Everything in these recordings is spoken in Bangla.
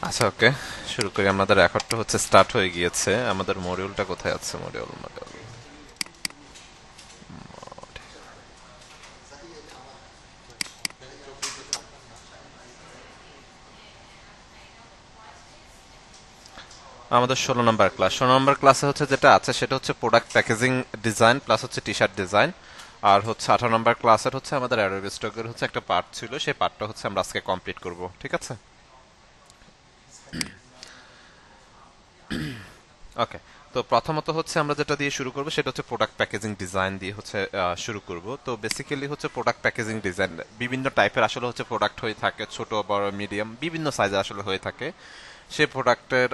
আচ্ছা, ওকে, শুরু করি। আমাদের রেকর্ডটা হচ্ছে স্টার্ট হয়ে গিয়েছে। আমাদের মডিউলটা কোথায় আছে? মডিউল মডিউল আমাদের 16 নম্বর ক্লাস। 16 নম্বর ক্লাসে হচ্ছে যেটা আছে সেটা হচ্ছে প্রোডাক্ট প্যাকেজিং ডিজাইন প্লাস হচ্ছে টি শার্ট ডিজাইন। আর হচ্ছে 18 নম্বর ক্লাসের হচ্ছে আমাদের অ্যারোব স্টকের হচ্ছে একটা পার্ট ছিল, সেই পার্টটা হচ্ছে আমরা আজকে কমপ্লিট করব। ঠিক আছে, ওকে। তো প্রথমত হচ্ছে আমরা যেটা দিয়ে শুরু করব সেটা হচ্ছে প্রোডাক্ট প্যাকেজিং ডিজাইন দিয়ে হচ্ছে শুরু করব। তো বেসিক্যালি হচ্ছে প্রোডাক্ট প্যাকেজিং ডিজাইন বিভিন্ন টাইপের আসলে হচ্ছে প্রোডাক্ট হয়ে থাকে, ছোট বড় মিডিয়াম বিভিন্ন সাইজে আসলে হয়ে থাকে। সে প্রোডাক্টের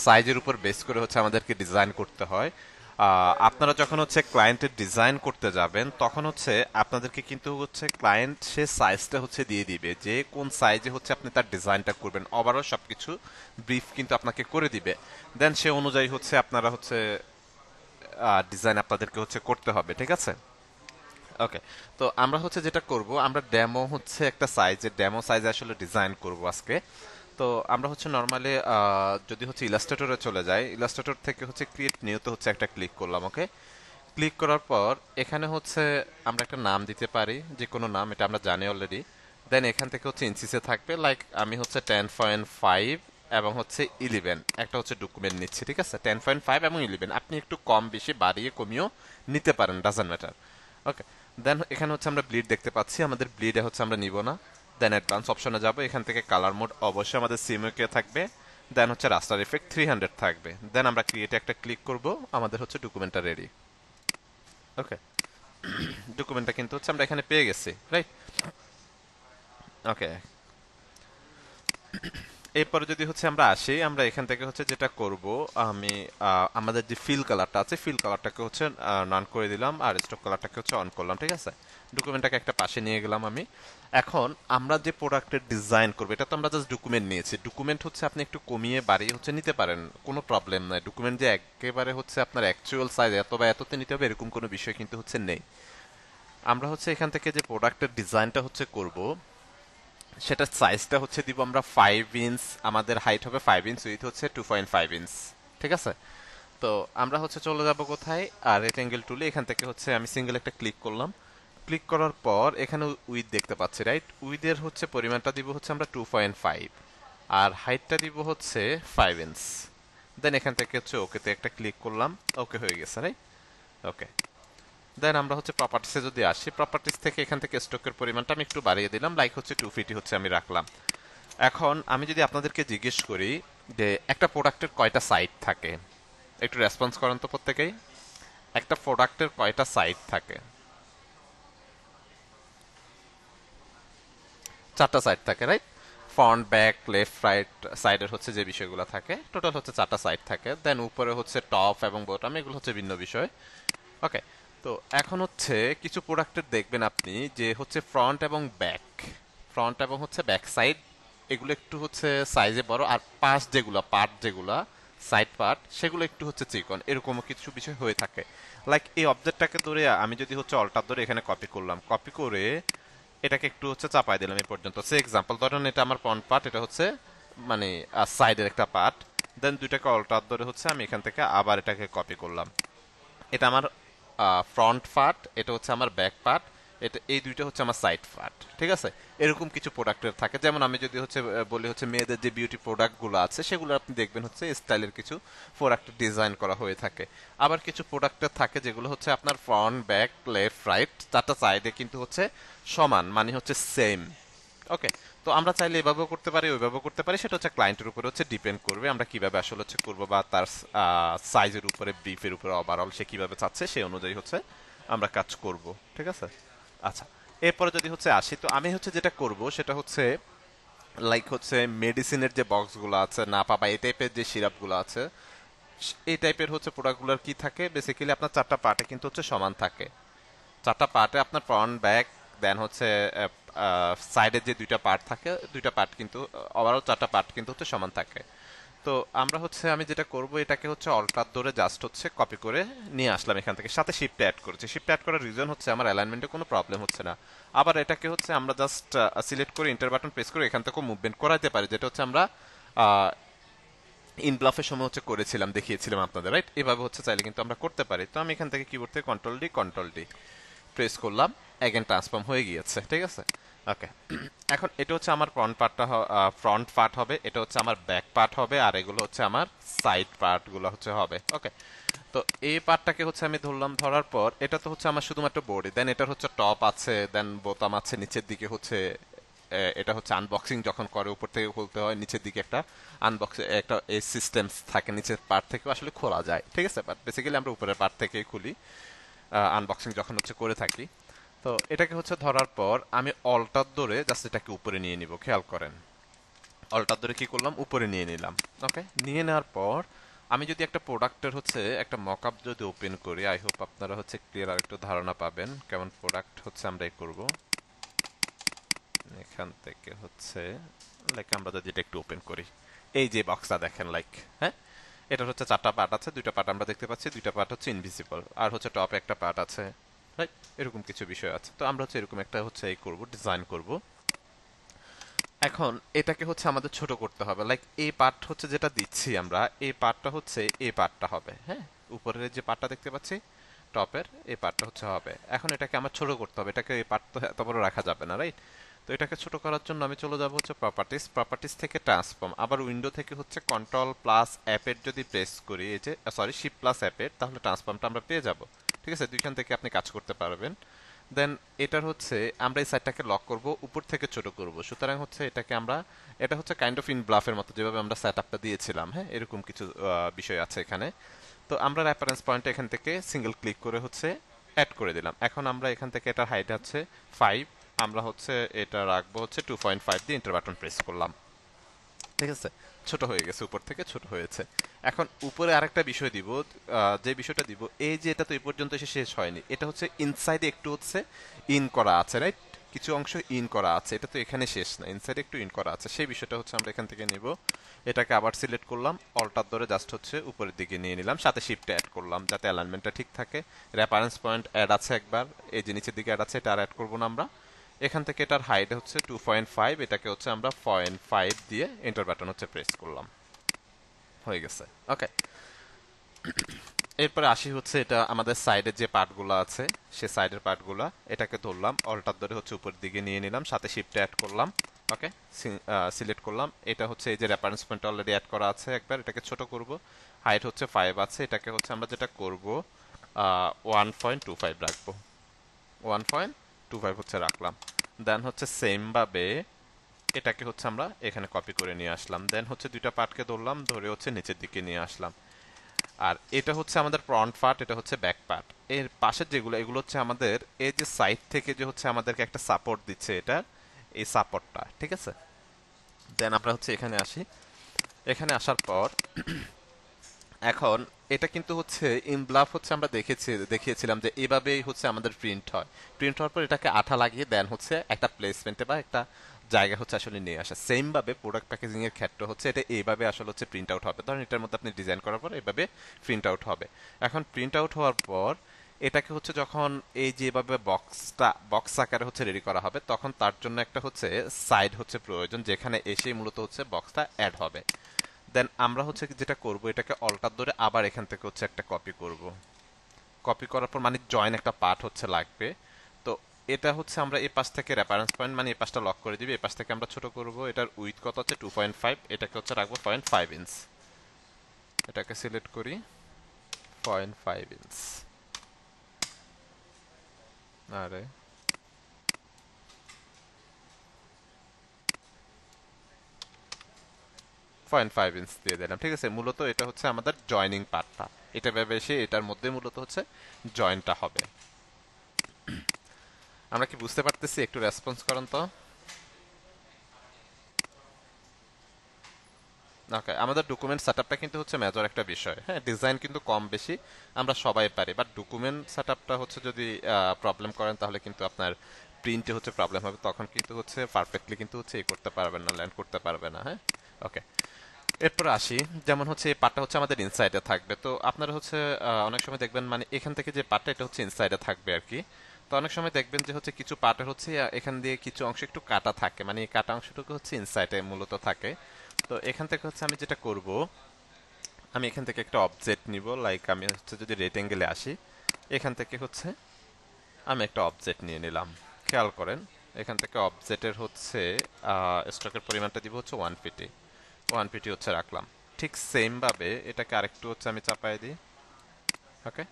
সাইজের উপর বেস করে হচ্ছে আমাদেরকে ডিজাইন করতে হয়। আপনারা যখন হচ্ছে ক্লায়েন্টের ডিজাইন করতে যাবেন তখন হচ্ছে আপনাদেরকে কিন্তু হচ্ছে ক্লায়েন্ট সে সাইজটা হচ্ছে দিয়ে দিবে যে কোন সাইজে হচ্ছে আপনি তার ডিজাইনটা করবেন, ওভারঅল সবকিছু ব্রিফ কিন্তু আপনাকে করে দিবে। দেন সে অনুযায়ী হচ্ছে আপনারা হচ্ছে ডিজাইন আপনাদেরকে হচ্ছে করতে হবে। ঠিক আছে, ওকে। তো আমরা হচ্ছে যেটা করব, আমরা ডেমো হচ্ছে একটা সাইজের ডেমো সাইজে আসলে ডিজাইন করব আজকে। তো আমরা হচ্ছে নর্মালি যদি হচ্ছে ইলাস্ট্রেটরে চলে যাই, ইলাস্ট্রেটর থেকে হচ্ছে ক্রিয়েট নিউতে হচ্ছে একটা ক্লিক করলাম। ওকে, ক্লিক করার পর এখানে হচ্ছে আমরা একটা নাম দিতে পারি, যে কোনো নাম, এটা আমরা জানি অলরেডি। দেন এখান থেকে হচ্ছে ইনসিসে থাকবে, লাইক আমি হচ্ছে 10.5 এবং হচ্ছে 11 একটা হচ্ছে ডকুমেন্ট নিচ্ছি। ঠিক আছে, 10.5 এবং 11 আপনি একটু কম বেশি বাড়িয়ে কমিয়েও নিতে পারেন, ডাজন্ট ম্যাটার। ওকে, দেন এখানে হচ্ছে আমরা ব্লিড দেখতে পাচ্ছি, আমাদের ব্লিডে হচ্ছে আমরা নিব না। দেন অ্যাডভান্স অপশনে যাব, এখান থেকে কালার মোড অবশ্যই আমাদের সিমকে থাকবে। দেন হচ্ছে রাস্টার ইফেক্ট 300 থাকবে। দেন আমরা ক্রিয়েটে একটা ক্লিক করব, আমাদের হচ্ছে ডকুমেন্টটা রেডি। ওকে, ডকুমেন্টটা কিন্তু হচ্ছে আমরা এখানে পেয়ে গেছি, রাইট? ওকে, এরপরে যদি হচ্ছে আমরা আসি, আমরা এখান থেকে হচ্ছে যেটা করব, আমি আমাদের যে ফিল কালারটা আছে ফিল কালারটাকে হচ্ছে নান করে দিলাম আর স্টক কালারটাকে হচ্ছে অন করলাম। ঠিক আছে, ডকুমেন্টটাকে একটা পাশে নিয়ে গেলাম আমি। এখন আমরা যে প্রোডাক্টের ডিজাইন করবো, এটা তো আমরা জাস্ট ডকুমেন্ট নিয়েছি। ডকুমেন্ট হচ্ছে আপনি একটু কমিয়ে বাড়িয়ে হচ্ছে নিতে পারেন, কোনো প্রবলেম নাই। ডকুমেন্ট যে একেবারে হচ্ছে আপনার অ্যাকচুয়াল সাইজ এত বা এততে নিতে হবে এরকম কোনো বিষয় কিন্তু হচ্ছে নেই। আমরা হচ্ছে এখান থেকে যে প্রোডাক্টের ডিজাইনটা হচ্ছে করব, সেটা সাইজটা হচ্ছে দিব আমরা 5 ইঞ্চ। আমাদের হাইট হবে 5 ইঞ্চ, উইথ হচ্ছে 2.5 ইঞ্চ। ঠিক আছে, তো আমরা হচ্ছে চলে যাব কোথায়, আর রেক্টেঙ্গেল টুলে এখান থেকে হচ্ছে আমি সিঙ্গেল একটা ক্লিক করলাম। ক্লিক করার পর এখানে উইথ দেখতে পাচ্ছি, রাইট? উইথের হচ্ছে পরিমাণটা দিব হচ্ছে আমরা 2.5, আর হাইটটা দিব হচ্ছে 5 ইঞ্চ। দেন এখান থেকে হচ্ছে ওকেতে একটা ক্লিক করলাম, ওকে হয়ে গেছে, রাইট? ওকে, দেন আমরা হচ্ছে প্রপার্টিসে যদি আসি, প্রপার্টিস থেকে এখান থেকে স্টকের পরিমাণটা আমি একটু বাড়িয়ে দিলাম, লাইক হচ্ছে 250 হচ্ছে আমি রাখলাম। এখন আমি যদি আপনাদেরকে জিজ্ঞেস করি যে একটা প্রোডাক্টের কয়টা সাইড থাকে, একটু রেসপন্স করেন তো প্রত্যেকেই। একটা প্রোডাক্টের কয়টা সাইড থাকে? 4টা সাইড থাকে, right? Front, back, left, right সাইডের হচ্ছে যে বিষয়গুলো থাকে, টোটাল হচ্ছে 4টা সাইড থাকে। দেন উপরে হচ্ছে টপ এবং বটম, এগুলো হচ্ছে ভিন্ন বিষয়। ওকে, তো এখন হচ্ছে কিছু প্রোডাক্টের দেখবেন আপনি যে হচ্ছে ফ্রন্ট এবং ব্যাক, ফ্রন্ট এবং হচ্ছে ব্যাক সাইড এগুলো একটু হচ্ছে সাইজে বড়, আর পাশ যেগুলো পার্ট যেগুলো সাইড পার্ট সেগুলো একটু হচ্ছে চিকন, এরকমও কিছু বিষয় হয়ে থাকে। লাইক এই অবজেক্টটাকে ধরে আমি যদি হচ্ছে অল্টার ধরে এখানে কপি করলাম, কপি করে এটাকে একটু হচ্ছে চাপাই দিলাম এই পর্যন্ত, সে এক্সাম্পল ধরেন এটা আমার ফ্রন্ট পার্ট, এটা হচ্ছে মানে সাইডের একটা পার্ট। দেন দুইটাকে অল্টার ধরে হচ্ছে আমি এখান থেকে আবার এটাকে কপি করলাম, এটা আমার ফ্রন্ট পার্ট, এটা হচ্ছে আমার ব্যাক পার্ট, এটা এই দুইটা হচ্ছে আমার সাইড পার্ট। ঠিক আছে, এরকম কিছু প্রোডাক্টের থাকে। যেমন আমি যদি হচ্ছে বলি হচ্ছে মেয়েদের যে বিউটি প্রোডাক্টগুলো আছে সেগুলো আপনি দেখবেন হচ্ছে স্টাইলের কিছু প্রোডাক্টের ডিজাইন করা হয়ে থাকে। আবার কিছু প্রোডাক্টের থাকে যেগুলো হচ্ছে আপনার ফ্রন্ট, ব্যাক, লেফট, রাইট 4টা সাইডে কিন্তু হচ্ছে সমান, মানে হচ্ছে সেম। ওকে, তো আমরা চাইলে এভাবেও করতে পারি, ওইভাবেও করতে পারি, সেটা হচ্ছে ক্লায়েন্টের উপরে হচ্ছে ডিপেন্ড করবে আমরা কিভাবে আসলে হচ্ছে করবো, বা তার সাইজের উপরে, ব্রিফের উপরে, ওভারঅল সে কিভাবে চাচ্ছে সেই অনুযায়ী হচ্ছে আমরা কাজ করব। ঠিক আছে, আচ্ছা। এরপরে যদি হচ্ছে আসি, তো আমি হচ্ছে যেটা করব সেটা হচ্ছে লাইক হচ্ছে মেডিসিনের যে বক্সগুলো আছে, নাপা বা এই টাইপের যে সিরাপগুলো আছে, এই টাইপের হচ্ছে প্রোডাক্টগুলোর কি থাকে, বেসিক্যালি আপনার 4টা পার্টে কিন্তু হচ্ছে সমান থাকে। 4টা পার্টে আপনার ফ্রন্ট, ব্যাক, দেন হচ্ছে সাইডের যে দুইটা পার্ট থাকে, দুইটা পার্ট কিন্তু ওভারঅল 4টা পার্ট কিন্তু হচ্ছে সমান থাকে। তো আমরা হচ্ছে আমি যেটা করব, এটাকে হচ্ছে অল্টার ধরে জাস্ট হচ্ছে কপি করে নিয়ে আসলাম এখান থেকে, সাথে শিফট অ্যাড করেছি। শিফট অ্যাড করার রিজন হচ্ছে আমার অ্যালাইনমেন্টে কোনো প্রবলেম হচ্ছে না। আবার এটাকে হচ্ছে আমরা জাস্ট সিলেক্ট করে এন্টার বাটন প্রেস করে এখান থেকে মুভমেন্ট করাইতে পারি, যেটা হচ্ছে আমরা ইনব্লাফের সময় হচ্ছে করেছিলাম, দেখিয়েছিলাম আপনাদের, রাইট? এভাবে হচ্ছে চাইলে কিন্তু আমরা করতে পারি। তো আমি এখান থেকে কিবোর্ড থেকে কন্ট্রোল ডি প্রেস করলাম, অ্যাগেন ট্রান্সফর্ম হয়ে গিয়েছে, ঠিক আছে? ওকে, এখন এটা হচ্ছে আমার ফ্রন্ট পার্ট হবে, এটা হচ্ছে আমার ব্যাক পার্ট হবে, আর এগুলো হচ্ছে আমার সাইড পার্ট গুলো হচ্ছে হবে। ওকে, তো এই পার্টটাকে হচ্ছে আমি ধরলাম, ধরার পর এটা তো হচ্ছে আমার শুধুমাত্র বডি, দেন এটার হচ্ছে টপ আছে, দেন বোতাম আছে, নিচের দিকে হচ্ছে এটা হচ্ছে আনবক্সিং যখন করে উপর থেকে খুলতে হয়, নিচের দিকে একটা আনবক্সিং একটা এই সিস্টেম থাকে, নিচের পার্ট থেকেও আসলে খোলা যায়, ঠিক আছে? বাট বেসিক্যালি আমরা উপরের পার্ট থেকেই খুলি আনবক্সিং যখন হচ্ছে করে থাকি। তো এটাকে হচ্ছে ধরার পর আমি অল্টার ধরে জাস্ট এটাকে উপরে নিয়ে নিব, খেয়াল করেন। অল্টার ধরে কি করলাম, উপরে নিয়ে নিলাম। ওকে, নিয়ে নেওয়ার পর আমি যদি একটা প্রোডাক্টের হচ্ছে একটা মকআপ যদি ওপেন করি, আই হোপ আপনারা হচ্ছে ক্লিয়ার আর একটু ধারণা পাবেন কেমন প্রোডাক্ট হচ্ছে আমরা এই করব। এখান থেকে হচ্ছে লাইক আমরা যদি এটা একটু ওপেন করি, এই যে বক্সটা দেখেন, লাইক, হ্যাঁ, এটার হচ্ছে চারটা পার্ট আছে, দুইটা পার্ট আমরা দেখতে পাচ্ছি, দুইটা পার্ট হচ্ছে ইনভিজিবল, আর হচ্ছে টপে একটা পার্ট আছে, রাইট? এরকম কিছু বিষয় আছে। তো আমরা হচ্ছে এরকম একটা হচ্ছে এই করব, ডিজাইন করব। এখন এটাকে হচ্ছে আমাদের ছোট করতে হবে, লাইক এই পার্ট হচ্ছে যেটা দিচ্ছি আমরা, এই পার্টটা হচ্ছে এই পার্টটা হবে, হ্যাঁ, উপরের যে পার্টটা দেখতে পাচ্ছি টপের, এই পার্টটা হচ্ছে হবে। এখন এটাকে আমার ছোট করতে হবে, এটাকে এই পার্ট তো এত বড় রাখা যাবে না, রাইট? তো এটাকে ছোট করার জন্য আমি চলে যাব হচ্ছে প্রপার্টিস থেকে ট্রান্সফর্ম, আবার উইন্ডো থেকে হচ্ছে কন্ট্রোল প্লাস অ্যাপের যদি প্রেস করি, এই যে সরি শিফট প্লাস অ্যাপের, তাহলে ট্রান্সফর্মটা আমরা পেয়ে যাব, ঠিক আছে? দুইখান থেকে আপনি কাজ করতে পারবেন। দেন এটার হচ্ছে আমরা এই সাইডটাকে লক করব, উপর থেকে ছোট করব, সুতরাং হচ্ছে এটাকে আমরা, এটা হচ্ছে কাইন্ড অফ ইন ব্লাফের মতো যেভাবে আমরা সেটআপটা দিয়েছিলাম, হ্যাঁ, এরকম কিছু বিষয় আছে এখানে। তো আমরা রেফারেন্স পয়েন্ট এখান থেকে সিঙ্গেল ক্লিক করে হচ্ছে অ্যাড করে দিলাম। এখন আমরা এখান থেকে এটার হাইট হচ্ছে 5, আমরা হচ্ছে এটা রাখবো হচ্ছে 2.5 দিয়ে এন্টার বাটন প্রেস করলাম, ঠিক আছে? ছোট হয়ে গেছে, উপর থেকে ছোট হয়েছে। এখন উপরে আরেকটা বিষয় দিব, যে বিষয়টা দিব, এই যে এটা তো এই পর্যন্ত এসে শেষ হয়নি, এটা হচ্ছে ইনসাইডে একটু হচ্ছে ইন করা আছে, রাইট? কিছু অংশ ইন করা আছে, এটা তো এখানে শেষ না, ইনসাইডে একটু ইন করা আছে, সেই বিষয়টা হচ্ছে আমরা এখান থেকে নিব। এটাকে আবার সিলেক্ট করলাম, অল্টার ধরে জাস্ট হচ্ছে উপরের দিকে নিয়ে নিলাম, সাথে শিফটে অ্যাড করলাম যাতে অ্যালাইনমেন্টটা ঠিক থাকে। রেফারেন্স পয়েন্ট অ্যাড আছে একবার, এই যে নিচের দিকে অ্যাড আছে, এটা আর অ্যাড করবো না আমরা। এখান থেকে এটার হাইট হচ্ছে 2.5, এটাকে হচ্ছে আমরা 0.5 দিয়ে এন্টার বাটন হচ্ছে প্রেস করলাম, হয়ে গেছে। ওকে, এরপরে আসি হচ্ছে এটা আমাদের সাইডের যে পার্টগুলো আছে, সে সাইডের পার্টগুলো, এটাকে ধরলাম, অল্টার ধরে হচ্ছে উপর দিকে নিয়ে নিলাম, সাথে শিফটে অ্যাড করলাম। ওকে, সিলেক্ট করলাম, এটা হচ্ছে এই যে রেফারেন্স পয়েন্ট অলরেডি অ্যাড করা আছে একবার, এটাকে ছোট করব, হাইট হচ্ছে 5 আছে, এটাকে হচ্ছে আমরা যেটা করব 1.25 রাখবো, 1.25 হচ্ছে রাখলাম। দেন হচ্ছে সেম ভাবে এটাকে হচ্ছে আমরা এখানে কপি করে নিয়ে আসলাম, দেন হচ্ছে দুইটা পার্টকে ধরলাম, ধরে হচ্ছে নিচের দিকে নিয়ে আসলাম। আর এটা হচ্ছে আমাদের ফ্রন্ট পার্ট, এটা হচ্ছে ব্যাক পার্ট। এর পাশের যেগুলো, এগুলো হচ্ছে আমাদের এই যে সাইড থেকে যে হচ্ছে আমাদেরকে একটা সাপোর্ট দিচ্ছে, এটা এই সাপোর্টটা, ঠিক আছে? দেন আমরা হচ্ছে এখানে আসি, এখানে আসার পর এখন এটা কিন্তু হচ্ছে ইনব্লাফ হচ্ছে আমরা দেখিয়েছিলাম যে এভাবেই হচ্ছে আমাদের প্রিন্ট হয়। প্রিন্ট হওয়ার পর এটাকে আঠা লাগিয়ে দেন হচ্ছে একটা প্লেসমেন্টে বা একটা জায়গা হচ্ছে আসলে নিয়ে আসা। সেম ভাবে প্রোডাক্ট প্যাকেজিং এর ক্ষেত্রে হচ্ছে এটা এইভাবে আসলে হচ্ছে প্রিন্ট আউট হবে, ধরেন এটার মধ্যে আপনি ডিজাইন করার পর এইভাবে প্রিন্ট আউট হবে। এখন প্রিন্ট আউট হওয়ার পর এটাকে হচ্ছে যখন এই যেভাবে বক্স আকারে হচ্ছে রেডি করা হবে, তখন তার জন্য একটা হচ্ছে সাইড হচ্ছে প্রয়োজন, যেখানে এসে মূলত হচ্ছে বক্সটা অ্যাড হবে। দেন আমরা হচ্ছে যেটা করব, এটাকে অল্টার ধরে আবার এখান থেকে হচ্ছে একটা কপি করব। কপি করার পর মানে জয়েন একটা পার্ট হচ্ছে লাগবে। তো এটা হচ্ছে আমরা এই পাশ থেকে রেফারেন্স পয়েন্ট মানে এই পাশটা লক করে দিবি, এই পাশ থেকে আমরা ছোট করব। এটার উইথ কত হচ্ছে 2.5, এটাকে হচ্ছে রাখবো 0.5 ইঞ্চ। এটাকে সিলেক্ট করি, 0.5 ইঞ্চ। আরে 0.5 ইঞ্চ দিয়ে দিলাম, ঠিক আছে? মূলত এটা হচ্ছে আমাদের জয়নিং পার্টটা, এটা ভেবে এসে এটার মধ্যে মূলত হচ্ছে জয়েন্টটা হবে। আমরা কি বুঝতে পারতেছি? একটু রেসপন্স করেন তো। ওকে, আমাদের ডকুমেন্ট সেটআপটা কিন্তু হচ্ছে মেজর একটা বিষয়, হ্যাঁ, ডিজাইন কিন্তু কম বেশি আমরা সবাই পারি, বাট ডকুমেন্ট সেটআপটা হচ্ছে যদি প্রবলেম করেন তাহলে কিন্তু আপনার প্রিন্টে হচ্ছে প্রবলেম হবে, তখন কিন্তু হচ্ছে পারফেক্টলি কিন্তু হচ্ছে এ করতে পারবেন না, ল্যান্ড করতে পারবে না, হ্যাঁ। ওকে, এরপর আসি, যেমন হচ্ছে এই পার্টটা হচ্ছে আমাদের ইনসাইডে থাকবে। তো আপনারা হচ্ছে অনেক সময় দেখবেন মানে এখান থেকে যে পার্টটা এটা হচ্ছে ইনসাইডে থাকবে আর কি। তো অনেক সময় দেখবেন যে হচ্ছে কিছু পার্টের হচ্ছে এখান দিয়ে কিছু অংশ একটু কাটা থাকে, মানে এই কাটা অংশটুকু হচ্ছে ইনসাইডে মূলত থাকে। তো এখান থেকে হচ্ছে আমি যেটা করব, আমি এখান থেকে একটা অবজেক্ট নিব, লাইক আমি হচ্ছে যদি রেক্টেঙ্গেলে আসি, এখান থেকে হচ্ছে আমি একটা অবজেক্ট নিয়ে নিলাম। খেয়াল করেন এখান থেকে অবজেক্টের হচ্ছে স্টকের পরিমাণটা দিব হচ্ছে 150, 150 হচ্ছে রাখলাম। ঠিক সেম ভাবে এটাকে আরেকটু হচ্ছে আমি চাপাই দিই। ওকে,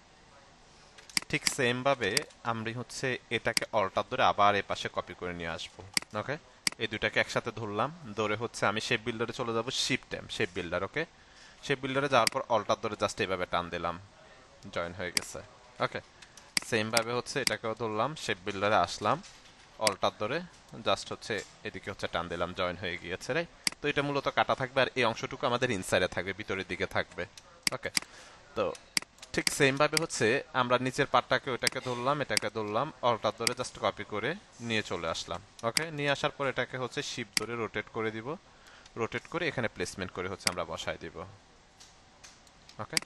ঠিক সেম ভাবে আমি হচ্ছে এটাকে অল্টার ধরে আবার এ পাশে কপি করে নিয়ে আসবো। ওকে, এই দুটাকে একসাথে ধরলাম, ধরে হচ্ছে আমি শেপ বিল্ডারে চলে যাব, শিফট এম শেপ বিল্ডার। ওকে, শেপ বিল্ডারে যাওয়ার পর অল্টার ধরে জাস্ট এইভাবে টান দিলাম, জয়েন হয়ে গেছে। ওকে, সেম ভাবে হচ্ছে এটাকেও ধরলাম, শেপ বিল্ডারে আসলাম, অল্টার ধরে জাস্ট হচ্ছে এদিকে হচ্ছে টান দিলাম, জয়েন হয়ে গিয়েছে। রাইট, তো এটা মূলত কাটা থাকবে আর এই অংশটুকু আমাদের ইনসাইডে থাকবে, ভিতরের দিকে থাকবে। ওকে, তো ঠিক সেম ভাবে হচ্ছে আমরা নিচের পার্টটাকে ওইটাকে ধরলাম, এটাকে ধরলাম, অল্টার ধরে জাস্ট কপি করে নিয়ে চলে আসলাম। ওকে, নিয়ে আসার পর এটাকে হচ্ছে শিফট ধরে রোটেট করে দিব, রোটেট করে এখানে প্লেসমেন্ট করে হচ্ছে আমরা বসায় দিব। ওকে,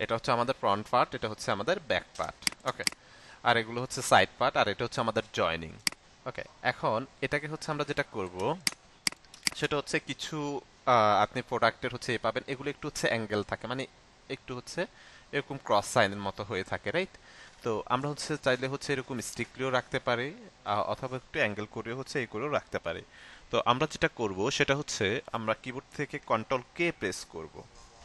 এটা হচ্ছে আমাদের ফ্রন্ট পার্ট, এটা হচ্ছে আমাদের ব্যাক পার্ট। ওকে, আর এগুলো হচ্ছে সাইড পার্ট, আর এটা হচ্ছে আমাদের জয়নিং। ওকে, এখন এটাকে হচ্ছে আমরা যেটা করব সেটা হচ্ছে কিছু আপনি প্রোডাক্টের হচ্ছে এ পাবেন, এগুলো একটু হচ্ছে অ্যাঙ্গেল থাকে, মানে একটু হচ্ছে এরকম ক্রস সাইনের মতো হয়ে থাকে। রাইট, তো আমরা হচ্ছে চাইলে হচ্ছে এরকম স্ট্রিক্টলিও রাখতে পারি, অথবা একটু অ্যাঙ্গেল করেও হচ্ছে এই করেও রাখতে পারি। তো আমরা যেটা করব সেটা হচ্ছে আমরা কিবোর্ড থেকে কন্ট্রোল কে প্রেস করব।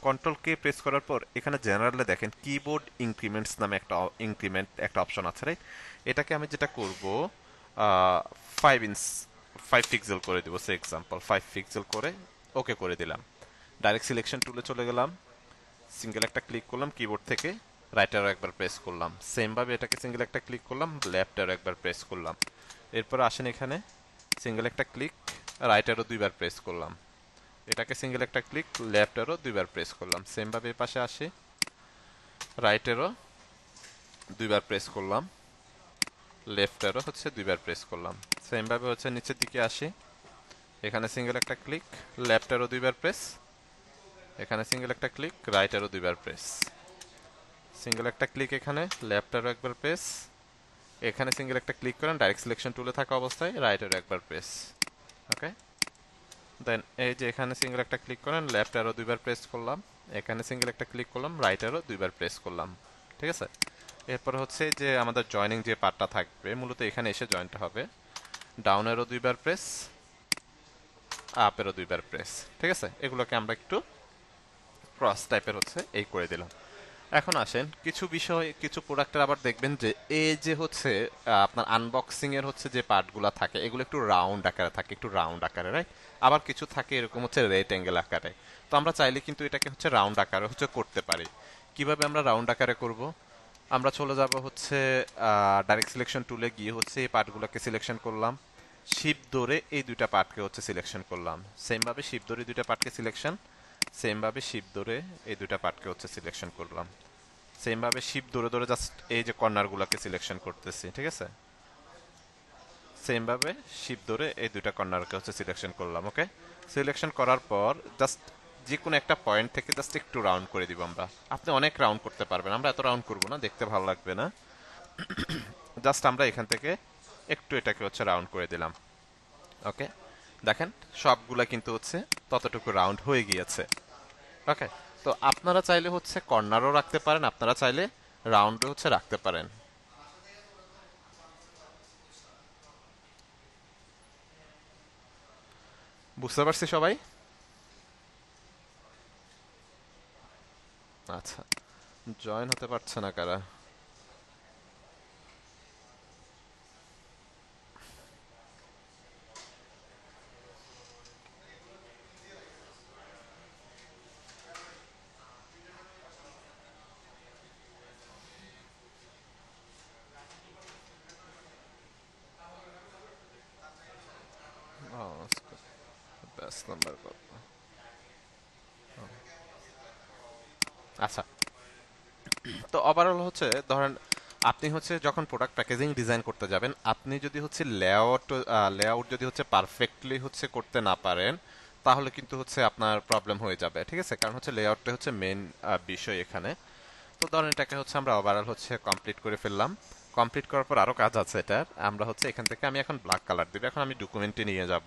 কন্ট্রোল কে প্রেস করার পর এখানে জেনারেলে দেখেন কিবোর্ড ইনক্রিমেন্টস নামে একটা ইনক্রিমেন্ট একটা অপশন আছে। রাইট, এটাকে আমি যেটা করব 5 ইঞ্চ 5 পিক্সেল করে দিব, সে এক্সাম্পল 5 পিক্সেল করে ওকে করে দিলাম। ডাইরেক্ট সিলেকশন টুলে চলে গেলাম, সিঙ্গেল একটা ক্লিক করলাম কিবোর্ড থেকে, রাইট অ্যারো একবার প্রেস করলাম, সেম ভাবে এটাকে সিঙ্গেল একটা ক্লিক করলাম, লেফট অ্যারো একবার প্রেস করলাম। এরপর আসেন এখানে সিঙ্গেল একটা ক্লিক, রাইট অ্যারো দুইবার প্রেস করলাম, এটাকে সিঙ্গেল একটা ক্লিক, লেফট অ্যারো দুইবার প্রেস করলাম। সেম ভাবে এই পাশে আসি, রাইট অ্যারো দুইবার প্রেস করলাম, লেফট অ্যারো হচ্ছে দুইবার প্রেস করলাম। সেম ভাবে হচ্ছে নিচের দিকে আসি, এখানে সিঙ্গেল একটা ক্লিক, লেফট অ্যারো দুইবার প্রেস, এখানে সিঙ্গেল একটা ক্লিক, রাইট অ্যারো দুইবার প্রেস, সিঙ্গেল একটা ক্লিক, এখানে লেফট অ্যারো একবার প্রেস, এখানে সিঙ্গেল একটা ক্লিক করেন ডাইরেক্ট সিলেকশন টুলে থাকা অবস্থায়, রাইট অ্যারো একবার প্রেস। ওকে, দেন এই যে এখানে সিঙ্গেল একটা ক্লিক করেন, লেফট অ্যারো দুইবার প্রেস করলাম, এখানে সিঙ্গেল একটা ক্লিক করলাম, রাইট অ্যারো দুইবার প্রেস করলাম। ঠিক আছে, এরপর হচ্ছে যে আমাদের জয়নিং যে পার্টটা থাকবে মূলত এখানে এসে জয়েন্ট হবে, ডাউন অ্যারো দুইবার প্রেস, আপ অ্যারো দুইবার প্রেস। ঠিক আছে, এগুলোকে আমরা একটু ক্রস টাইপের হচ্ছে এই করে দিলাম। এখন আসেন কিছু বিষয়, কিছু প্রোডাক্টের আবার দেখবেন যে এই যে হচ্ছে আপনার আনবক্সিং এর হচ্ছে যে পার্টগুলো থাকে এগুলো একটু রাউন্ড আকারে থাকে, একটু রাউন্ড আকারে। রাইট, আবার কিছু থাকে এরকম হচ্ছে রেক্টেঙ্গেল আকারে। তো আমরা চাইলে কিন্তু এটাকে হচ্ছে রাউন্ড আকারে হচ্ছে করতে পারি। কিভাবে আমরা রাউন্ড আকারে করব, আমরা চলে যাব হচ্ছে ডাইরেক্ট সিলেকশন টুলে গিয়ে হচ্ছে এই পার্টগুলোকে সিলেকশন করলাম, শিফট ধরে এই দুইটা পার্টকে হচ্ছে সিলেকশন করলাম, সেম ভাবে শিফট ধরে দুইটা পার্টকে সিলেকশন, সেম ভাবে শিফট ধরে এই দুইটা পার্টকে হচ্ছে সিলেকশন করলাম, সেম ভাবে শিপ ধরে ধরে জাস্ট এই যে কর্নারগুলোকে সিলেকশন করতেছি। ঠিক আছে, সেম ভাবে শিপ ধরে এই দুইটা কর্নারকে হচ্ছে সিলেকশন করলাম। ওকে, সিলেকশন করার পর জাস্ট যে কোনো একটা পয়েন্ট থেকে জাস্ট একটু রাউন্ড করে দিব আমরা। আপনি অনেক রাউন্ড করতে পারবেন, আমরা এত রাউন্ড করব না, দেখতে ভালো লাগবে না। জাস্ট আমরা এখান থেকে একটু এটাকে হচ্ছে রাউন্ড করে দিলাম। ওকে, দেখেন সবগুলা কিন্তু হচ্ছে ততটুকু রাউন্ড হয়ে গিয়েছে। ওকে, তো আপনারা চাইলে হচ্ছে কর্নারও রাখতে পারেন, আপনারা চাইলে রাউন্ডও হচ্ছে রাখতে পারেন। বুঝতে পারছি সবাই? আচ্ছা, জয়েন হতে পারছে না কারা? ব্যাস নাম্বার কত? আচ্ছা, তো ওভারঅল হচ্ছে ধরেন আপনি হচ্ছে যখন প্রোডাক্ট প্যাকেজিং ডিজাইন করতে যাবেন, আপনি যদি হচ্ছে লেআউট লেআউট যদি হচ্ছে পারফেক্টলি হচ্ছে করতে না পারেন তাহলে কিন্তু হচ্ছে আপনার প্রবলেম হয়ে যাবে। ঠিক আছে, কারণ হচ্ছে লেআউটটা হচ্ছে মেন বিষয় এখানে। তো ধরেন এটাকে হচ্ছে আমরা ওভারঅল হচ্ছে কমপ্লিট করে ফেললাম। কমপ্লিট করার পর আরো কাজ আছে এটার, আমরা হচ্ছে এখান থেকে আমি এখন ব্ল্যাক কালার দিব, এখন আমি ডকুমেন্টে নিয়ে যাব,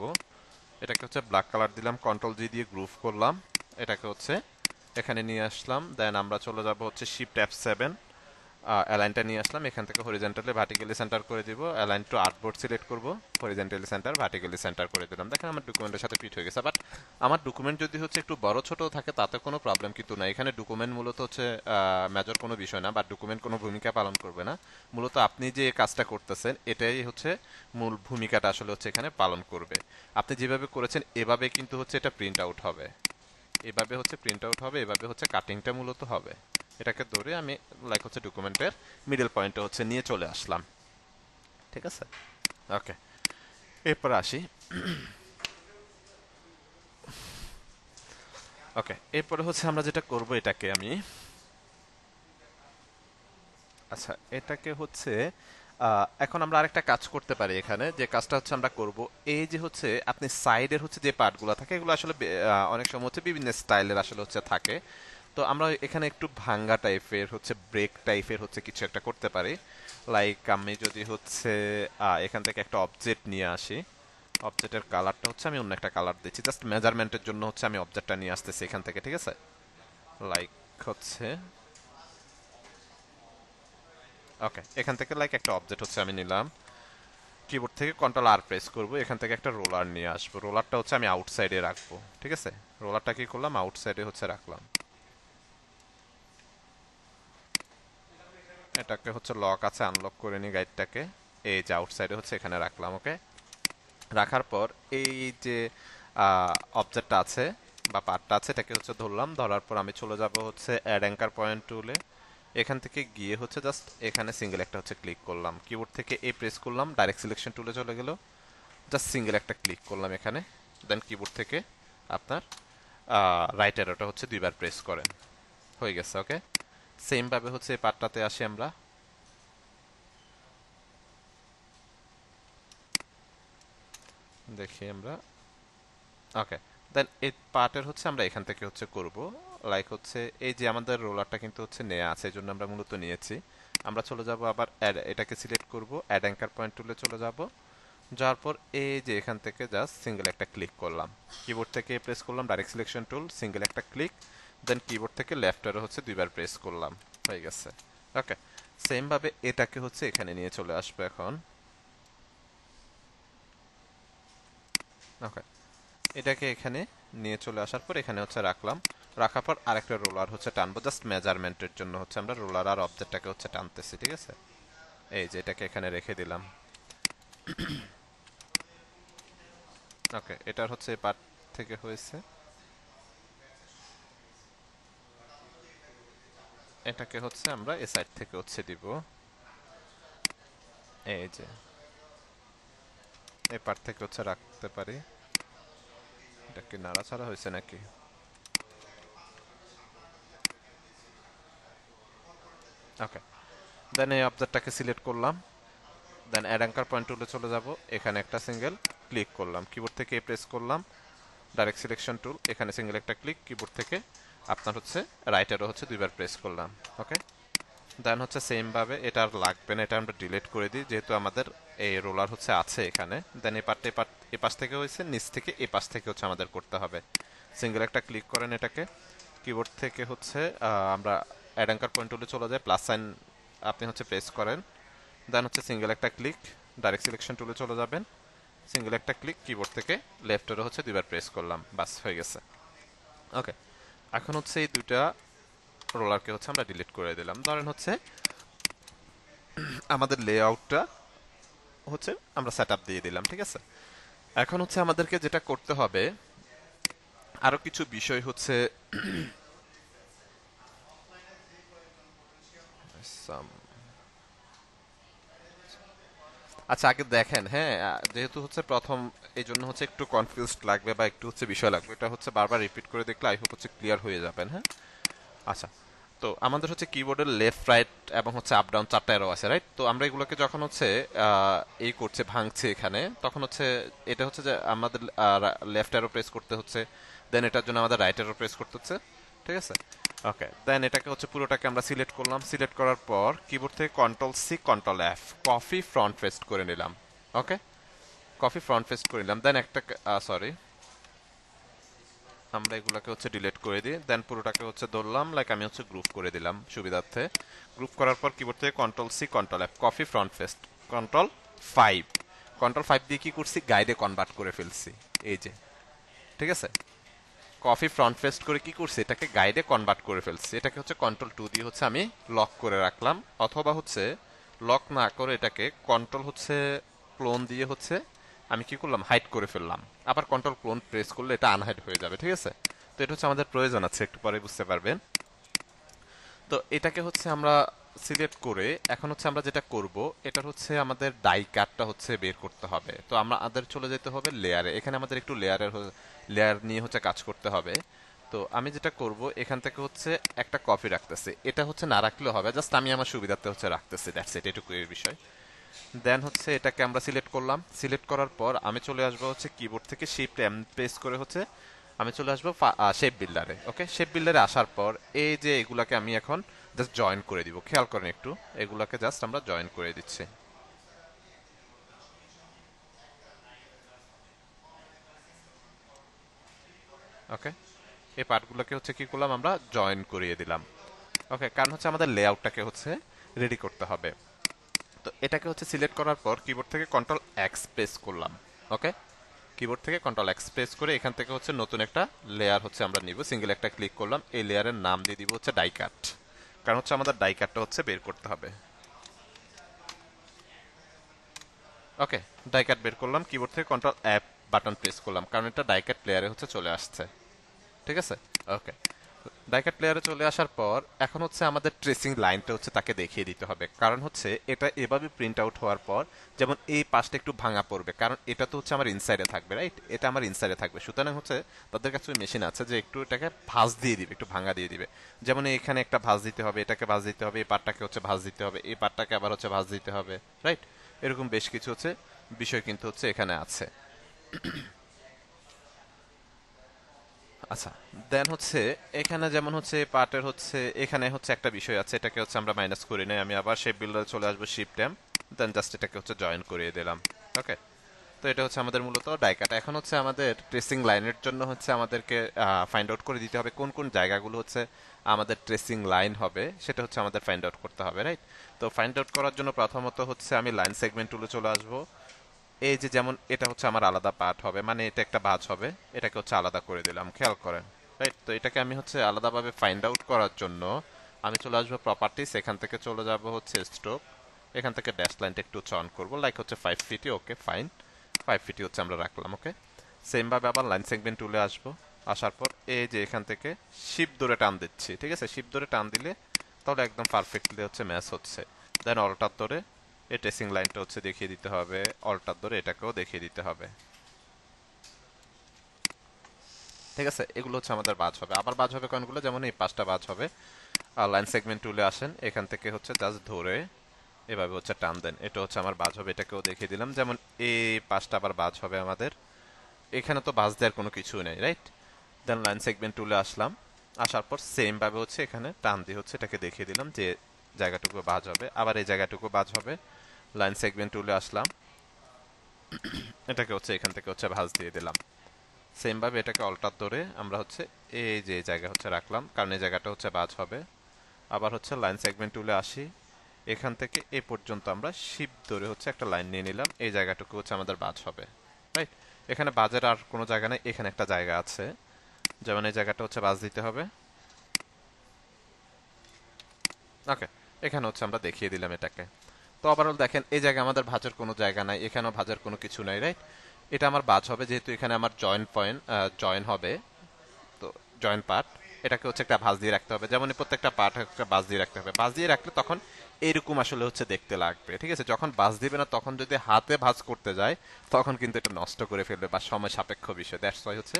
এটাকে হচ্ছে ব্ল্যাক কালার দিলাম, কন্ট্রোল জি দিয়ে গ্রুপ করলাম, এটাকে হচ্ছে এখানে নিয়ে আসলাম। দেন আমরা চলে যাব হচ্ছে শিফট F7, অ্যালাইনটা নিয়ে আসলাম, এখান থেকে হরিজেন্টালি ভার্টিক্যালি সেন্টার করে দিব, অ্যালাইন টু আর্টবোর্ড সিলেক্ট করব, হরিজেন্টালি সেন্টার ভার্টিক্যালি সেন্টার করে দিলাম। দেখেন আমার ডকুমেন্টের সাথে ফিট হয়ে গেছে। বাট আমার ডকুমেন্ট যদি হচ্ছে একটু বড় ছোট থাকে তাতে কোনো প্রবলেম কিন্তু না। এখানে ডকুমেন্ট মূলত হচ্ছে মেজর কোনো বিষয় না, বা ডকুমেন্ট কোনো ভূমিকা পালন করবে না। মূলত আপনি যে কাজটা করতেছেন এটাই হচ্ছে মূল ভূমিকাটা আসলে হচ্ছে এখানে পালন করবে। আপনি যেভাবে করেছেন এভাবে কিন্তু হচ্ছে এটা প্রিন্ট আউট হবে, এভাবে হচ্ছে প্রিন্ট আউট হবে, এভাবে হচ্ছে কাটিংটা মূলত হবে। এটাকে ধরে আমি লাইক হচ্ছে ডকুমেন্টের মিডল পয়েন্টে হচ্ছে নিয়ে চলে আসলাম, ঠিক আছে। ওকে, এরপর আসি। ওকে, এরপরে হচ্ছে আমরা যেটা করব এটাকে আমি, আচ্ছা এটাকে হচ্ছে এখন আমরা আরেকটা কাজ করতে পারি এখানে, যে কাজটা হচ্ছে আমরা করব, এই যে হচ্ছে আপনি সাইডের হচ্ছে যে পার্টগুলো থাকে এগুলো আসলে অনেক সময় হচ্ছে বিভিন্ন স্টাইলের আসলে হচ্ছে থাকে। তো আমরা এখানে একটু ভাঙ্গা টাইপের হচ্ছে ব্রেক টাইপের হচ্ছে কিছু একটা করতে পারি। লাইক আমি যদি হচ্ছে এখান থেকে একটা অবজেক্ট নিয়ে আসি, অবজেক্টের কালারটা হচ্ছে আমি অন্য একটা কালার দিচ্ছি, জাস্ট মেজারমেন্টের জন্য হচ্ছে আমি অবজেক্টটা নিয়ে আসতেছি এখান থেকে, ঠিক আছে। লাইক হচ্ছে ওকে, এখান থেকে লাইক একটা অবজেক্ট হচ্ছে আমি নিলাম, কিবোর্ড থেকে কন্ট্রোল আর প্রেস করব, এখান থেকে একটা রোলার নিয়ে আসবো, রোলারটা হচ্ছে আমি আউটসাইডে রাখবো, ঠিক আছে। রোলারটা কি করলাম, আউটসাইডে হচ্ছে রাখলাম, এটাকে হচ্ছে লক আছে আনলক করে নি গাইডটাকে, এই যে আউটসাইডে হচ্ছে এখানে রাখলাম। ওকে, রাখার পর এই যে অবজেক্টটা আছে বা পার্টটা আছে এটাকে হচ্ছে ধরলাম, ধরার পর আমি চলে যাব হচ্ছে অ্যাড অ্যাঙ্কার পয়েন্ট টুলে, এখান থেকে গিয়ে হচ্ছে জাস্ট এখানে সিঙ্গেল একটা হচ্ছে ক্লিক করলাম, কিবোর্ড থেকে এ প্রেস করলাম, ডাইরেক্ট সিলেকশন টুলে চলে গেল, জাস্ট সিঙ্গেল একটা ক্লিক করলাম এখানে, দেন কিবোর্ড থেকে আপনার রাইট অ্যারোটা হচ্ছে দুইবার প্রেস করেন, হয়ে গেছে। ওকে, সেম ভাবে হচ্ছে এই পার্টটাতে আসি আমরা, দেখি আমরা। ওকে, দেন এই পার্টের হচ্ছে আমরা এখান থেকে হচ্ছে করব, লাইক হচ্ছে এই যে আমাদের রোলারটা কিন্তু হচ্ছে নেওয়া আছে, এই জন্য আমরা মূলত নিয়েছি। আমরা চলে যাব আবার এটাকে সিলেক্ট করব, অ্যাড অ্যাঙ্কার পয়েন্ট টুলে চলে যাব, যাওয়ার পর এই যে এখান থেকে জাস্ট সিঙ্গেল একটা ক্লিক করলাম, কিবোর্ড থেকে প্রেস করলাম ডাইরেক্ট সিলেকশন টুল, সিঙ্গেল একটা ক্লিক, দেন কিবোর্ড থেকে লেফট অ্যারো হচ্ছে দুইবার প্রেস করলাম, হয়ে গেছে। ওকে, সেম ভাবে এটাকে হচ্ছে এখানে নিয়ে চলে আসবে এখন। ওকে, এটাকে এখানে নিয়ে চলে আসার পর এখানে হচ্ছে রাখলাম, রাখার পর আরেকটা রোলার হচ্ছে টানবো, জাস্ট মেজারমেন্টের জন্য হচ্ছে আমরা রোলার আর অবজেক্টটাকে হচ্ছে টানতেছি, ঠিক আছে। এই যে এটাকে এখানে রেখে দিলাম। ওকে, এটার হচ্ছে পার্ট থেকে হয়েছে, এটাকে হচ্ছে আমরা এ সাইড থেকে হচ্ছে দিব, এই যে এই পার্ট থেকে হচ্ছে রাখতে পারি। এটা কি নাড়াচাড়া হয়েছে নাকি? ওকে, দেন এই অবজেক্টটাকে সিলেক্ট করলাম, দেন অ্যাড অ্যাঙ্কার পয়েন্ট টুলে চলে যাব, এখানে একটা সিঙ্গেল ক্লিক করলাম, কিবোর্ড থেকে প্রেস করলাম, ডাইরেক্ট সিলেকশন টুল, এখানে সিঙ্গেল একটা ক্লিক, কিবোর্ড থেকে আপনার হচ্ছে রাইট অ্যারো হচ্ছে দুইবার প্রেস করলাম। ওকে, দেন হচ্ছে সেম ভাবে এটা আর লাগবে না, এটা আমরা ডিলিট করে দিই যেহেতু আমাদের এই রোলার হচ্ছে আছে এখানে। দেন এই পার্টটা এ পাশ থেকে হয়েছে, নিচ থেকে এ পাশ থেকে হচ্ছে আমাদের করতে হবে, সিঙ্গেল একটা ক্লিক করেন এটাকে, কিবোর্ড থেকে হচ্ছে আমরা অ্যাড অ্যাঙ্কার পয়েন্ট টুলে চলে যায়, প্লাস সাইন আপনি হচ্ছে প্রেস করেন, দেন হচ্ছে সিঙ্গেল একটা ক্লিক, ডাইরেক্ট সিলেকশন টুলে চলে যাবেন, সিঙ্গেল একটা ক্লিক, কিবোর্ড থেকে লেফট অ্যারো হচ্ছে দুইবার প্রেস করলাম, বাস হয়ে গেছে। ওকে, এখন হচ্ছে এই দুইটা রোলারকে হচ্ছে আমরা ডিলিট করে দিলাম, ধরেন হচ্ছে আমাদের লেআউটটা হচ্ছে আমরা সেট আপ দিয়ে দিলাম, ঠিক আছে। এখন হচ্ছে আমাদেরকে যেটা করতে হবে, আরো কিছু বিষয় হচ্ছে আচ্ছা আগে দেখেন, হ্যাঁ যেহেতু হচ্ছে প্রথম, এই জন্য হচ্ছে একটু কনফিউজড লাগবে বা একটু হচ্ছে বিষয় লাগবে, এটা হচ্ছে বারবার রিপিট করে দেখলে আই হোপ হচ্ছে ক্লিয়ার হয়ে যাবেন, হ্যাঁ। আচ্ছা, তো আমাদের হচ্ছে কিবোর্ডের লেফট রাইট এবং হচ্ছে আপ ডাউন চারটা অ্যারো আছে, রাইট। তো আমরা এগুলোকে যখন হচ্ছে এই করছে ভাঙছে এখানে, তখন হচ্ছে এটা হচ্ছে যে আমাদের লেফট অ্যারো প্রেস করতে হচ্ছে, দেন এটার জন্য আমাদের রাইট অ্যারো প্রেস করতে হচ্ছে, ঠিক আছে। ওকে, দেন এটাকে হচ্ছে পুরোটাকে আমরা সিলেক্ট করলাম, সিলেক্ট করার পর কিবোর্ড থেকে control C control F copy front paste করে নিলাম। ওকে, কপি ফ্রন্ট পেস্ট করে নিলাম, দেন একটা সরি আমরা এগুলাকে হচ্ছে ডিলিট করে দিই, দেন পুরোটাকে হচ্ছে ধরলাম, লাইক আমি হচ্ছে গ্রুপ করে দিলাম সুবিধার্থে। গ্রুপ করার পর কিবোর্ড থেকে control C control F, copy front paste, control 5, control 5 দিয়ে কি করছি, গাইডে কনভার্ট করে ফেলছি। এই যে, ঠিক আছে, কপি ফ্রন্ট ফেস্ট করে কি করছি, এটাকে গাইডে কনভার্ট করে ফেলছি। এটাকে হচ্ছে কন্ট্রোল 2 দিয়ে হচ্ছে আমি লক করে রাখলাম, অথবা হচ্ছে লক না করে এটাকে কন্ট্রোল হচ্ছে ক্লোন দিয়ে হচ্ছে আমি কি করলাম, হাইড করে ফেললাম। আবার কন্ট্রোল ক্লোন প্রেস করলে এটা আনহাইড হয়ে যাবে, ঠিক আছে। তো এটা হচ্ছে আমাদের প্রয়োজন আছে, একটু পরে বুঝতে পারবেন। তো এটাকে হচ্ছে আমরা সিলেক্ট করে এখন হচ্ছে আমরা যেটা করব, এটা হচ্ছে আমাদের ডাই কাটটা হচ্ছে বের করতে হবে। তো আমাদের চলে যেতে হবে লেয়ারে, এখানে আমাদের একটু লেয়ার নিয়ে হচ্ছে কাজ করতে হবে। তো আমি যেটা করব, এখান থেকে হচ্ছে একটা কপি রাখতেছি, এটা হচ্ছে না রাখলেও হবে, জাস্ট আমি আমার সুবিধার্থে হচ্ছে রাখতেছি, দ্যাটস ইট, এটুকু এর বিষয়। দেন হচ্ছে এটাকে আমরা সিলেক্ট করলাম, সিলেক্ট করার পর আমি চলে আসবো হচ্ছে কিবোর্ড থেকে শিফট এম প্রেস করে হচ্ছে আমি চলে আসবো শেপ বিল্ডারে। ওকে, শেপ বিল্ডারে আসার পর এই যে এগুলাকে আমি এখন জাস্ট জয়েন করে দিব, খেয়াল করেন একটু, এগুলাকে জাস্ট আমরা জয়েন করে দিচ্ছি। ওকে, এই পার্টগুলোকে হচ্ছে কি করলাম, আমরা জয়েন করিয়ে দিলাম। ওকে, কারণ হচ্ছে আমাদের লেআউটটাকে হচ্ছে রেডি করতে হবে। তো এটাকে হচ্ছে সিলেক্ট করার পর কিবোর্ড থেকে কন্ট্রোল এক্স প্রেস করলাম। ওকে, কিবোর্ড থেকে কন্ট্রোল এক্স প্রেস করে এখান থেকে হচ্ছে নতুন একটা লেয়ার হচ্ছে আমরা নিব, সিঙ্গেল একটা ক্লিক করলাম, এই লেয়ারের নাম দিয়ে দিব হচ্ছে ডাই কাট, কারণ হচ্ছে আমাদের ডাই কাটটা হচ্ছে বের করতে হবে। ওকে, ডাই কাট বের করলাম, কিবোর্ড থেকে কন্ট্রোল অ্যাপ বাটন প্রেস করলাম, কারণ এটা ডাই কাট লেয়ারে হচ্ছে চলে আসছে, ঠিক আছে। ওকে, ডাইকাট প্লেয়ারে চলে আসার পর এখন হচ্ছে আমাদের ট্রেসিং লাইনটা হচ্ছে তাকে দেখিয়ে দিতে হবে, কারণ হচ্ছে এটা এভাবে প্রিন্ট আউট হওয়ার পর যেমন এই পাশটা একটু ভাঙা পড়বে, কারণ এটা তো হচ্ছে আমার ইনসাইডে থাকবে, রাইট, এটা আমার ইনসাইডে থাকবে, সুতরাং হচ্ছে তাদের কাছে মেশিন আছে যে একটু এটাকে ভাঁজ দিয়ে দিবে, একটু ভাঙা দিয়ে দিবে। যেমন এখানে একটা ভাঁজ দিতে হবে, এটাকে ভাঁজ দিতে হবে, এই পার্টটাকে হচ্ছে ভাঁজ দিতে হবে, এই পার্টটাকে আবার হচ্ছে ভাঁজ দিতে হবে, রাইট। এরকম বেশ কিছু হচ্ছে বিষয় কিন্তু হচ্ছে এখানে আছে। আচ্ছা, দেন হচ্ছে এখানে যেমন হচ্ছে পার্টের হচ্ছে এখানে হচ্ছে একটা বিষয় আছে, এটাকে হচ্ছে আমরা মাইনাস করি নাই, আমি আবার শেপ বিল্ডারে চলে আসবো, শিফট এম, দেন জাস্ট এটাকে হচ্ছে জয়েন করিয়ে দিলাম। ওকে, তো এটা হচ্ছে আমাদের মূলত ডাইকাটা। এখন হচ্ছে আমাদের ট্রেসিং লাইনের জন্য হচ্ছে আমাদেরকে ফাইন্ড আউট করে দিতে হবে কোন কোন জায়গাগুলো হচ্ছে আমাদের ট্রেসিং লাইন হবে, সেটা হচ্ছে আমাদের ফাইন্ড আউট করতে হবে, রাইট। তো ফাইন্ড আউট করার জন্য প্রথমত হচ্ছে আমি লাইন সেগমেন্ট টুলে চলে আসবো। এই যে যেমন এটা হচ্ছে আমার আলাদা পার্ট হবে, মানে এটা একটা ভাঁজ হবে, এটাকে হচ্ছে আলাদা করে দিলাম, খেয়াল করেন, রাইট। তো এটাকে আমি হচ্ছে আলাদাভাবে ফাইন্ড আউট করার জন্য আমি চলে আসবো প্রপার্টিস, এখান থেকে চলে যাব হচ্ছে স্ট্রোক, এখান থেকে ড্যাশ লাইনটা একটু অন করবো, লাইক হচ্ছে 5 ফিটই, ওকে ফাইন, 5 ফিটই হচ্ছে আমরা রাখলাম। ওকে, সেম ভাবে আবার লাইন সেগমেন্ট টুলে আসবো, আসার পর এই যে এখান থেকে শিপ ধরে টান দিচ্ছি, ঠিক আছে, শিপ ধরে টান দিলে তাহলে একদম পারফেক্টলি হচ্ছে ম্যাচ হচ্ছে। দেন অল্টার ধরে এই ট্রেসিং লাইনটা হচ্ছে দেখিয়ে দিতে হবে, অল্টার ধরে এটাকেও দেখিয়ে দিতে হবে, ঠিক আছে। এগুলো হচ্ছে আমাদের বাজ হবে, আবার বাজ হবে কোনগুলো, যেমন এই পাঁচটা বাজ হবে। আর লাইন সেগমেন্ট টুলে আসেন, এখান থেকে হচ্ছে জাস্ট ধরে এভাবে হচ্ছে টান দেন, এটা হচ্ছে আমার বাজ হবে, এটাকেও দেখিয়ে দিলাম। যেমন এই পাঁচটা আবার বাজ হবে আমাদের, এখানে তো বাজ দেওয়ার কোনো কিছু নেই, রাইট। দেন লাইন সেগমেন্ট টুলে আসলাম, আসার পর সেম ভাবে হচ্ছে এখানে টান দিয়ে হচ্ছে এটাকে দেখিয়ে দিলাম যে জায়গাটুকু বাজ হবে, আবার এই জায়গাটুকু বাজ হবে। লাইন সেগমেন্ট টুলে আসলাম, এটাকে হচ্ছে এখান থেকে হচ্ছে ভাঁজ দিয়ে দিলাম। সেম ভাবে এটাকে অল্টার ধরে আমরা হচ্ছে এই যে জায়গা হচ্ছে রাখলাম, কারণ এই জায়গাটা হচ্ছে বাজ হবে। আবার হচ্ছে লাইন সেগমেন্ট টুলে আসি, এখান থেকে এ পর্যন্ত আমরা শিপ ধরে হচ্ছে একটা লাইন নিয়ে নিলাম, এই জায়গাটুকু হচ্ছে আমাদের বাজ হবে, রাইট। এখানে বাজের আর কোনো জায়গা নেই, এখানে একটা জায়গা আছে, যেমন এই জায়গাটা হচ্ছে বাজ দিতে হবে। ওকে, এখানে হচ্ছে আমরা দেখিয়ে দিলাম এটাকে। তো ওভারঅল দেখেন এই জায়গায় আমাদের ভাঁজের কোনো জায়গা নাই, এখানেও ভাঁজের কোনো কিছু নাই, রাইট। এটা আমার বাজ হবে যেহেতু এখানে আমার জয়েন্ট পয়েন্ট জয়েন হবে, তো জয়েন্ট পার্ট, এটাকে হচ্ছে একটা ভাঁজ দিয়ে রাখতে হবে, যেমন এই প্রত্যেকটা পার্ট একটা ভাঁজ দিয়ে রাখতে হবে, ভাঁজ দিয়ে রাখলে তখন এইরকম আসলে হচ্ছে দেখতে লাগবে, ঠিক আছে। যখন ভাঁজ দিবে না তখন যদি হাতে ভাঁজ করতে যায় তখন কিন্তু এটা নষ্ট করে ফেলবে বা সময় সাপেক্ষ বিষয়, দ্যাটস ওয়াই হচ্ছে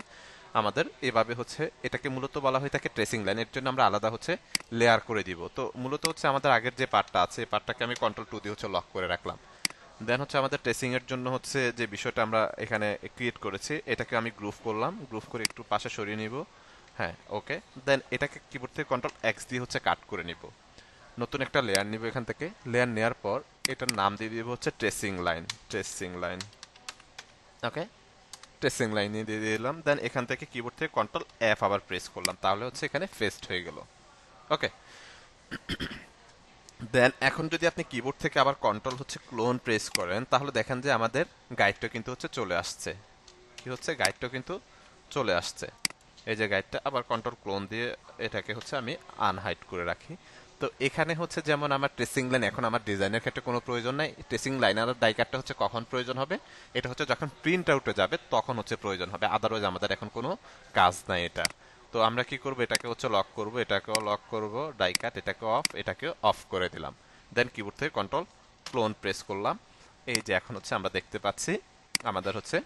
আমাদের এভাবে হচ্ছে এটাকে মূলত বলা হয়ে থাকে ট্রেসিং লাইন, এর জন্য আমরা আলাদা হচ্ছে লেয়ার করে দিব। তো মূলত হচ্ছে আমাদের আগের যে পার্টটা আছে এই পার্টটাকে আমি কন্ট্রোল 2 দিয়ে হচ্ছে লক করে রাখলাম। দেন হচ্ছে আমাদের ট্রেসিং এর জন্য হচ্ছে যে বিষয়টা আমরা এখানে ক্রিয়েট করেছি, এটাকে আমি গ্রুপ করলাম, গ্রুপ করে একটু পাশে সরিয়ে নিব, হ্যাঁ ওকে। দেন এটাকে কিবোর্ড থেকে কন্ট্রোল এক্স দিয়ে হচ্ছে কাট করে নিব, নতুন একটা লেয়ার নিব, এখান থেকে লেয়ার নেওয়ার পর এটার নাম দিয়ে দিব হচ্ছে ট্রেসিং লাইন, ট্রেসিং লাইন। ওকে, ট্রেসিং লাইনে দিয়ে দিলাম, দেন এখান থেকে কিবোর্ড থেকে কন্ট্রোল এফ আবার প্রেস করলাম, তাহলে হচ্ছে এখানে ফেস্ট হয়ে গেল। ওকে, দেন এখন যদি আপনি কিবোর্ড থেকে আবার কন্ট্রোল হচ্ছে ক্লোন প্রেস করেন, তাহলে দেখেন যে আমাদের গাইডটা কিন্তু হচ্ছে চলে আসছে। কি হচ্ছে, গাইডটা কিন্তু চলে আসছে। এই যে গাইডটা, আবার কন্ট্রোল ক্লোন দিয়ে এটাকে হচ্ছে আমি আনহাইড করে রাখি। তো এখানে হচ্ছে যেমন আমার ট্রেসিং লাইন এখন আমার ডিজাইনের ক্ষেত্রে কোনো প্রয়োজন নাই, ট্রেসিং লাইন আর ডাই কাটটা হচ্ছে কখন প্রয়োজন হবে, এটা হচ্ছে যখন প্রিন্ট আউটে যাবে তখন হচ্ছে প্রয়োজন হবে, আদারওয়াইজ আমাদের এখন কোনো কাজ নাই এটা। তো আমরা কি করব, এটাকে হচ্ছে লক করব, এটাকেও লক করব, ডাই কাট এটাকে অফ, এটাকে অফ করে দিলাম। দেন কিবোর্ড থেকে কন্ট্রোল ক্লোন প্রেস করলাম। এই যে এখন হচ্ছে আমরা দেখতে পাচ্ছি আমাদের হচ্ছে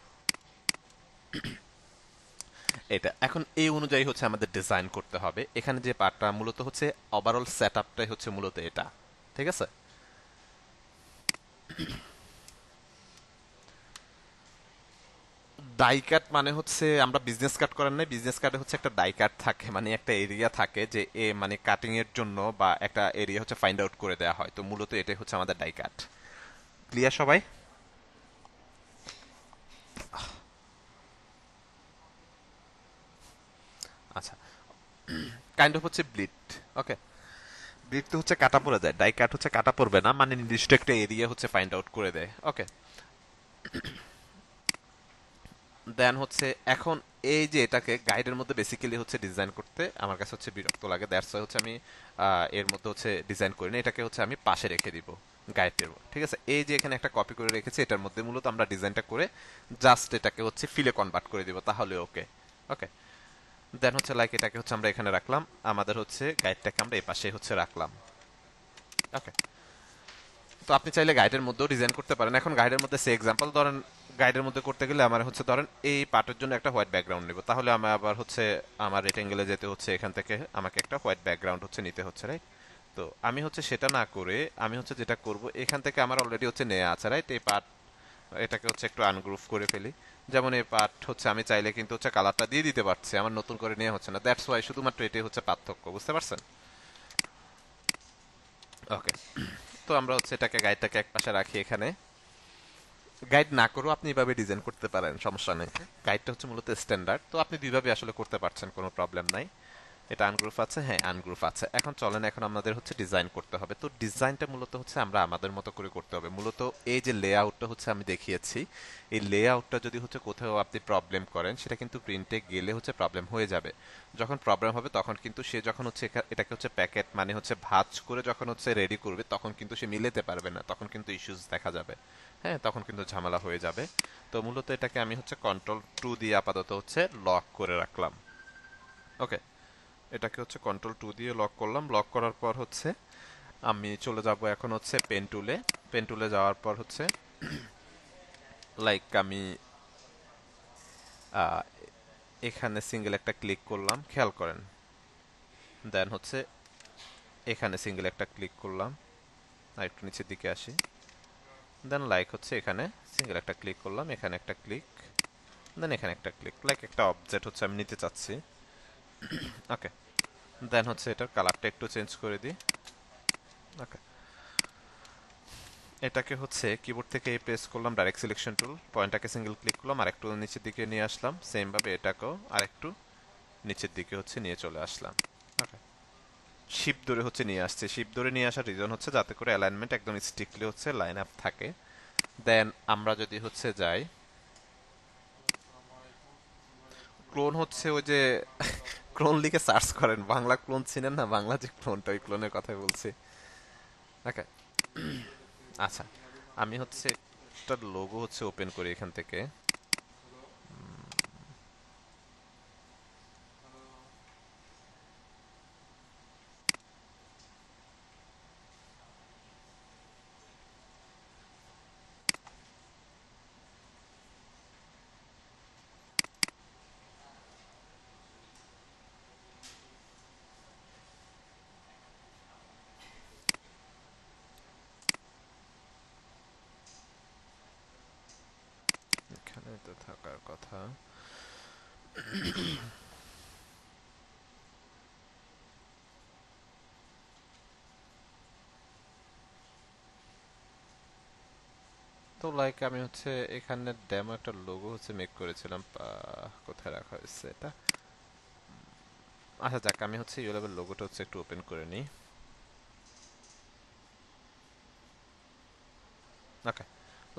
এটা। এখন এই অনুযায়ী হচ্ছে আমাদের ডিজাইন করতে হবে। এখানে যে পার্টটা মূলত হচ্ছে ওভারঅল সেটআপটাই হচ্ছে মূলত এটা, ঠিক আছে। ডাই কাট মানে হচ্ছে আমরা বিজনেস কাট করেন নাই, বিজনেস কাটে হচ্ছে একটা ডাই কাট থাকে, মানে একটা এরিয়া থাকে যে এ মানে কাটিং এর জন্য বা একটা এরিয়া হচ্ছে ফাইন্ড আউট করে দেওয়া হয়, তো মূলত এটাই হচ্ছে আমাদের ডাই কাট। ক্লিয়ার সবাই? আচ্ছা, কাইন্ড অফ হচ্ছে ব্লিড। ওকে, ব্লিড তো হচ্ছে কাটা পড়ে যায়, ডাই কাট হচ্ছে কাটা পড়বে না, মানে নির্দিষ্ট একটা এরিয়া হচ্ছে ফাইন্ড আউট করে দেয়। ওকে, দেন হচ্ছে এখন এই যে এটাকে গাইডের মধ্যে বেসিক্যালি হচ্ছে ডিজাইন করতে আমার কাছে হচ্ছে বিরক্ত লাগে, দ্যাটস হচ্ছে আমি এর মধ্যে হচ্ছে ডিজাইন করি না, এটাকে হচ্ছে আমি পাশে রেখে দিব গাইডের। ঠিক আছে, এই যে এখানে একটা কপি করে রেখেছি, এটার মধ্যে মূলত আমরা ডিজাইনটা করে জাস্ট এটাকে হচ্ছে ফিলে কনভার্ট করে দিব, তাহলে ওকে। ওকে, দেন হচ্ছে লাইক এটাকে হচ্ছে আমরা এখানে রাখলাম, আমাদের হচ্ছে গাইডটাকে আমরা এই পাশে হচ্ছে রাখলাম। ওকে, তো আপনি চাইলে গাইডের মধ্যেও ডিজাইন করতে পারেন। এখন গাইডের মধ্যে সে এক্সাম্পল ধরেন, গাইডের মধ্যে করতে গেলে আমার হচ্ছে ধরেন এই পার্টের জন্য একটা হোয়াইট ব্যাকগ্রাউন্ড নেব, তাহলে আমি আবার হচ্ছে আমার রেক্টেঙ্গেলে যেতে হচ্ছে, এখান থেকে আমাকে একটা হোয়াইট ব্যাকগ্রাউন্ড হচ্ছে নিতে হচ্ছে, রাইট। তো আমি হচ্ছে সেটা না করে আমি হচ্ছে যেটা করব, এখান থেকে আমার অলরেডি হচ্ছে নেওয়া আছে, রাইট। এই পার্ট এটাকে হচ্ছে একটু আনগ্রুভ করে ফেলি। যেমন এই পার্ট হচ্ছে আমি চাইলে কিন্তু হচ্ছে কালারটা দিয়ে দিতে পারছি, আমার নতুন করে নেওয়া হচ্ছে না, দ্যাটস ওয়াই শুধুমাত্র এটাই হচ্ছে পার্থক্য, বুঝতে পারছেন? ওকে, তো আমরা হচ্ছে এটাকে গাইডটাকে এক পাশে রাখি এখানে। গাইড না করেও আপনি এভাবে ডিজাইন করতে পারেন, সমস্যা নেই। গাইডটা হচ্ছে মূলত স্ট্যান্ডার্ড, তো আপনি দুইভাবে আসলে করতে পারছেন, কোনো প্রবলেম নাই। এটা আনগ্রুপ আছে, হ্যাঁ আনগ্রুপ আছে। এখন চলেন, এখন আমাদের হচ্ছে ডিজাইন করতে হবে। তো ডিজাইনটা মূলত হচ্ছে আমরা আমাদের মতো করে করতে হবে। মূলত এই যে লেআউটটা হচ্ছে আমি দেখিয়েছি, এই লেআউটটা যদি হচ্ছে কোথাও আপনি প্রবলেম করেন, সেটা কিন্তু প্রিন্টে গেলে হচ্ছে প্রবলেম হয়ে যাবে। যখন প্রবলেম হবে তখন কিন্তু সে যখন হচ্ছে এটাকে হচ্ছে প্যাকেট মানে হচ্ছে ভাঁজ করে যখন হচ্ছে রেডি করবে, তখন কিন্তু সে মিলাতে পারবে না, তখন কিন্তু ইস্যুস দেখা যাবে। হ্যাঁ, তখন কিন্তু ঝামেলা হয়ে যাবে। তো মূলত এটাকে আমি হচ্ছে কন্ট্রোল 2 দিয়ে আপাতত হচ্ছে লক করে রাখলাম। ওকে, এটাকে হচ্ছে কন্ট্রোল 2 দিয়ে লক করলাম। লক করার পর হচ্ছে আমি চলে যাব এখন হচ্ছে পেন টুলে। পেন টুলে যাওয়ার পর হচ্ছে লাইক আমি আহ, এখানে সিঙ্গেল একটা ক্লিক করলাম, খেয়াল করেন। দেন হচ্ছে এখানে সিঙ্গেল একটা ক্লিক করলাম, আর একটু নিচের দিকে আসি। দেন লাইক হচ্ছে এখানে সিঙ্গেল একটা ক্লিক করলাম, এখানে একটা ক্লিক, দেন এখানে একটা ক্লিক, লাইক একটা অবজেক্ট হচ্ছে আমি নিতে চাচ্ছি। ওকে, দেন হচ্ছে এটার কালারটা একটু চেঞ্জ করে দিই। ওকে, এটাকে হচ্ছে কিবোর্ড থেকে প্রেস করলাম ডাইরেক্ট সিলেকশন টুল, পয়েন্টটাকে সিঙ্গেল ক্লিক করলাম, আর একটু নিচের দিকে নিয়ে আসলাম, সেম ভাবে এটাকেও আর একটু নিচের দিকে হচ্ছে নিয়ে চলে আসলাম। ওকে, শিপ ধরে হচ্ছে নিয়ে আসছে। শিপ ধরে নিয়ে আসার রিজন হচ্ছে যাতে করে অ্যালাইনমেন্ট একদম স্ট্রিক্টলি হচ্ছে লাইন আপ থাকে। দেন আমরা যদি হচ্ছে যাই, ক্লোন হচ্ছে ওই যে ক্লোন লিখে সার্চ করেন, বাংলা ক্লোন চিনেন না, বাংলা যে ক্লোনটা, ওই ক্লোনের কথাই বলছি। ওকে, আচ্ছা, আমি হচ্ছে একটা লোগো হচ্ছে ওপেন করি এখান থেকে। এখানে তো থাকার কথা। তো লাইক আমি হচ্ছে এখানে ডেমো একটা লোগো হচ্ছে মেক করেছিলাম, কোথায় রাখা হয়েছে এটা? আচ্ছা যাক, আমি হচ্ছে ইউ লেভেল লোগোটা হচ্ছে একটু ওপেন করে নিই। ওকে,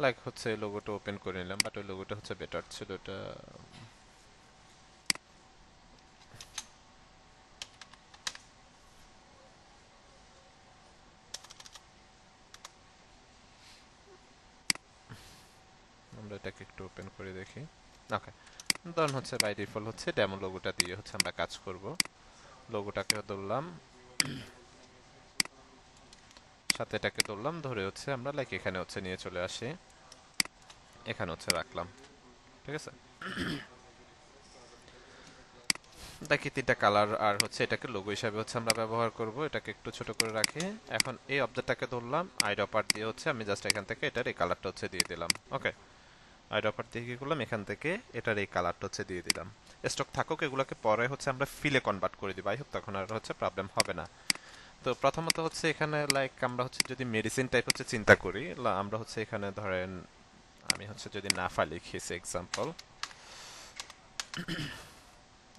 লাইক হচ্ছে লোগোটা ওপেন করে নিলাম, বাট ওই লোগোটা হচ্ছে বেটার ছিল এটা। আমরা এটাকে একটু ওপেন করে দেখি। ওকে, ধরুন হচ্ছে বাই ডিফল্ট হচ্ছে ডেমো লোগোটা দিয়ে হচ্ছে আমরা কাজ করব। লোগোটাকে ধরলাম, সাথে এটাকে ধরলাম, ধরে হচ্ছে আমরা লাইক এখানে হচ্ছে নিয়ে চলে আসি, এখানে হচ্ছে রাখলাম। ঠিক আছে, দেখি তিনটা কালার আর হচ্ছে এটাকে লোগো হিসাবে হচ্ছে আমরা ব্যবহার করব। এটাকে একটু ছোট করে রাখি। এখন এই অবজেক্টটাকে ধরলাম, আইড্রপার দিয়ে হচ্ছে আমি জাস্ট এখান থেকে এটার এই কালারটা হচ্ছে দিয়ে দিলাম। ওকে, আইড্রপার দিয়ে কি করলাম, এখান থেকে এটার এই কালারটা হচ্ছে দিয়ে দিলাম। স্টক থাকুক, এগুলোকে পরে হচ্ছে আমরা ফিলে কনভার্ট করে দিব। আই হোপ তখন আর হচ্ছে প্রবলেম হবে না। তো প্রথমত হচ্ছে এখানে লাইক আমরা হচ্ছে যদি মেডিসিন টাইপ হচ্ছে চিন্তা করি, আমরা হচ্ছে এখানে ধরেন আমি হচ্ছে যদি নাফা লিখেছি এক্সাম্পল।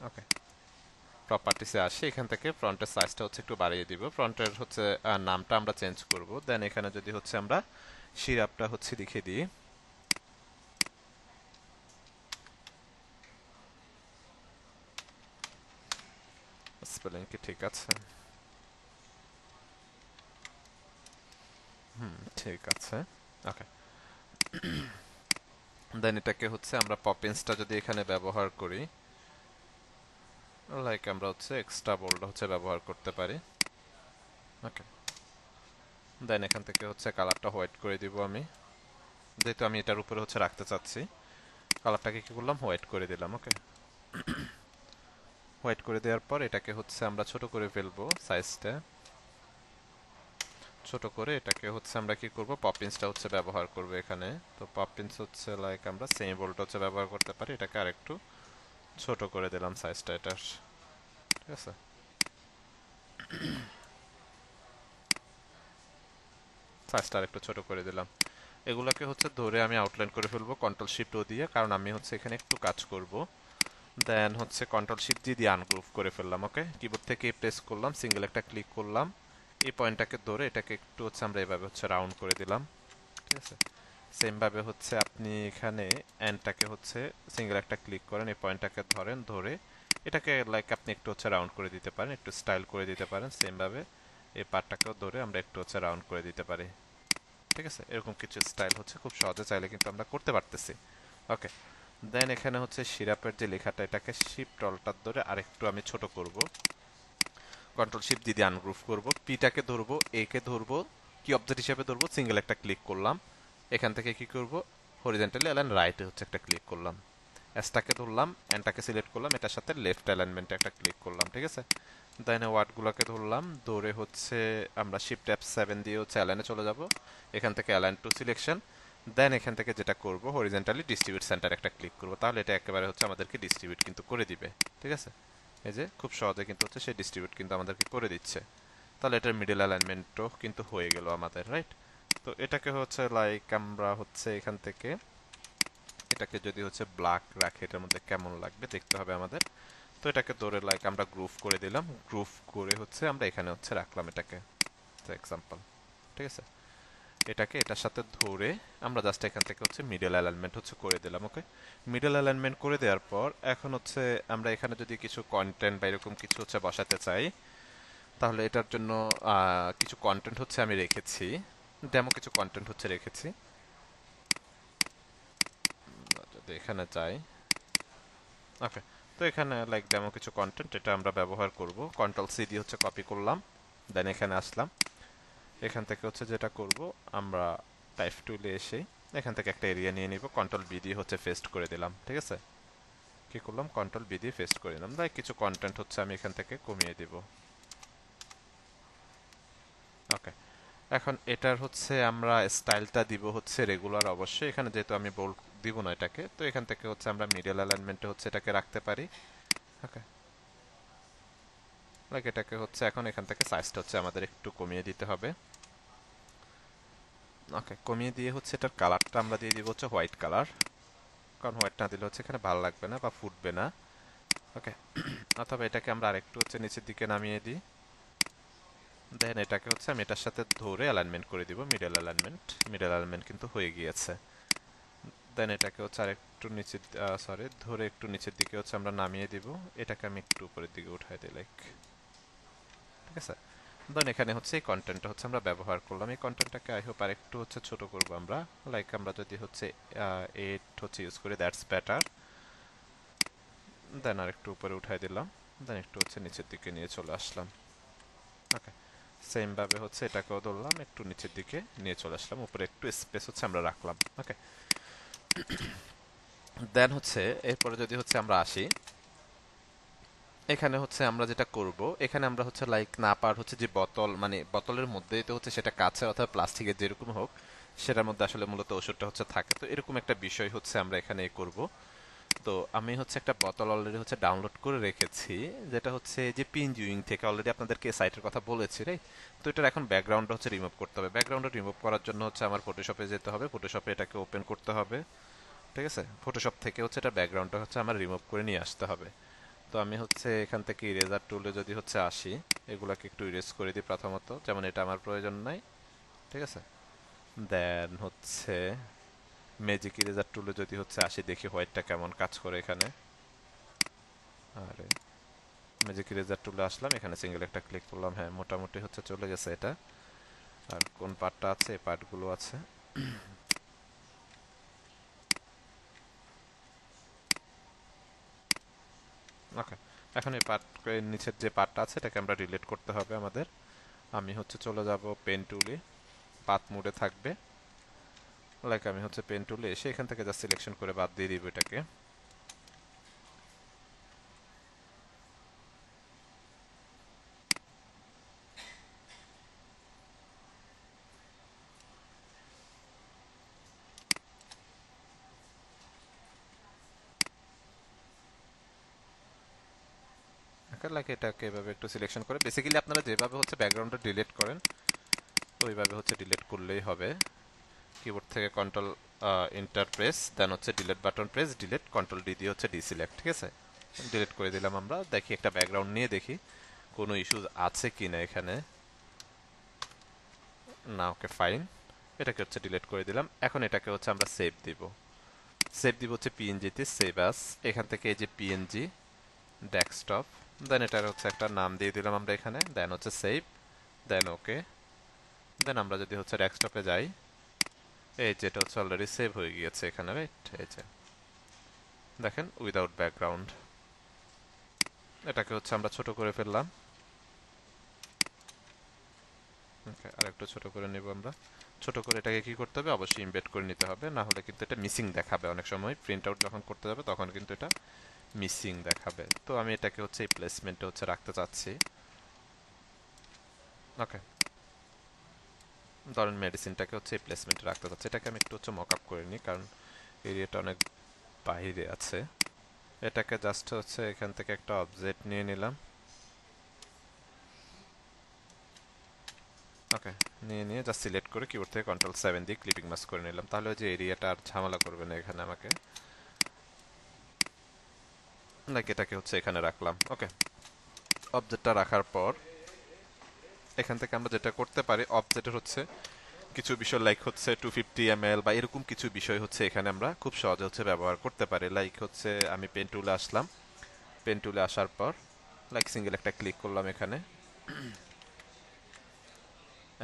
ওকে, প্রপার্টিসে আসি, এখান থেকে ফ্রন্টের সাইজটা হচ্ছে একটু বাড়িয়ে দিব, ফ্রন্টের হচ্ছে নামটা আমরা চেঞ্জ করব। দেন এখানে যদি হচ্ছে আমরা সিরাপটা হচ্ছে লিখে দিই, স্পেলিং কি ঠিক আছে? হুম, ঠিক আছে। ওকে, দেন এটাকে হচ্ছে আমরা পপিন্সটা যদি এখানে ব্যবহার করি, লাইক আমরা হচ্ছে এক্সট্রা বোল্ড হচ্ছে ব্যবহার করতে পারি। ওকে, দেন এখান থেকে হচ্ছে কালারটা হোয়াইট করে দিব আমি, যেহেতু আমি এটার উপরে হচ্ছে রাখতে চাচ্ছি। কালারটাকে কি করলাম, হোয়াইট করে দিলাম। ওকে, হোয়াইট করে দেওয়ার পর এটাকে হচ্ছে আমরা ছোট করে ফেলবো সাইজটা। ছোট করে এটাকে হচ্ছে আমরা কি করব, পপিন্সটা হচ্ছে ব্যবহার করব এখানে। তো পপিন্স হচ্ছে লাইক আমরা সেমি বোল্ট হচ্ছে ব্যবহার করতে পারি। এটাকে আরেকটু ছোট করে দিলাম সাইজটা এটার। ঠিক আছে, সাইজটা আরেকটু ছোট করে দিলাম। এগুলোকে হচ্ছে ধরে আমি আউটলাইন করে ফেলবো কন্ট্রোল শিফট ও দিয়ে, কারণ আমি হচ্ছে এখানে একটু কাজ করব। দেন হচ্ছে কন্ট্রোল শিফট জি দিয়ে আনগ্রুপ করে ফেললাম। ওকে, কিবোর্ড থেকে প্রেস করলাম, সিঙ্গেল একটা ক্লিক করলাম, এই পয়েন্টটাকে ধরে এটাকে একটু হচ্ছে আমরা এভাবে হচ্ছে রাউন্ড করে দিলাম। ঠিক আছে, সেম ভাবে হচ্ছে আপনি এখানে এন্ডটাকে হচ্ছে সিঙ্গেল একটা ক্লিক করেন, এই পয়েন্টটাকে ধরেন, ধরে এটাকে লাইক আপনি একটু হচ্ছে রাউন্ড করে দিতে পারেন, একটু স্টাইল করে দিতে পারেন। সেম ভাবে এই পার্টটাকেও ধরে আমরা একটু হচ্ছে রাউন্ড করে দিতে পারি। ঠিক আছে, এরকম কিছু স্টাইল হচ্ছে খুব সহজে চাইলে কিন্তু আমরা করতে পারতেছি। ওকে, দেন এখানে হচ্ছে সিরাপের যে লেখাটা, এটাকে শিফট অল্টার ধরে আরেকটু আমি ছোট করব। কন্ট্রোল শিফট দিয়ে আনগ্রুপ করব, পিটাকে ধরবো, এ কে ধরবো, কি অবজেক্ট হিসেবে ধরবো, সিঙ্গেল একটা ক্লিক করলাম। এখান থেকে কি করব, হরিজন্টালি অ্যালাইন রাইটে হচ্ছে একটা ক্লিক করলাম। এসটাকে ধরলাম, এনটাকে সিলেক্ট করলাম, এটার সাথে লেফট অ্যালাইনমেন্টে একটা ক্লিক করলাম। ঠিক আছে, দেন ওয়ার্ডগুলোকে ধরলাম, ধরে হচ্ছে আমরা শিফট F7 দিয়ে হচ্ছে অ্যালাইনে চলে যাব। এখান থেকে অ্যালাইন টু সিলেকশন। দেন এখান থেকে যেটা করব, হরিজন্টালি ডিস্ট্রিবিউট সেন্টার একটা ক্লিক করব, তাহলে এটা একেবারে হচ্ছে আমাদেরকে ডিস্ট্রিবিউট কিন্তু করে দিবে। ঠিক আছে, এই যে খুব সহজে কিন্তু হচ্ছে সেই ডিস্ট্রিবিউট কিন্তু আমাদেরকে করে দিচ্ছে। তাহলে এটার মিডল অ্যালাইনমেন্টও কিন্তু হয়ে গেল আমাদের, রাইট? তো এটাকে হচ্ছে লাইক আমরা হচ্ছে এখান থেকে এটাকে যদি হচ্ছে ব্ল্যাক রাখি, এটার মধ্যে কেমন লাগবে দেখতে হবে আমাদের। তো এটাকে ধরে লাইক আমরা গ্রুপ করে দিলাম, গ্রুপ করে হচ্ছে আমরা এখানে হচ্ছে রাখলাম এটাকে, এক্সাম্পল। ঠিক আছে, এটাকে এটার সাথে ধরে আমরা জাস্ট এখান থেকে হচ্ছে মিডল অ্যালাইনমেন্ট হচ্ছে করে দিলাম। ওকে, মিডল অ্যালাইনমেন্ট করে দেওয়ার পর এখন হচ্ছে আমরা এখানে যদি কিছু কন্টেন্ট বা এরকম কিছু হচ্ছে বসাতে চাই, তাহলে এটার জন্য কিছু কন্টেন্ট হচ্ছে আমি রেখেছি, ডেমো কিছু কন্টেন্ট হচ্ছে রেখেছি। যদি এখানে যাই, ওকে, তো এখানে লাইক ডেমো কিছু কন্টেন্ট এটা আমরা ব্যবহার করব। কন্ট্রোল সি দিয়ে হচ্ছে কপি করলাম, দেন এখানে আসলাম। এখান থেকে হচ্ছে যেটা করব, আমরা টাইপ টুলে এসে এখান থেকে একটা এরিয়া নিয়ে নিব, কন্ট্রোল বি দিয়ে হচ্ছে পেস্ট করে দিলাম। ঠিক আছে, কি করলাম, কন্ট্রোল বি দিয়ে পেস্ট করে দিলাম। লাইক কিছু কন্টেন্ট হচ্ছে আমি এখান থেকে কমিয়ে দিব। ওকে, এখন এটার হচ্ছে আমরা স্টাইলটা দিব হচ্ছে রেগুলার, অবশ্যই এখানে যেহেতু আমি বোল্ড দিব না এটাকে, তো এখান থেকে হচ্ছে আমরা মিডল অ্যালাইনমেন্টে হচ্ছে এটাকে রাখতে পারি। ওকে, লাইক এটাকে হচ্ছে এখন এখান থেকে সাইজটা হচ্ছে আমাদের একটু কমিয়ে দিতে হবে। ওকে, কমিয়ে দিয়ে হচ্ছে এটার কালারটা আমরা দিয়ে দিব হচ্ছে হোয়াইট কালার, কারণ হোয়াইট না দিলে হচ্ছে এখানে ভালো লাগবে না বা ফুটবে না। ওকে, অথবা এটাকে আমরা আরেকটু হচ্ছে নিচের দিকে নামিয়ে দিই। দেন এটাকে হচ্ছে আমি এটার সাথে ধরে অ্যালাইনমেন্ট করে দিব, মিডল অ্যালাইনমেন্ট। মিডল অ্যালাইনমেন্ট কিন্তু হয়ে গিয়েছে। দেন এটাকে হচ্ছে আরেকটু নিচের, সরি, ধরে একটু নিচের দিকে হচ্ছে আমরা নামিয়ে দিব। এটাকে আমি একটু উপরের দিকে উঠাই দিই, লাইক, ঠিক আছে। দেন এখানে হচ্ছে এই কন্টেন্টটা হচ্ছে আমরা ব্যবহার করলাম। এই কন্টেন্টটাকে আই হোপ আরেকটু হচ্ছে ছোট করব আমরা, লাইক আমরা যদি হচ্ছে 8 হচ্ছে ইউজ করি, দ্যাটস বেটার। দেন আরেকটু উপরে উঠাই দিলাম। দেন একটু হচ্ছে নিচের দিকে নিয়ে চলে আসলাম। ওকে, সেম ভাবে হচ্ছে এটাকেও ধরলাম, একটু নিচের দিকে নিয়ে চলে আসলাম, উপরে একটু স্পেস হচ্ছে আমরা রাখলাম। ওকে, দেন হচ্ছে এরপরে যদি হচ্ছে আমরা আসি, এখানে হচ্ছে আমরা যেটা করব, এখানে আমরা হচ্ছে লাইক নাপার হচ্ছে যে বোতল, মানে বোতলের মধ্যেই তো হচ্ছে সেটা কাঁচের অথবা প্লাস্টিকের যেরকম হোক, সেটার মধ্যে আসলে মূলত ওষুধটা হচ্ছে থাকে। তো এরকম একটা বিষয় হচ্ছে আমরা এখানে করব। তো আমি হচ্ছে একটা বোতল অলরেডি হচ্ছে ডাউনলোড করে রেখেছি, যেটা হচ্ছে যে পিনজুইং থেকে অলরেডি আপনাদেরকে সাইটের কথা বলেছি, রাইট? তো এটার এখন ব্যাকগ্রাউন্ডটা হচ্ছে রিমুভ করতে হবে। ব্যাকগ্রাউন্ডটা রিমুভ করার জন্য হচ্ছে আমার ফটোশপে যেতে হবে, ফটোশপে এটাকে ওপেন করতে হবে, ঠিক আছে। ফটোশপ থেকে হচ্ছে এটা ব্যাকগ্রাউন্ডটা হচ্ছে আমার রিমুভ করে নিয়ে আসতে হবে। তো আমি হচ্ছে এখান থেকে ইরেজার টুলে যদি হচ্ছে আসি, এগুলাকে একটু ইরেজ করে দিই প্রথমত, যেমন এটা আমার প্রয়োজন নাই, ঠিক আছে। দেন হচ্ছে ম্যাজিক ইরেজার টুলে যদি হচ্ছে আসি, দেখি হোয়াইটটা কেমন কাজ করে এখানে। আরে, ম্যাজিক ইরেজার টুলে আসলাম, এখানে সিঙ্গেল একটা ক্লিক করলাম, হ্যাঁ মোটামুটি হচ্ছে চলে গেছে এটা। আর কোন পার্টটা আছে, এই পার্টগুলো আছে। ওকে, এখন এই পার্ট, নিচের যে পার্টটা আছে এটাকে আমরা ডিলিট করতে হবে আমাদের। আমি হচ্ছে চলে যাব পেন টুলে, পাথ মোডে থাকবে, লাইক আমি হচ্ছে পেন টুলে এসে এখান থেকে জাস্ট সিলেকশন করে বাদ দিয়ে দিব এটাকে। লাইক এটাকে এভাবে একটু সিলেকশন করে, বেসিক্যালি আপনারা যেভাবে হচ্ছে ব্যাকগ্রাউন্ডটা ডিলিট করেন ওইভাবে হচ্ছে ডিলিট করলেই হবে। কিবোর্ড থেকে কন্ট্রোল ইন্টার প্রেস, দেন হচ্ছে delete button press, delete, control D দিয়ে হচ্ছে ডিসিলেক্ট, ঠিক আছে। ডিলিট করে দিলাম আমরা। দেখি একটা ব্যাকগ্রাউন্ড নিয়ে দেখি কোনো ইস্যুজ আছে কি না এখানে। না, ওকে ফাইন। এটাকে হচ্ছে ডিলিট করে দিলাম। এখন এটাকে হচ্ছে আমরা সেভ দিব। সেভ দিব হচ্ছে পিএনজিতে, সেভ আস। এখান থেকে এই যে পিএনজি ডেস্কটপ, দেন এটার হচ্ছে একটা নাম দিয়ে দিলাম আমরা এখানে, দেন হচ্ছে সেভ, দেন ওকে। দেন আমরা যদি হচ্ছে ডেস্কটপে যাই, এই যেটা হচ্ছে অলরেডি সেভ হয়ে গিয়েছে এখানে, রাইট? এই যে দেখেন, উইদাউট ব্যাকগ্রাউন্ড। এটাকে হচ্ছে আমরা ছোট করে ফেললাম। ওকে, আর একটু ছোট করে নেব আমরা। ছোট করে এটাকে কি করতে হবে, অবশ্যই ইমবেড করে নিতে হবে, না হলে কিন্তু এটা মিসিং দেখাবে অনেক সময়। প্রিন্ট আউট যখন করতে যাবে তখন কিন্তু এটা মিসিং দেখাবে। তো আমি এটাকে হচ্ছে এই প্লেসমেন্টে হচ্ছে রাখতে চাচ্ছি। ওকে, ধরেন মেডিসিনটাকে হচ্ছে এই প্লেসমেন্টে রাখতে চাচ্ছি। এটাকে আমি একটু হচ্ছে মক আপ করে নিই, কারণ এরিয়াটা অনেক বাইরে আছে। এটাকে জাস্ট হচ্ছে এখান থেকে একটা অবজেক্ট নিয়ে নিলাম। ওকে, নিয়ে নিয়ে জাস্ট সিলেক্ট করে কিবোর্ড থেকে কন্ট্রোল 7 দিয়ে ক্লিপিং মাস্ক করে নিলাম, তাহলে ওই যে এরিয়াটা আর ঝামেলা করবে না এখানে আমাকে। লাইক এটাকে হচ্ছে এখানে রাখলাম। ওকে, অবজেক্টটা রাখার পর এখান থেকে আমরা যেটা করতে পারি, অবজেক্টের হচ্ছে কিছু বিষয় লাইক হচ্ছে 250 ml বা এরকম কিছু বিষয় হচ্ছে এখানে আমরা খুব সহজে হচ্ছে ব্যবহার করতে পারি। লাইক হচ্ছে আমি পেন টুলে আসলাম, পেন টুলে আসার পর লাইক সিঙ্গেল একটা ক্লিক করলাম এখানে,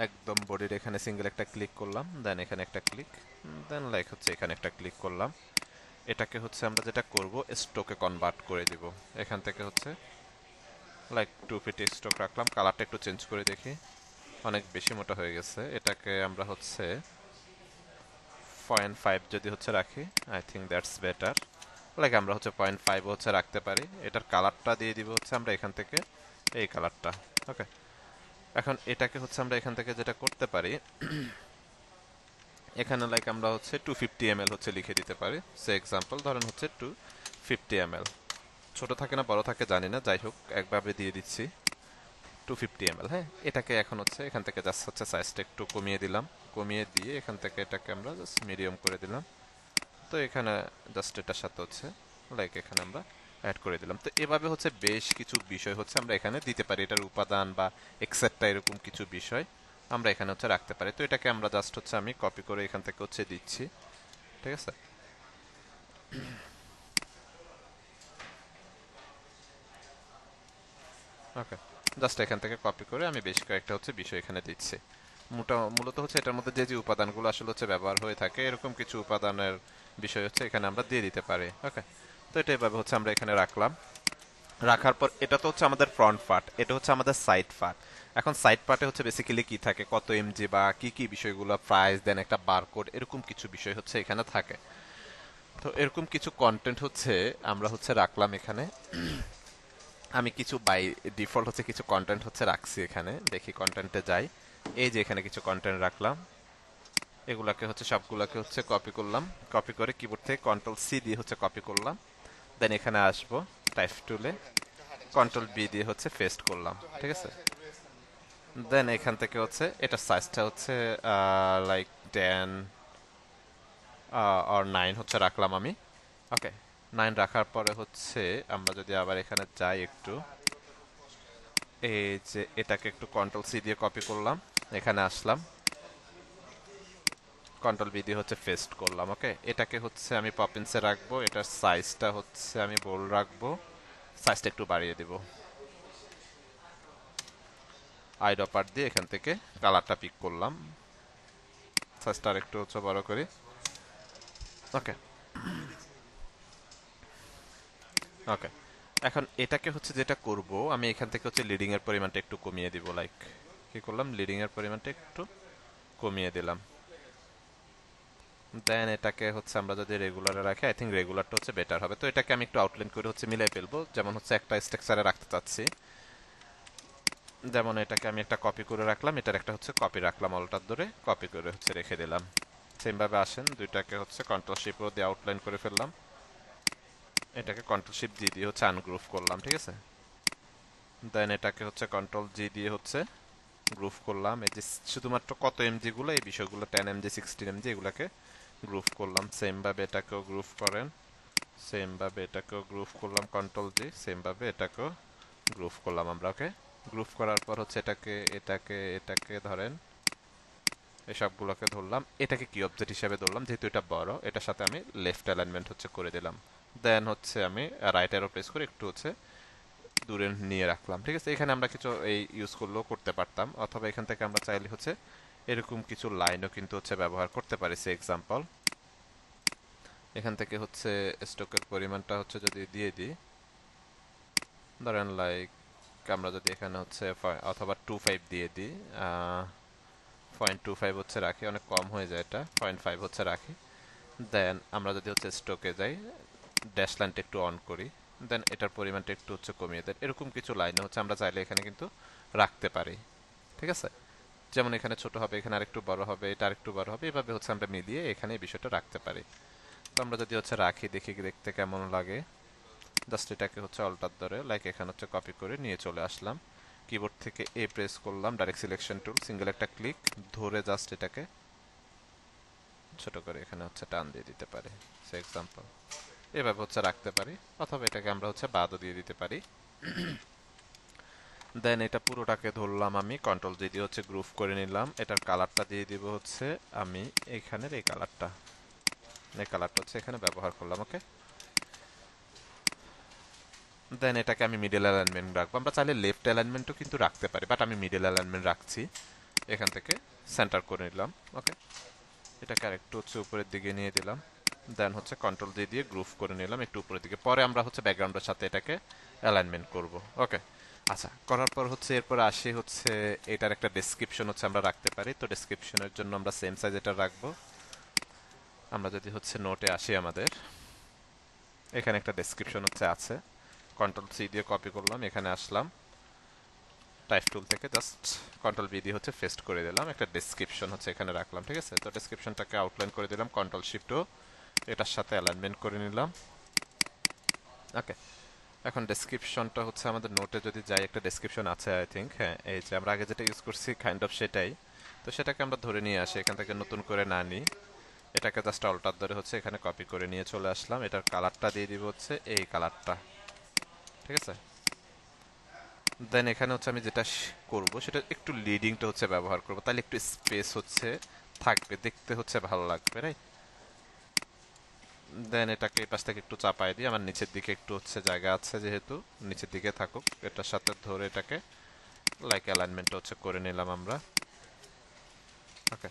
একদম বডির এখানে সিঙ্গেল একটা ক্লিক করলাম, দেন এখানে একটা ক্লিক, দেন লাইক হচ্ছে এখানে একটা ক্লিক করলাম। এটাকে হচ্ছে আমরা যেটা করব, স্ট্রোকে কনভার্ট করে দিব। এখান থেকে হচ্ছে লাইক 250 স্ট্রোক রাখলাম, কালারটা একটু চেঞ্জ করে দেখি, অনেক বেশি মোটা হয়ে গেছে। এটাকে আমরা হচ্ছে 0.5 যদি হচ্ছে রাখি, I think that's better. Like আমরা হচ্ছে 0.5 হচ্ছে রাখতে পারি। এটার কালারটা দিয়ে দিব হচ্ছে আমরা এখান থেকে এই কালারটা। ওকে, এখন এটাকে হচ্ছে আমরা এখান থেকে যেটা করতে পারি, এখানে লাইক আমরা হচ্ছে 250 ml হচ্ছে লিখে দিতে পারি। সে এক্সাম্পল ধরেন হচ্ছে 250 ml, ছোট থাকে না বড় থাকে জানি না, যাই হোক একভাবে দিয়ে দিচ্ছি। 250 ml, হ্যাঁ। এটাকে এখন হচ্ছে এখান থেকে জাস্ট হচ্ছে সাইজটা একটু কমিয়ে দিলাম, কমিয়ে দিয়ে এখান থেকে এটাকে আমরা জাস্ট মিডিয়াম করে দিলাম। তো এখানে জাস্ট এটার সাথে হচ্ছে লাইক এখানে আমরা অ্যাড করে দিলাম। তো এভাবে হচ্ছে বেশ কিছু বিষয় হচ্ছে আমরা এখানে দিতে পারি, এটার উপাদান বা এক্সেট্রা এরকম কিছু বিষয় আমরা এখানে হচ্ছে রাখতে পারি। তো এটাকে আমরা জাস্ট হচ্ছে আমি কপি করে এখান থেকে হচ্ছে দিচ্ছি, ঠিক আছে। ওকে, জাস্ট এখান থেকে কপি করে আমি বেশ কয়েকটা হচ্ছে বিষয় এখানে দিচ্ছি। মূলত হচ্ছে এটার মধ্যে যে যে উপাদানগুলো আসলে হচ্ছে ব্যবহার হয়ে থাকে এরকম কিছু উপাদানের বিষয় হচ্ছে এখানে আমরা দিয়ে দিতে পারি। ওকে, তো এটা এভাবে হচ্ছে আমরা এখানে রাখলাম। রাখার পর এটা তো হচ্ছে আমাদের ফ্রন্ট পার্ট, এটা হচ্ছে আমাদের সাইড পার্ট। এখন সাইড পার্টে হচ্ছে বেসিক্যালি কি থাকে, কত এমজি বা কি কি বিষয়গুলো, প্রাইস, দেন একটা বারকোড, এরকম কিছু বিষয় হচ্ছে এখানে থাকে। তো এরকম কিছু কন্টেন্ট হচ্ছে আমরা হচ্ছে রাখলাম এখানে। আমি কিছু বাই ডিফল্ট হচ্ছে কিছু কন্টেন্ট হচ্ছে রাখছি এখানে, দেখি কন্টেন্টে যাই। এই যে এখানে কিছু কন্টেন্ট রাখলাম, এগুলাকে হচ্ছে সবগুলাকে হচ্ছে কপি করলাম, কপি করে কিবোর্ড থেকে কন্ট্রোল সি দিয়ে হচ্ছে কপি করলাম। দেন এখানে আসবো টাইপ টুলে, কন্ট্রোল বি দিয়ে হচ্ছে পেস্ট করলাম, ঠিক আছে। দেন এখান থেকে হচ্ছে এটা সাইজটা হচ্ছে লাইক 10 আর 9 হচ্ছে রাখলাম আমি। ওকে, 9 রাখার পরে হচ্ছে আমরা যদি আবার এখানে যাই একটু, এই যে এটাকে একটু কন্ট্রোল সি দিয়ে কপি করলাম, এখানে আসলাম, কন্ট্রোল বি দিয়ে হচ্ছে পেস্ট করলাম। ওকে, এটাকে হচ্ছে আমি পপিন্সে রাখবো, এটার সাইজটা হচ্ছে আমি বোল্ড রাখবো, সাইজটা একটু বাড়িয়ে দিব, আইডপার দিয়ে এখান থেকে কালারটা পিক করলাম, সাইজটা আর একটু হচ্ছে বড় করি। ওকে, ওকে, এখন এটাকে হচ্ছে যেটা করব আমি এখান থেকে হচ্ছে লিডিং এর পরিমাণটা একটু কমিয়ে দিব, লাইক কি করলাম, লিডিং এর পরিমাণটা একটু কমিয়ে দিলাম। দেন এটাকে হচ্ছে আমরা যদি রেগুলারে রাখি, আই থিঙ্ক রেগুলারটা হচ্ছে বেটার হবে। তো এটাকে আমি একটু আউটলাইন করে হচ্ছে মিলাই ফেলবো, যেমন হচ্ছে একটা স্ট্রাকচারে রাখতে চাচ্ছি, যেমন এটাকে আমি একটা কপি করে রাখলাম, এটার একটা হচ্ছে কপি রাখলাম, অলটার ধরে কপি করে হচ্ছে রেখে দিলাম। সেম ভাবে আসেন, দুইটাকে হচ্ছে কন্ট্রোল শিপ দিয়ে আউটলাইন করে ফেললাম, এটাকে কন্ট্রোল শিপ জি দিয়ে হচ্ছে আনগ্রুপ করলাম, ঠিক আছে। দেন এটাকে হচ্ছে কন্ট্রোল জি দিয়ে হচ্ছে গ্রুপ করলাম, এই যে শুধুমাত্র কত এমজি গুলো, এই বিষয়গুলো 10 এমজি 16 এমজি এগুলাকে গ্রুপ করলাম। সেম ভাবে এটাকেও গ্রুপ করেন, সেম ভাবে এটাকেও গ্রুপ করলাম কন্ট্রোল জি, সেম ভাবে এটাকেও গ্রুপ করলাম আমরা। ওকে, গ্রুপ করার পর হচ্ছে এটাকে এটাকে এটাকে ধরেন, এসবগুলোকে ধরলাম, এটাকে কি অবজেক্ট হিসেবে ধরলাম, যেহেতু এটা বড়, এটার সাথে আমি লেফট অ্যালাইনমেন্ট হচ্ছে করে দিলাম। দেন হচ্ছে আমি রাইট অ্যারো প্রেস করে একটু হচ্ছে দূরে নিয়ে রাখলাম, ঠিক আছে। এখানে আমরা কিছু এই ইউজ করলেও করতে পারতাম, অথবা এখান থেকে আমরা চাইলে হচ্ছে এরকম কিছু লাইনও কিন্তু হচ্ছে ব্যবহার করতে পারি। সে এক্সাম্পল এখান থেকে হচ্ছে স্টকের পরিমাণটা হচ্ছে যদি দিয়ে দিই, ধরেন লাইক আমরা যদি এখানে হচ্ছে অথবা 25 দিয়ে দিই, 0.25 হচ্ছে রাখি, অনেক কম হয়ে যায় এটা, 0.5 হচ্ছে রাখি। দেন আমরা যদি হচ্ছে স্টকে যাই, ড্যাশ লাইনটা একটু অন করি, দেন এটার পরিমাণটা একটু হচ্ছে কমিয়ে দেন, এরকম কিছু লাইন হচ্ছে আমরা চাইলে এখানে কিন্তু রাখতে পারি, ঠিক আছে। যেমন এখানে ছোট হবে, এখানে আরেকটু বড় হবে, এটা আরেকটু বড় হবে, এভাবে হচ্ছে আমরা মিলিয়ে এখানে এই বিষয়টা রাখতে পারি। তো আমরা যদি হচ্ছে রাখি, দেখি দেখতে কেমন লাগে, জাস্ট এটাকে হচ্ছে অল্টার ধরে লাইক এখানে হচ্ছে কপি করে নিয়ে চলে আসলাম, কিবোর্ড থেকে এ প্রেস করলাম, ডাইরেক্ট সিলেকশন টুল, সিঙ্গেল একটা ক্লিক ধরে জাস্ট এটাকে ছোট করে এখানে হচ্ছে টান দিয়ে দিতে পারি, সে এক্সাম্পল এভাবে হচ্ছে রাখতে পারি, অথবা এটাকে আমরা হচ্ছে বাদও দিয়ে দিতে পারি। দেন এটা পুরোটাকে ধরলাম, আমি কন্ট্রোল জি দিয়ে হচ্ছে গ্রুপ করে নিলাম, এটার কালারটা দিয়ে দিব হচ্ছে আমি এইখানের এই কালারটা, হচ্ছে এখানে ব্যবহার করলাম। ওকে, দেন এটাকে আমি মিডল অ্যালাইনমেন্ট রাখবো, আমরা চাইলে লেফট অ্যালাইনমেন্টও কিন্তু রাখতে পারি, বাট আমি মিডল অ্যালাইনমেন্ট রাখছি, এখান থেকে সেন্টার করে নিলাম। ওকে, এটাকে আরেকটু হচ্ছে উপরের দিকে নিয়ে দিলাম, দেন হচ্ছে কন্ট্রোল দিয়ে গ্রুপ করে নিলাম একটু উপরের দিকে, পরে আমরা হচ্ছে ব্যাকগ্রাউন্ডের সাথে এটাকে অ্যালাইনমেন্ট করব। ওকে, আচ্ছা, করার পর হচ্ছে এরপর আসি হচ্ছে এটার একটা ডেসক্রিপশন হচ্ছে আমরা রাখতে পারি। তো ডেসক্রিপশনের জন্য আমরা সেম সাইজ এটা রাখবো। আমরা যদি হচ্ছে নোটে আসি, আমাদের এখানে একটা ডেসক্রিপশন হচ্ছে আছে, কন্ট্রোল সি দিয়ে কপি করলাম, এখানে আসলাম, টাইপ টুল থেকে জাস্ট কন্ট্রোল বি দিয়ে হচ্ছে পেস্ট করে দিলাম, একটা ডেসক্রিপশন হচ্ছে এখানে রাখলাম, ঠিক আছে। তো ডেসক্রিপশনটাকে আউটলাইন করে দিলাম, কন্ট্রোল শিফট ও এটার সাথে অ্যালাইনমেন্ট করে নিলাম। ওকে, এখন ডেসক্রিপশনটা হচ্ছে আমাদের নোটে যদি যাই একটা ডেসক্রিপশন আছে আই থিংক, হ্যাঁ এই যে আমরা আগে যেটা ইউজ করছি কাইন্ড অফ সেটাই। তো সেটাকে আমরা ধরে নিয়ে আসি, এখান থেকে নতুন করে না নিই, এটাকে জাস্ট অল্টার ধরে হচ্ছে এখানে কপি করে নিয়ে চলে আসলাম। এটার কালারটা দিয়ে দিব হচ্ছে এই কালারটা, ঠিক আছে। দেন এখানে হচ্ছে আমি যেটা করব সেটা একটু লিডিংটা হচ্ছে ব্যবহার করব, তাহলে একটু স্পেস হচ্ছে থাকবে, দেখতে হচ্ছে ভালো লাগবে, রাইট। দেন এটাকে এই পাশ থেকে একটু চাপাই দিই, আমার নিচের দিকে একটু হচ্ছে জায়গা আছে যেহেতু নিচের দিকে থাকুক, এটার সাথে ধরে এটাকে লাইক অ্যালাইনমেন্ট হচ্ছে করে নিলাম আমরা। ওকে,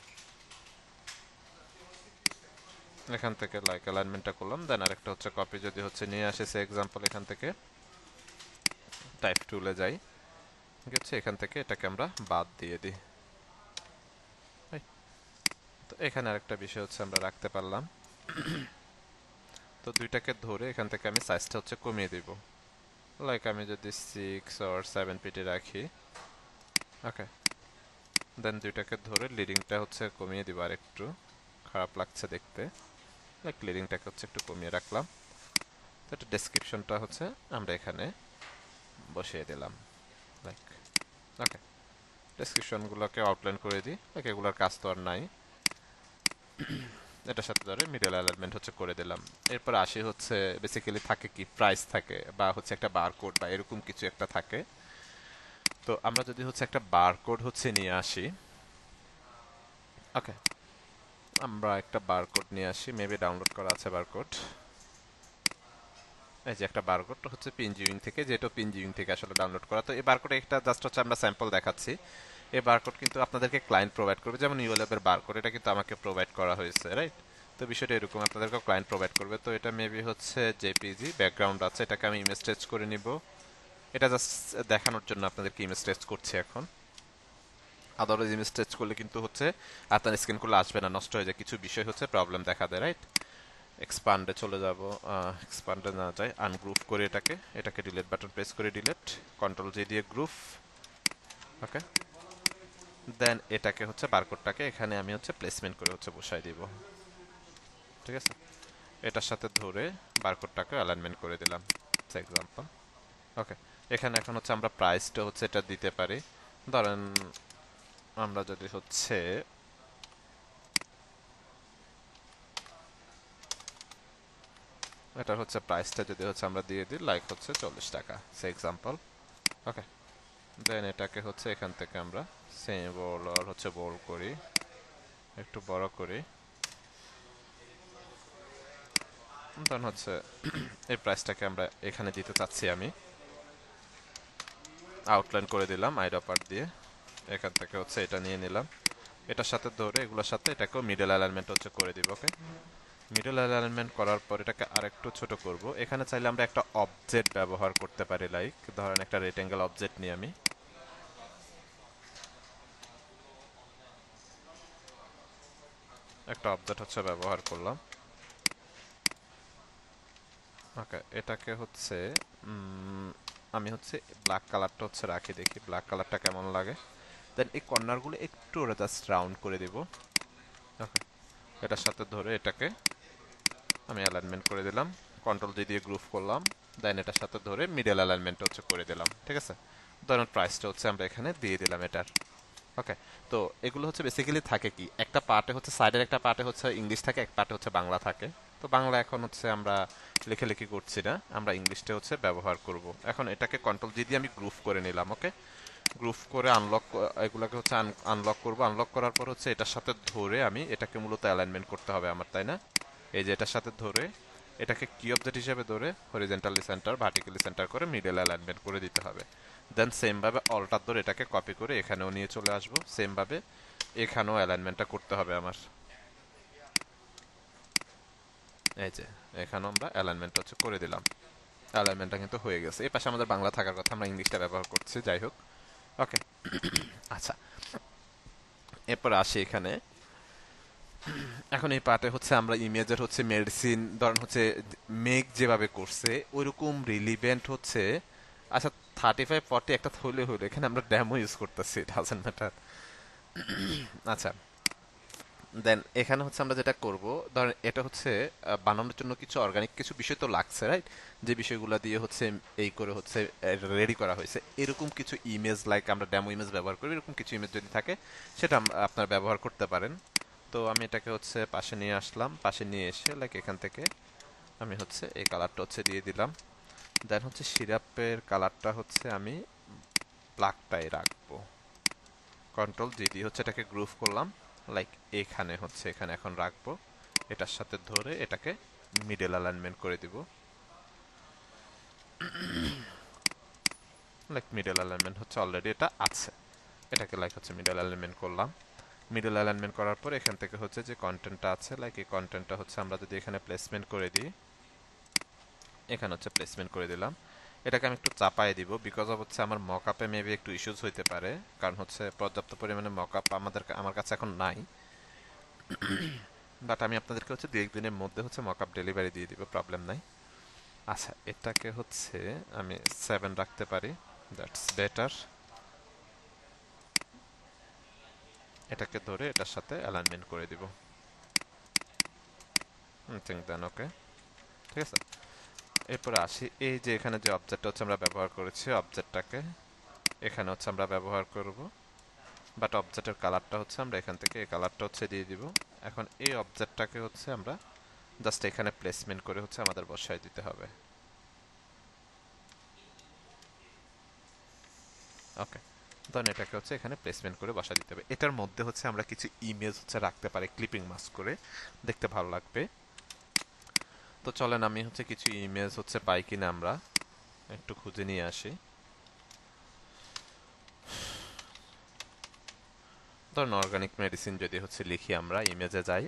এখান থেকে লাইক অ্যালাইনমেন্টটা করলাম। দেন আরেকটা হচ্ছে কপি যদি হচ্ছে নিয়ে আসে সে এক্সাম্পল, এখান থেকে টাইপ টুলে যাই, ঠিক আছে, এখান থেকে এটাকে আমরা বাদ দিয়ে দিই। তো এখানে আরেকটা বিষয় হচ্ছে আমরা রাখতে পারলাম, তো দুইটাকে ধরে এখান থেকে আমি সাইজটা হচ্ছে কমিয়ে দিব, লাইক আমি যদি 6 or 7 পিটি রাখি। ওকে, দেন দুইটাকে ধরে লিডিংটা হচ্ছে কমিয়ে দিব, আর একটু খারাপ লাগছে দেখতে, লাইক লিডিংটাকে হচ্ছে একটু কমিয়ে রাখলাম। তো এটা ডেসক্রিপশনটা হচ্ছে আমরা এখানে বসিয়ে দিলাম, লাইক। ওকে, ডেসক্রিপশনগুলোকে আউটলাইন করে দিই, লাইক এগুলোর কাজ তো আর নাই। এটার সাথে ধরে মিডল অ্যালাইনমেন্ট হচ্ছে করে দিলাম। এরপর আসি হচ্ছে বেসিক্যালি থাকে কি প্রাইস থাকে বা হচ্ছে একটা বারকোড বা এরকম কিছু একটা থাকে। তো আমরা যদি হচ্ছে একটা বারকোড হচ্ছে নিয়ে আসি, ওকে, আমরা একটা বারকোড নিয়ে আসি, মেবি ডাউনলোড করা আছে বারকোড। এই যে একটা বারকোড হচ্ছে পিনজিউইং থেকে, যেটা পিনজিউইং থেকে আসলে ডাউনলোড করা। তো এই বারকোড একটা জাস্ট হচ্ছে আমরা স্যাম্পল দেখাচ্ছি। এই বারকোড কিন্তু আপনাদেরকে ক্লায়েন্ট প্রোভাইড করবে, যেমন ইউএলএফ এর বারকোড এটা কিন্তু আমাকে প্রোভাইড করা হয়েছে, রাইট। তো বিষয়টা এরকম, আপনাদেরকে ক্লায়েন্ট প্রোভাইড করবে। তো এটা মেবি হচ্ছে জেপিজি ব্যাকগ্রাউন্ড আছে, এটাকে আমি ইমেজ টেস্ট করে নিব। এটা জাস্ট দেখানোর জন্য আপনাদেরকে ইমেজ টেস্ট করছি এখন। আদারওয়াইজ ইমেজ টেস্ট করলে কিন্তু হচ্ছে আপনার স্ক্রিন করলে আসবে না, নষ্ট হয়ে যায়, কিছু বিষয় হচ্ছে প্রবলেম দেখা দেয়, রাইট। এক্সপান্ডে চলে যাব, এক্সপান্ডে না যায়, আনগ্রুপ করে এটাকে, এটাকে ডিলিট বাটন প্রেস করে ডিলিট, কন্ট্রোল জি দিয়ে গ্রুপ। ওকে, দেন এটাকে হচ্ছে বারকোডটাকে এখানে আমি হচ্ছে প্লেসমেন্ট করে হচ্ছে বসাই দিব, ঠিক আছে। এটার সাথে ধরে বারকোডটাকে অ্যালাইনমেন্ট করে দিলাম, এক্সাম্পল। ওকে, এখানে এখন হচ্ছে আমরা প্রাইসটা হচ্ছে এটা দিতে পারি। ধরেন আমরা যদি হচ্ছে এটা হচ্ছে প্রাইসটা যদি হচ্ছে আমরা দিয়ে দিই লাইক হচ্ছে 40 টাকা, সে এক্সাম্পল। ওকে, দেন এটাকে হচ্ছে এখান থেকে আমরা সেম বল হচ্ছে বোল্ড করি, একটু বড় করি। দেন হচ্ছে এই প্রাইসটাকে আমরা এখানে দিতে চাচ্ছি, আমি আউটলাইন করে দিলাম আইডপার দিয়ে, এখান থেকে হচ্ছে এটা নিয়ে নিলাম, এটার সাথে ধরে এগুলোর সাথে এটাকেও মিডল অ্যালাইনমেন্ট হচ্ছে করে দিব। ওকে, মিডল অ্যালাইনমেন্ট করার পর এটাকে আরেকটু ছোট করব। এখানে চাইলে আমরা একটা অবজেক্ট ব্যবহার করতে পারি, লাইক ধরেন একটা রেক্টেঙ্গেল অবজেক্ট নিয়ে আমি একটা অবজেক্ট হচ্ছে ব্যবহার করলাম। ওকে, এটাকে হচ্ছে আমি হচ্ছে ব্ল্যাক কালারটা হচ্ছে রাখি, দেখি ব্ল্যাক কালারটা কেমন লাগে। দেন এই কর্নারগুলো একটু জাস্ট রাউন্ড করে দিব। ওকে, এটার সাথে ধরে এটাকে আমি অ্যালাইনমেন্ট করে দিলাম, কন্ট্রোল জি দিয়ে গ্রুপ করলাম। দেন এটার সাথে ধরে মিডল অ্যালাইনমেন্ট হচ্ছে করে দিলাম, ঠিক আছে। ধরুন প্রাইসটা হচ্ছে আমরা এখানে দিয়ে দিলাম এটার। ওকে, তো এগুলো হচ্ছে বেসিক্যালি থাকে কি একটা পার্টে হচ্ছে সাইডের একটা পার্টে হচ্ছে ইংলিশ থাকে, এক পার্টে হচ্ছে বাংলা থাকে। তো বাংলা এখন হচ্ছে আমরা লেখালেখি করছি না, আমরা ইংলিশটা হচ্ছে ব্যবহার করব। এখন এটাকে কন্ট্রোল জি দিয়ে আমি গ্রুপ করে নিলাম। ওকে, গ্রুপ করে আনলক, এগুলোকে হচ্ছে আনলক করব। আনলক করার পর হচ্ছে এটার সাথে ধরে আমি এটাকে মূলত অ্যালাইনমেন্ট করতে হবে আমার, তাই না। এই যে এটার সাথে ধরে এটাকে কি অবজেক্ট হিসেবে ধরে হরিজেন্টালি সেন্টার ভার্টিক্যালি সেন্টার করে মিডল অ্যালাইনমেন্ট করে দিতে হবে। দেন সেম ভাবে অল্টার ধরে এটাকে কপি করে এখানেও নিয়ে চলে আসবো, সেম ভাবে এখানেও অ্যালাইনমেন্টটা করতে হবে আমার। এই যে এখানেও আমরা অ্যালাইনমেন্ট হচ্ছে করে দিলাম, অ্যালাইনমেন্টটা কিন্তু হয়ে গেছে। এই পাশে আমাদের বাংলা থাকার কথা, আমরা ইংলিশটা ব্যবহার করছি, যাই হোক। ওকে, আচ্ছা, এরপর আসি এখানে। এখন এই পার্টে হচ্ছে আমরা ইমেজের হচ্ছে মেডিসিন ধরেন হচ্ছে মেক যেভাবে করছে ওইরকম রিলিভেন্ট হচ্ছে, আচ্ছা 35-40 একটা হইলে এখানে আমরা ড্যামো ইউজ করতেছি, ডাজেন্ট ম্যাটার। আচ্ছা, দেন এখানে হচ্ছে আমরা যেটা করব, ধরেন এটা হচ্ছে বানানোর জন্য কিছু অর্গানিক কিছু বিষয় তো লাগছে, রাইট? যে বিষয়গুলো দিয়ে হচ্ছে এই করে হচ্ছে রেডি করা হয়েছে, এরকম কিছু ইমেজ, লাইক আমরা ডেমো ইমেজ ব্যবহার করি, এরকম কিছু ইমেজ যদি থাকে সেটা আপনারা ব্যবহার করতে পারেন। তো আমি এটাকে হচ্ছে পাশে নিয়ে আসলাম, পাশে নিয়ে এসে লাইক এখান থেকে আমি হচ্ছে এই কালারটা হচ্ছে দিয়ে দিলাম। দেন হচ্ছে সিরাপের কালারটা হচ্ছে আমি ব্ল্যাকটাই রাখবো। কন্ট্রোল জি দিয়ে হচ্ছে এটাকে গ্রুপ করলাম, লাইক এখানে হচ্ছে এখানে এখন রাখবো। এটার সাথে ধরে এটাকে মিডল অ্যালাইনমেন্ট করে দিব, লাইক মিডল অ্যালাইনমেন্ট হচ্ছে অলরেডি এটা আছে। এটাকে লাইক হচ্ছে মিডল অ্যালাইনমেন্ট করলাম। মিডল অ্যালাইনমেন্ট করার পর এখান থেকে হচ্ছে যে কন্টেন্টটা আছে, লাইক এই কন্টেন্টটা হচ্ছে আমরা যদি এখানে প্লেসমেন্ট করে দিই, এখানে হচ্ছে প্লেসমেন্ট করে দিলাম। এটাকে আমি একটু চাপায় দিব, বিকজ অফ হচ্ছে আমার মকআপে মেবি একটু ইস্যুস হইতে পারে, কারণ হচ্ছে পর্যাপ্ত পরিমাণে মকআপ আমার কাছে এখন নাই। বাট আমি আপনাদেরকে হচ্ছে দু একদিনের মধ্যে হচ্ছে মকআপ ডেলিভারি দিয়ে দিব, প্রবলেম নাই। আচ্ছা, এটাকে হচ্ছে আমি 7 রাখতে পারি, দ্যাটস বেটার। এটাকে ধরে এটার সাথে অ্যালাইনমেন্ট করে দিব, থিঙ্ক দেন ওকে, ঠিক আছে। এরপরে আসি, এই যে এখানে যে অবজেক্টটা হচ্ছে আমরা ব্যবহার করেছি, অবজেক্টটাকে এখানে হচ্ছে আমরা ব্যবহার করব, বাট অবজেক্টের কালারটা হচ্ছে আমরা এখান থেকে এই কালারটা হচ্ছে দিয়ে দিব। এখন এই অবজেক্টটাকে হচ্ছে আমরা জাস্ট এখানে প্লেসমেন্ট করে হচ্ছে আমাদের বসায় দিতে হবে। ওকে, ধরুন এটাকে হচ্ছে এখানে প্লেসমেন্ট করে বসা দিতে হবে। এটার মধ্যে হচ্ছে আমরা কিছু ইমেজ হচ্ছে রাখতে পারি ক্লিপিং মাস্ক করে, দেখতে ভালো লাগবে। তো চলেন আমি হচ্ছে কিছু ইমেজ হচ্ছে পাই কিনা আমরা একটু খুঁজে নিয়ে আসি। ধরুন অর্গানিক মেডিসিন যদি হচ্ছে লিখি, আমরা ইমেজে যাই,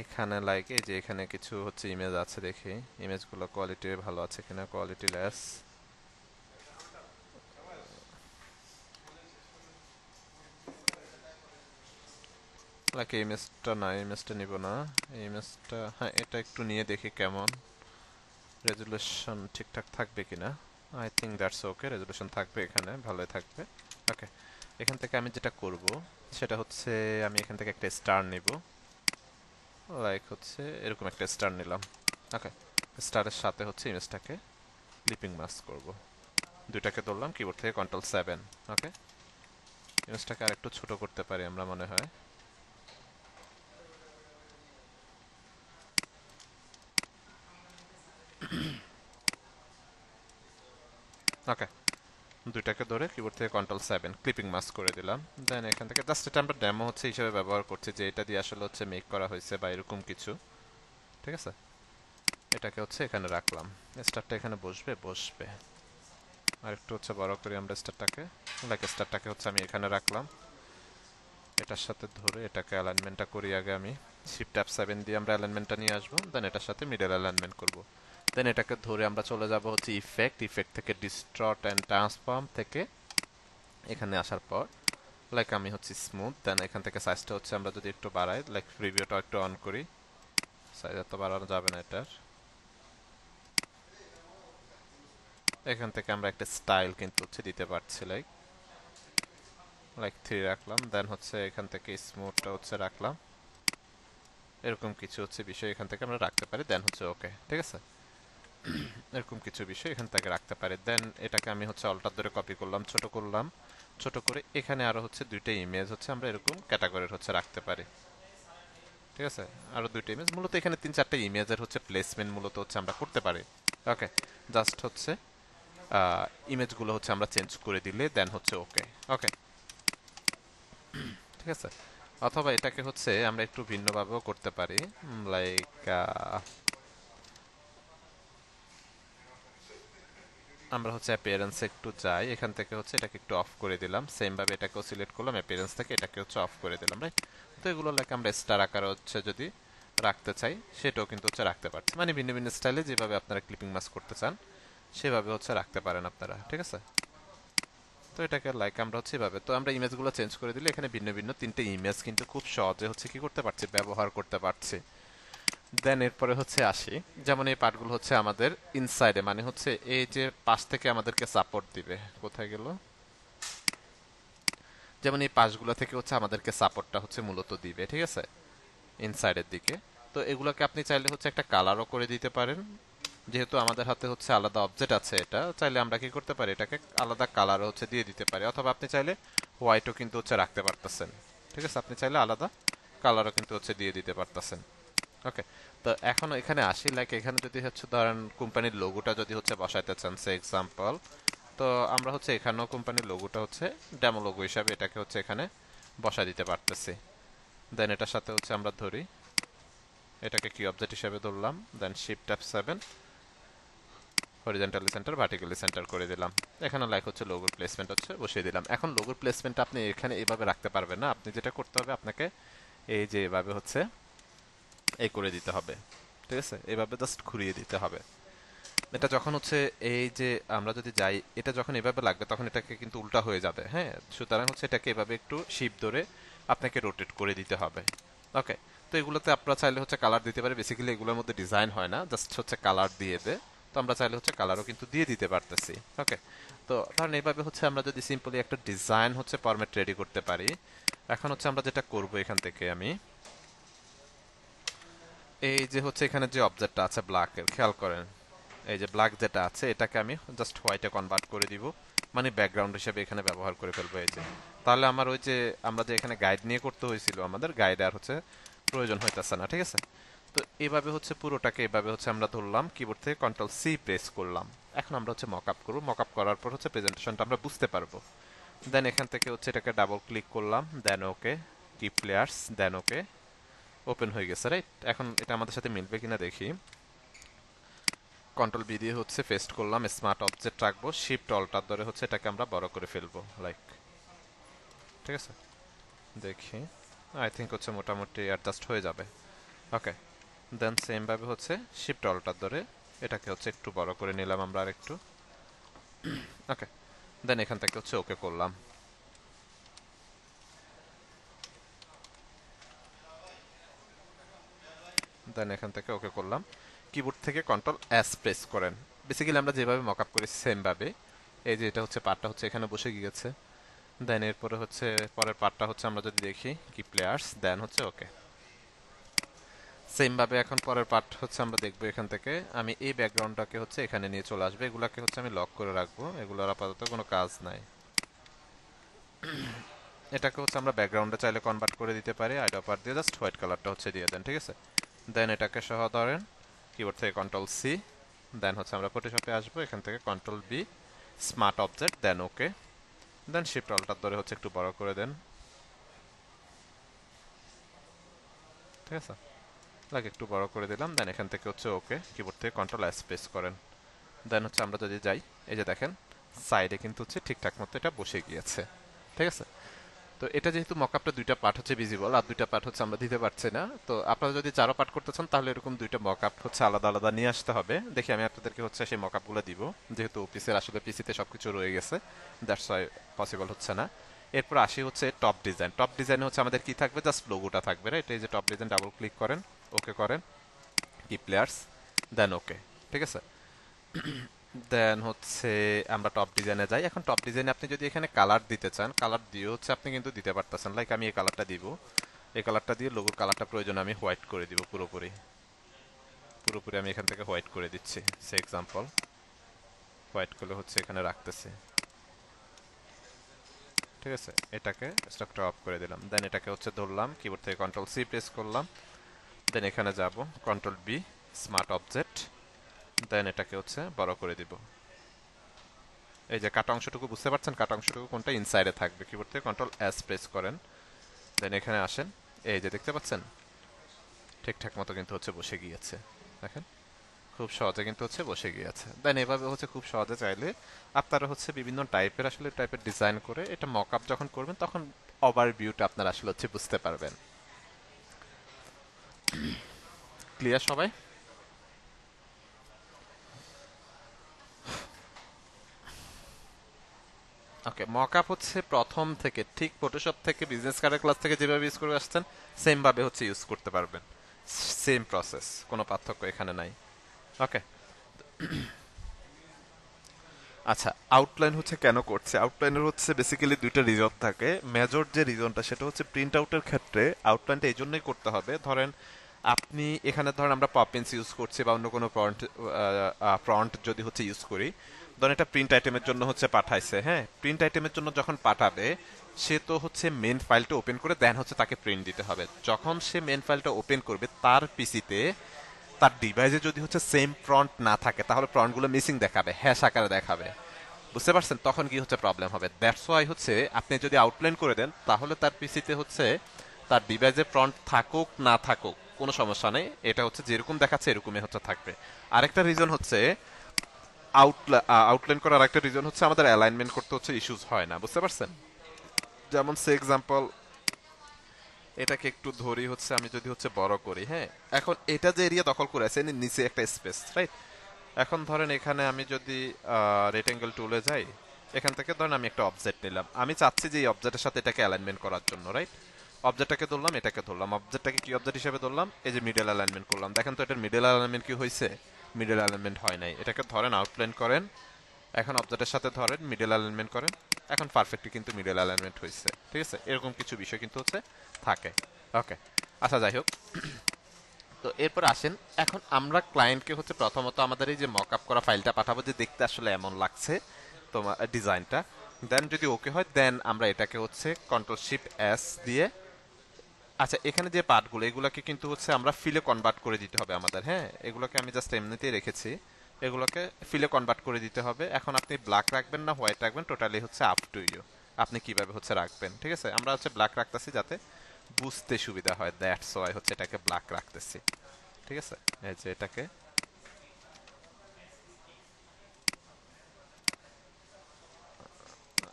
এখানে লাইক এই যে এখানে কিছু হচ্ছে ইমেজ আছে, দেখি ইমেজগুলো কোয়ালিটি ভালো আছে কিনা, কোয়ালিটি লেস, লাইক এই ইমেজটা না, এই ইমেজটা নিব না, এই ইমেজটা, হ্যাঁ এটা একটু নিয়ে দেখি কেমন, রেজুলেশন ঠিকঠাক থাকবে কিনা। I think that's okay, resolution থাকবে, এখানে ভালোই থাকবে। ওকে, এখান থেকে আমি যেটা করব সেটা হচ্ছে আমি এখান থেকে একটা স্টার নিব, লাইক হচ্ছে এরকম একটা স্টার নিলাম। ওকে, স্টারের সাথে হচ্ছে ইমেজটাকে ক্লিপিং মাস্ক করব, দুইটাকে ধরলাম কিবোর্ড থেকে Ctrl+7। ওকে, ইমেজটাকে আর একটু ছোট করতে পারি আমরা মনে হয়। ওকে, দুইটাকে ধরে কিবোর্ড থেকে Ctrl+7 ক্লিপিং মাস্ক করে দিলাম। দেন এখান থেকে জাস্ট এটা আমরা ডেমো হচ্ছে হিসেবে ব্যবহার করছি, যে এটা দিয়ে আসলে হচ্ছে মেক করা হয়েছে বা এরকম কিছু, ঠিক আছে। এটাকে হচ্ছে এখানে রাখলাম, স্টারটা এখানে বসবে বসবে। আর একটু হচ্ছে বড় করি আমরা স্টারটাকে, লাইক স্টারটাকে হচ্ছে আমি এখানে রাখলাম, এটার সাথে ধরে এটাকে অ্যালাইনমেন্টটা করি আগে আমি, Shift+7 দিয়ে আমরা অ্যালাইনমেন্টটা নিয়ে আসবো, দেন এটার সাথে মিডল অ্যালাইনমেন্ট করব। দেন এটাকে ধরে আমরা চলে যাব হচ্ছে ইফেক্ট, ইফেক্ট থেকে ডিস্টর্ট অ্যান্ড ট্রান্সফর্ম থেকে এখানে আসার পর লাইক আমি হচ্ছে স্মুথ, দেন এখান থেকে সাইজটা হচ্ছে আমরা যদি একটু বাড়াই, লাইক প্রিভিউটা একটু অন করি, সাইজ এত বাড়ানো যাবে না এটার। এখান থেকে আমরা একটা স্টাইল কিন্তু হচ্ছে দিতে পারছি, লাইক লাইক 3 রাখলাম, দেন হচ্ছে এখান থেকে স্মুথটা হচ্ছে রাখলাম, এরকম কিছু হচ্ছে বিষয় এখান থেকে আমরা রাখতে পারি। দেন হচ্ছে ওকে, ঠিক আছে, এরকম কিছু বিষয় এখান থেকে রাখতে পারি। দেন এটাকে আমি হচ্ছে অল্টার ধরে কপি করলাম, ছোট করলাম, ছোট করে এখানে আরো হচ্ছে দুইটা ইমেজ হচ্ছে আমরা এরকম ক্যাটাগরির হচ্ছে রাখতে পারি, ঠিক আছে। আরো দুইটা ইমেজ, মূলত এখানে 3-4টা ইমেজের হচ্ছে প্লেসমেন্ট মূলত হচ্ছে আমরা করতে পারি। ওকে, জাস্ট হচ্ছে ইমেজগুলো হচ্ছে আমরা চেঞ্জ করে দিলে দেন হচ্ছে ওকে। ওকে, ঠিক আছে। অথবা এটাকে হচ্ছে আমরা একটু ভিন্নভাবেও করতে পারি, লাইক আমরা হচ্ছে অ্যাপিয়ারেন্সে একটু যাই, এখান থেকে হচ্ছে এটাকে একটু অফ করে দিলাম, সেম ভাবে এটাকেও সিলেক্ট করলাম, অ্যাপিয়ারেন্স থেকে এটাকে হচ্ছে অফ করে দিলাম, রাইট। তো এগুলো লাইক আমরা স্টার আকারে হচ্ছে যদি রাখতে চাই সেটাও কিন্তু হচ্ছে রাখতে পারছি, মানে ভিন্ন ভিন্ন স্টাইলে যেভাবে আপনারা ক্লিপিং মাস্ক করতে চান সেভাবে হচ্ছে রাখতে পারেন আপনারা, ঠিক আছে। তো এটাকে লাইক আমরা হচ্ছে এভাবে, তো আমরা ইমেজগুলো চেঞ্জ করে দিলে এখানে ভিন্ন ভিন্ন 3টে ইমেজ কিন্তু খুব সহজে হচ্ছে কি করতে পারছি, ব্যবহার করতে পারছি। দেন এরপরে হচ্ছে আসি, যেমন এই পার্টগুলো হচ্ছে আমাদের ইনসাইডে, মানে হচ্ছে এই যে পাশ থেকে আমাদেরকে সাপোর্ট দিবে, কোথায় গেল, যেমন এই পাশগুলো থেকে হচ্ছে আমাদেরকে সাপোর্টটা হচ্ছে মূলত দিবে, ঠিক আছে, ইনসাইডের দিকে। তো এগুলোকে আপনি চাইলে হচ্ছে একটা কালারও করে দিতে পারেন। যেহেতু আমাদের হাতে হচ্ছে আলাদা অবজেক্ট আছে, এটা চাইলে আমরা কি করতে পারি, এটাকে আলাদা কালারও হচ্ছে দিয়ে দিতে পারি, অথবা আপনি চাইলে হোয়াইটও কিন্তু হচ্ছে রাখতে পারতেছেন। ঠিক আছে, আপনি চাইলে আলাদা কালারও কিন্তু হচ্ছে দিয়ে দিতে পারতেছেন। ওকে, তো এখন এখানে আসি, লাইক এখানে যদি হচ্ছে ধরেন কোম্পানির লোগোটা যদি হচ্ছে বসাইতে চান, সে এক্সাম্পল, তো আমরা হচ্ছে এখানেও কোম্পানির লোগোটা হচ্ছে ডেমো লোগো হিসাবে এটাকে হচ্ছে এখানে বসাই দিতে পারতেছি। দেন এটার সাথে হচ্ছে আমরা ধরি, এটাকে কি অবজেক্ট হিসাবে ধরলাম, then shift F7, horizontally centre vertically centre করে দিলাম। এখানে লাইক হচ্ছে লোগোর প্লেসমেন্ট হচ্ছে বসিয়ে দিলাম। এখন লোগোর প্লেসমেন্ট আপনি এখানে এভাবে রাখতে পারবেন না, আপনি যেটা করতে হবে আপনাকে এই যে এভাবে হচ্ছে এই করে দিতে হবে। ঠিক আছে, এভাবে জাস্ট ঘুরিয়ে দিতে হবে। এটা যখন হচ্ছে এই যে আমরা যদি যাই, এটা যখন এভাবে লাগবে তখন এটাকে কিন্তু উল্টা হয়ে যাবে। হ্যাঁ, সুতরাং হচ্ছে এটাকে এভাবে একটু শিপ ধরে আপনাকে রোটেট করে দিতে হবে। ওকে, তো এগুলোতে আপনারা চাইলে হচ্ছে কালার দিতে পারে, বেসিক্যালি এগুলোর মধ্যে ডিজাইন হয় না, জাস্ট হচ্ছে কালার দিয়ে দেয়। তো আমরা চাইলে হচ্ছে কালারও কিন্তু দিয়ে দিতে পারতেছি। ওকে, তো ধরেন এইভাবে হচ্ছে আমরা যদি সিম্পলি একটা ডিজাইন হচ্ছে ফরম্যাট রেডি করতে পারি। এখন হচ্ছে আমরা যেটা করব, এখান থেকে আমি এই যে হচ্ছে এখানে যে অবজেক্টটা আছে ব্ল্যাকের, খেয়াল করেন, এই যে ব্ল্যাক যেটা আছে এটাকে আমি জাস্ট হোয়াইটে কনভার্ট করে দিব, মানে ব্যাকগ্রাউন্ড হিসেবে এখানে ব্যবহার করে ফেলবো। এই যে তাহলে আমার ওই যে আমরা যে এখানে গাইড নিয়ে করতে হয়েছিল, আমাদের গাইড আর হচ্ছে প্রয়োজন হইতেছে না। ঠিক আছে, তো এভাবে হচ্ছে পুরোটাকে এভাবে হচ্ছে আমরা ধরলাম, কিবোর্ড থেকে Ctrl+C প্রেস করলাম। এখন আমরা হচ্ছে মকআপ করব, মকআপ করার পর হচ্ছে প্রেজেন্টেশনটা আমরা বুঝতে পারবো। দেন এখান থেকে হচ্ছে এটাকে ডাবল ক্লিক করলাম, দেন ওকে, কিপ লেয়ার্স, দেন ওকে, ওপেন হয়ে গেছে, রাইট? এখন এটা আমাদের সাথে মিলবে কিনা দেখি। Ctrl+B দিয়ে হচ্ছে পেস্ট করলাম, স্মার্ট অবজেক্ট রাখবো, শিফট অল্টার ধরে হচ্ছে এটাকে আমরা বড় করে ফেলবো, লাইক, ঠিক আছে, দেখি, আই থিঙ্ক হচ্ছে মোটামুটি অ্যাডজাস্ট হয়ে যাবে। ওকে, দেন সেম ভাবে হচ্ছে শিফট অল্টার ধরে এটাকে হচ্ছে একটু বড় করে নিলাম আমরা আরেকটু। ওকে, দেন এখান থেকে হচ্ছে ওকে করলাম। দেন এখান থেকে ওকে করলাম, কিবোর্ড থেকে Ctrl+S প্রেস করেন। বেসিক্যালি আমরা যেভাবে মকআপ করি সেম ভাবে, এই যে এটা হচ্ছে পার্টটা হচ্ছে এখানে বসে গিয়েছে। দেন এরপরে হচ্ছে পরের পার্টটা হচ্ছে আমরা যদি দেখি, কি প্লেয়ার্স, দেন হচ্ছে ওকে। সেম ভাবে এখন পরের পার্ট হচ্ছে আমরা দেখবো, এখান থেকে আমি এই ব্যাকগ্রাউন্ডটাকে হচ্ছে এখানে নিয়ে চলে আসবে, এগুলাকে হচ্ছে আমি লক করে রাখবো, এগুলোর আপাতত কোনো কাজ নাই। এটাকে হচ্ছে আমরা ব্যাকগ্রাউন্ডে চাইলে কনভার্ট করে দিতে পারি, আইডপার দিয়ে জাস্ট হোয়াইট কালারটা হচ্ছে দিয়ে দেন। ঠিক আছে, দেন এটাকে সহ ধরেন, কিবোর্ড থেকে Ctrl+C, দেন হচ্ছে আমরা ফটোশপে আসবো, এখান থেকে Ctrl+B, স্মার্ট অবজেক্ট, দেন ওকে, দেন শিফট অল্টার ধরে হচ্ছে একটু বড় করে দেন। ঠিক আছে, লাগে একটু বড় করে দিলাম, দেন এখান থেকে হচ্ছে ওকে, কিবোর্ড থেকে Ctrl+S প্রেস করেন। দেন হচ্ছে আমরা যদি যাই, এই যে দেখেন সাইডে কিন্তু হচ্ছে ঠিকঠাক মতো এটা বসে গিয়েছে। ঠিক আছে, তো এটা যেহেতু মকআপটা দুইটা পার্ট হচ্ছে ভিজিবল, আর দুইটা পার্ট হচ্ছে আমরা দিতে পারছি না, তো আপনারা যদি চারো পার্ট করতে চান তাহলে এরকম দুইটা মকআপ হচ্ছে আলাদা আলাদা নিয়ে আসতে হবে। দেখি আমি আপনাদেরকে হচ্ছে সেই মকআপগুলো দিব, যেহেতু অফিসের আসলে পিসিতে সবকিছু রয়ে গেছে, দ্যাটস ওয়াই পসিবল হচ্ছে না। এরপর আসি হচ্ছে টপ ডিজাইন। টপ ডিজাইনে হচ্ছে আমাদের কি থাকবে, জাস্ট লোগোটা থাকবে, রাইট? এই যে টপ ডিজাইন, ডাবল ক্লিক করেন, ওকে করেন, কি প্লেয়ার্স, দেন ওকে। ঠিক আছে, দেন হচ্ছে আমরা টপ ডিজাইনে যাই। এখন টপ ডিজাইনে আপনি যদি এখানে কালার দিতে চান, কালার দিয়ে হচ্ছে আপনি কিন্তু দিতে পারতেছেন, লাইক আমি এই কালারটা দিব, এই কালারটা দিয়ে লোগোর কালারটা প্রয়োজন আমি হোয়াইট করে দিব, পুরোপুরি পুরোপুরি আমি এখান থেকে হোয়াইট করে দিচ্ছি, সে এক্সাম্পল হোয়াইট করে হচ্ছে এখানে রাখতেছি। ঠিক আছে, এটাকে স্টকটা অফ করে দিলাম, দেন এটাকে হচ্ছে ধরলাম, কিবোর্ড থেকে Ctrl+C প্রেস করলাম, দেন এখানে যাব, Ctrl+B, স্মার্ট অবজেক্ট, দেন এটাকে হচ্ছে বড় করে দিব। এই যে কাটা অংশটুকু বুঝতে পারছেন, কাটা অংশটুকু কোনটা ইনসাইডে থাকবে, কিবোর্ড থেকে Ctrl+S প্রেস করেন, দেন এখানে আসেন, এই যে দেখতে পাচ্ছেন ঠিকঠাক মতো কিন্তু হচ্ছে বসে গিয়েছে। দেখেন খুব সহজে কিন্তু হচ্ছে বসে গিয়েছে। দেন এভাবে হচ্ছে খুব সহজে চাইলে আপনারা হচ্ছে বিভিন্ন টাইপের আসলে টাইপের ডিজাইন করে এটা মকআপ যখন করবেন তখন ওভারভিউটা আপনারা আসলে হচ্ছে বুঝতে পারবেন। ক্লিয়ার সবাই? ওকে, মকআপ হচ্ছে প্রথম থেকে ঠিক ফটোশপ থেকে বিজনেস কার্ডের ক্লাস থেকে যেভাবে ইউজ করে আসছেন সেম ভাবে হচ্ছে ইউজ করতে পারবেন, সেম প্রসেস, কোনো পার্থক্য এখানে নাই। ওকে, আচ্ছা, আউটলাইন হচ্ছে কেন করছে? আউটলাইনের হচ্ছে বেসিক্যালি দুইটা রিজন থাকে। মেজর যে রিজনটা সেটা হচ্ছে প্রিন্ট আউটের ক্ষেত্রে আউটলাইনটা এই জন্যই করতে হবে। ধরেন আপনি এখানে ধরেন আমরা পপিন্স ইউজ করছি বা অন্য কোনো ফ্রন্ট যদি হচ্ছে ইউজ করি, ধরেন এটা প্রিন্ট আইটেমের জন্য হচ্ছে পাঠাইছে। হ্যাঁ, প্রিন্ট আইটেমের জন্য যখন পাঠাবে সে তো হচ্ছে মেন ফাইলটা ওপেন করে দেন হচ্ছে তাকে প্রিন্ট দিতে হবে। যখন সে মেন ফাইলটা ওপেন করবে তার পিসিতে, তার ডিভাইসে যদি হচ্ছে সেম ফ্রন্ট না থাকে তাহলে ফ্রন্টগুলো মিসিং দেখাবে, হ্যাশ আকারে দেখাবে। বুঝতে পারছেন? তখন কি হচ্ছে প্রবলেম হবে। দ্যাটস ওয়াই হচ্ছে আপনি যদি আউটলাইন করে দেন তাহলে তার পিসিতে হচ্ছে তার ডিভাইসে ফ্রন্ট থাকুক না থাকুক কোনো সমস্যা নেই, এটা হচ্ছে যেরকম দেখাচ্ছে এরকমই হচ্ছে থাকবে। আরেকটা রিজন হচ্ছে আউটলাইন করার আরেকটা রিজন হচ্ছে আমাদের অ্যালাইনমেন্ট করতে হচ্ছে ইস্যুস হয় না। বুঝতে পারছেন? যেমন সে এক্সাম্পল এটাকে একটু ধরি হচ্ছে, আমি যদি হচ্ছে বড় করি, হ্যাঁ, এখন এটা যে এরিয়া দখল করে আছে এর নিচে একটা স্পেস, রাইট? এখন ধরেন এখানে আমি যদি রেক্টেঙ্গেল টুলে যাই, এখান থেকে ধরেন আমি একটা অবজেক্ট নিলাম, আমি চাচ্ছি যে এই অবজেক্টের সাথে এটাকে অ্যালাইনমেন্ট করার জন্য, রাইট? অবজেক্টটাকে ধরলাম, এটাকে ধরলাম, অবজেক্টটাকে কি অবজেক্ট হিসেবে ধরলাম, এই যে মিডল অ্যালাইনমেন্ট করলাম। দেখেন তো এটার মিডল অ্যালাইনমেন্ট কি হয়েছে? মিডল অ্যালাইনমেন্ট হয় নাই। এটাকে ধরেন আউটলাইন করেন, এখন অবজেক্টের সাথে ধরেন মিডল অ্যালাইনমেন্ট করেন, এখন পারফেক্টলি কিন্তু মিডল অ্যালাইনমেন্ট হয়েছে। ঠিক আছে, এরকম কিছু বিষয় কিন্তু হচ্ছে থাকে। ওকে, আচ্ছা যাই হোক, তো এরপর আসেন, এখন আমরা ক্লায়েন্টকে হচ্ছে প্রথমত আমাদের এই যে মক আপ করা ফাইলটা পাঠাবো যে দেখতে আসলে এমন লাগছে তোমার ডিজাইনটা। দেন যদি ওকে হয় দেন আমরা এটাকে হচ্ছে কন্ট্রোল শিফট এস দিয়ে, আচ্ছা এখানে যে পার্টগুলো এগুলোকে কিন্তু হচ্ছে আমরা ফিলে কনভার্ট করে দিতে হবে আমাদের। হ্যাঁ, এগুলোকে আমি জাস্ট এমনিতেই রেখেছি, এগুলোকে ফিলে কনভার্ট করে দিতে হবে। এখন আপনি ব্ল্যাক রাখবেন না হোয়াইট রাখবেন টোটালি হচ্ছে আপ টু ইউ, আপনি কিভাবে হচ্ছে রাখবেন। ঠিক আছে, আমরা হচ্ছে ব্ল্যাক রাখতেছি যাতে বুঝতে সুবিধা হয়, দ্যাটস ওয়াই হচ্ছে এটাকে ব্ল্যাক রাখতেছি। ঠিক আছে, এই যে এটাকে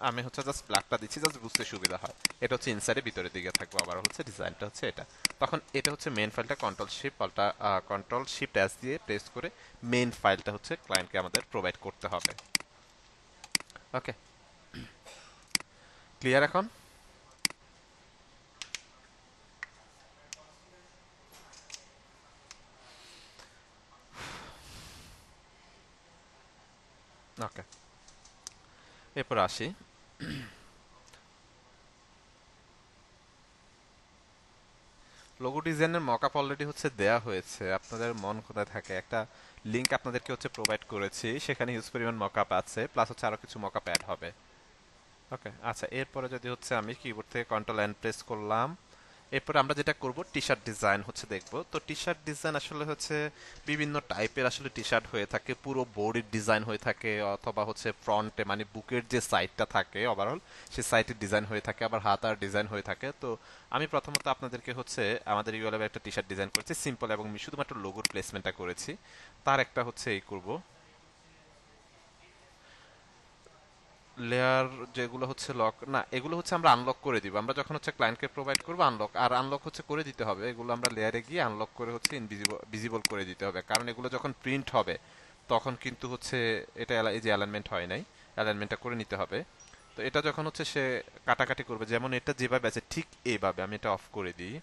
আমি হচ্ছে জাস্ট ব্ল্যাকটা দিচ্ছি জাস্ট বুঝতে সুবিধা হয়। এটা হচ্ছে ইনসাইডে ভিতরের দিকে থাকবে, আবার হচ্ছে ডিজাইনটা হচ্ছে এটা। তখন এটা হচ্ছে মেইন ফাইলটা কন্ট্রোল শিফট এস দিয়ে প্রেস করে মেইন ফাইলটা হচ্ছে ক্লায়েন্টকে আমাদের প্রোভাইড করতে হবে। ওকে, ক্লিয়ার এখন? ওকে, এরপর আসি। লোগো ডিজাইনের মকআপ অলরেডি হচ্ছে দেয়া হয়েছে, আপনাদের মন কোথায় থাকে, একটা লিংক আপনাদেরকে হচ্ছে প্রোভাইড করেছি, সেখানে হিউজ পরিমাণ মকআপ আছে, প্লাস হচ্ছে আরো কিছু মকআপ অ্যাড হবে। ওকে, আচ্ছা এরপরে যদি হচ্ছে আমি কিবোর্ড থেকে কন্ট্রোল এন প্রেস করলাম, এরপর আমরা যেটা করব টি শার্ট ডিজাইন হচ্ছে দেখব। তো টি শার্ট ডিজাইন আসলে হচ্ছে বিভিন্ন টাইপের আসলে টি শার্ট হয়ে থাকে, পুরো বডির ডিজাইন হয়ে থাকে, অথবা হচ্ছে ফ্রন্টে মানে বুকের যে সাইডটা থাকে ওভারঅল সেই সাইডের ডিজাইন হয়ে থাকে, আবার হাত আর ডিজাইন হয়ে থাকে। তো আমি প্রথমত আপনাদেরকে হচ্ছে আমাদের ইউএলএ একটা টি শার্ট ডিজাইন করেছি সিম্পল, এবং আমি শুধুমাত্র লোগোর প্লেসমেন্টটা করেছি। তার একটা হচ্ছে এই করব লেয়ার, যেগুলো হচ্ছে লক না, এগুলো হচ্ছে আমরা আনলক করে দিব, আমরা যখন হচ্ছে ক্লায়েন্টকে প্রোভাইড করব আনলক, আর আনলক হচ্ছে করে দিতে হবে, এগুলো আমরা লেয়ারে গিয়ে আনলক করে হচ্ছে ভিজিবল করে দিতে হবে, কারণ এগুলো যখন প্রিন্ট হবে তখন কিন্তু হচ্ছে এটা এই যে অ্যালাইনমেন্ট হয় নাই, অ্যালাইনমেন্টটা করে নিতে হবে। তো এটা যখন হচ্ছে সে কাটাকাটি করবে, যেমন এটা যেভাবে আছে ঠিক এইভাবে, আমি এটা অফ করে দিই,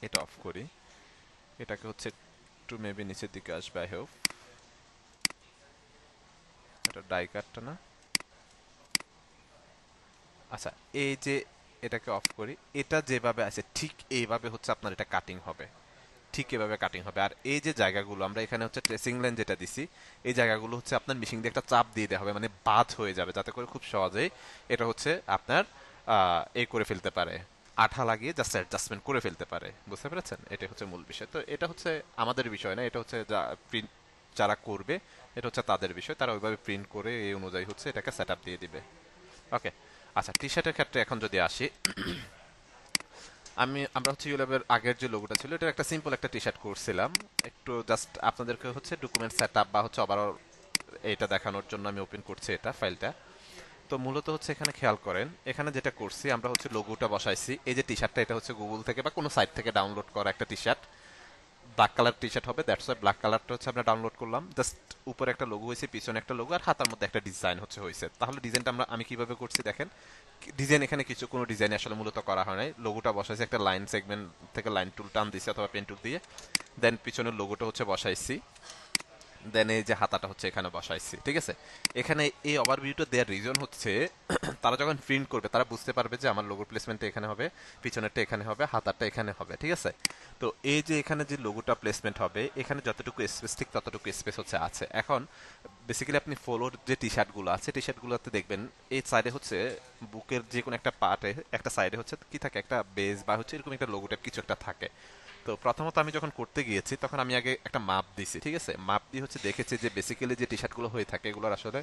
এটা অফ করি, এটাকে হচ্ছে একটু মেবি নিচের দিকে আসবে, আই হোপ এটা ডাই কাটটা না। আচ্ছা, এই যে এটাকে অফ করি, এটা যেভাবে আছে ঠিক এইভাবে হচ্ছে আপনার এটা কাটিং হবে, ঠিক এভাবে কাটিং হবে। আর এই যে জায়গাগুলো আমরা এখানে হচ্ছে ট্রেসিং লাইন যেটা দিছি, এই জায়গাগুলো হচ্ছে আপনার মেশিন দিয়ে একটা চাপ দিয়ে দেওয়া হবে, মানে বাদ হয়ে যাবে, যাতে করে খুব সহজেই এটা হচ্ছে আপনার এই করে ফেলতে পারে, আঠা লাগিয়ে জাস্ট অ্যাডজাস্টমেন্ট করে ফেলতে পারে। বুঝতে পেরেছেন? এটা হচ্ছে মূল বিষয়। তো এটা হচ্ছে আমাদের বিষয় না, এটা হচ্ছে যা প্রিন্ট যারা করবে এটা হচ্ছে তাদের বিষয়, তারা ওইভাবে প্রিন্ট করে এই অনুযায়ী হচ্ছে এটাকে সেট আপ দিয়ে দিবে। ওকে, আচ্ছা টি শার্টের ক্ষেত্রে এখন যদি আসি, আমরা হচ্ছে ইউলেবের আগের যে লোগোটা ছিল এটা একটা সিম্পল একটা টি শার্ট করছিলাম, একটু জাস্ট আপনাদেরকে হচ্ছে ডকুমেন্ট সেট আপ বা হচ্ছে ওভারঅল এটা দেখানোর জন্য আমি ওপেন করছি এটা ফাইলটা। তো মূলত হচ্ছে এখানে খেয়াল করেন, এখানে যেটা করছি আমরা হচ্ছে লোগোটা বসাইছি, এই যে টি শার্টটা এটা হচ্ছে গুগল থেকে বা কোনো সাইট থেকে ডাউনলোড করা একটা T shirt, black colour T shirt হবে, দ্যাটস ওয়াই ব্ল্যাক কালারটা হচ্ছে আমরা ডাউনলোড করলাম। জাস্ট উপরে একটা লোগো হয়েছে, পিছনে একটা লোগো, আর হাতার মধ্যে একটা ডিজাইন হচ্ছে হয়েছে। তাহলে ডিজাইনটা আমি কিভাবে করছি দেখেন, ডিজাইন এখানে কিছু কোনো ডিজাইন আসলে মূলত করা হয় নাই, লোগোটা বসাইছি একটা লাইন সেগমেন্ট থেকে লাইন টুল টান দিছি অথবা পেন টুল দিয়ে, দেন পিছনের লোগোটা হচ্ছে বসাইছি, দেন এই যে হাতাটা হচ্ছে এখানে বসাইছি, ঠিক আছে। এখানে এই ওভারভিউটা দেওয়ার রিজন হচ্ছে তারা যখন প্রিন্ট করবে তারা বুঝতে পারবে যে আমার লোগোর প্লেসমেন্টটা এখানে হবে, পিছনেরটা এখানে হবে, হাতারটা এখানে হবে, ঠিক আছে। তো এই যে এখানে যে লোগোটা প্লেসমেন্ট হবে, এখানে যতটুকু স্পেস ঠিক ততটুকু স্পেস হচ্ছে আছে। এখন বেসিক্যালি আপনি ফলোর যে টি শার্টগুলো আছে, টি শার্টগুলোতে দেখবেন এই সাইডে হচ্ছে বুকের যে কোনো একটা পার্টে একটা সাইডে হচ্ছে কি থাকে, একটা বেজ বা হচ্ছে এরকম একটা লোগো টাইপ কিছু একটা থাকে। তো প্রথমত আমি যখন করতে গিয়েছি তখন আমি আগে একটা মাপ দিছি, ঠিক আছে। মাপ দিয়ে হচ্ছে দেখেছি যে বেসিক্যালি যে টি শার্টগুলো হয়ে থাকে এগুলোর আসলে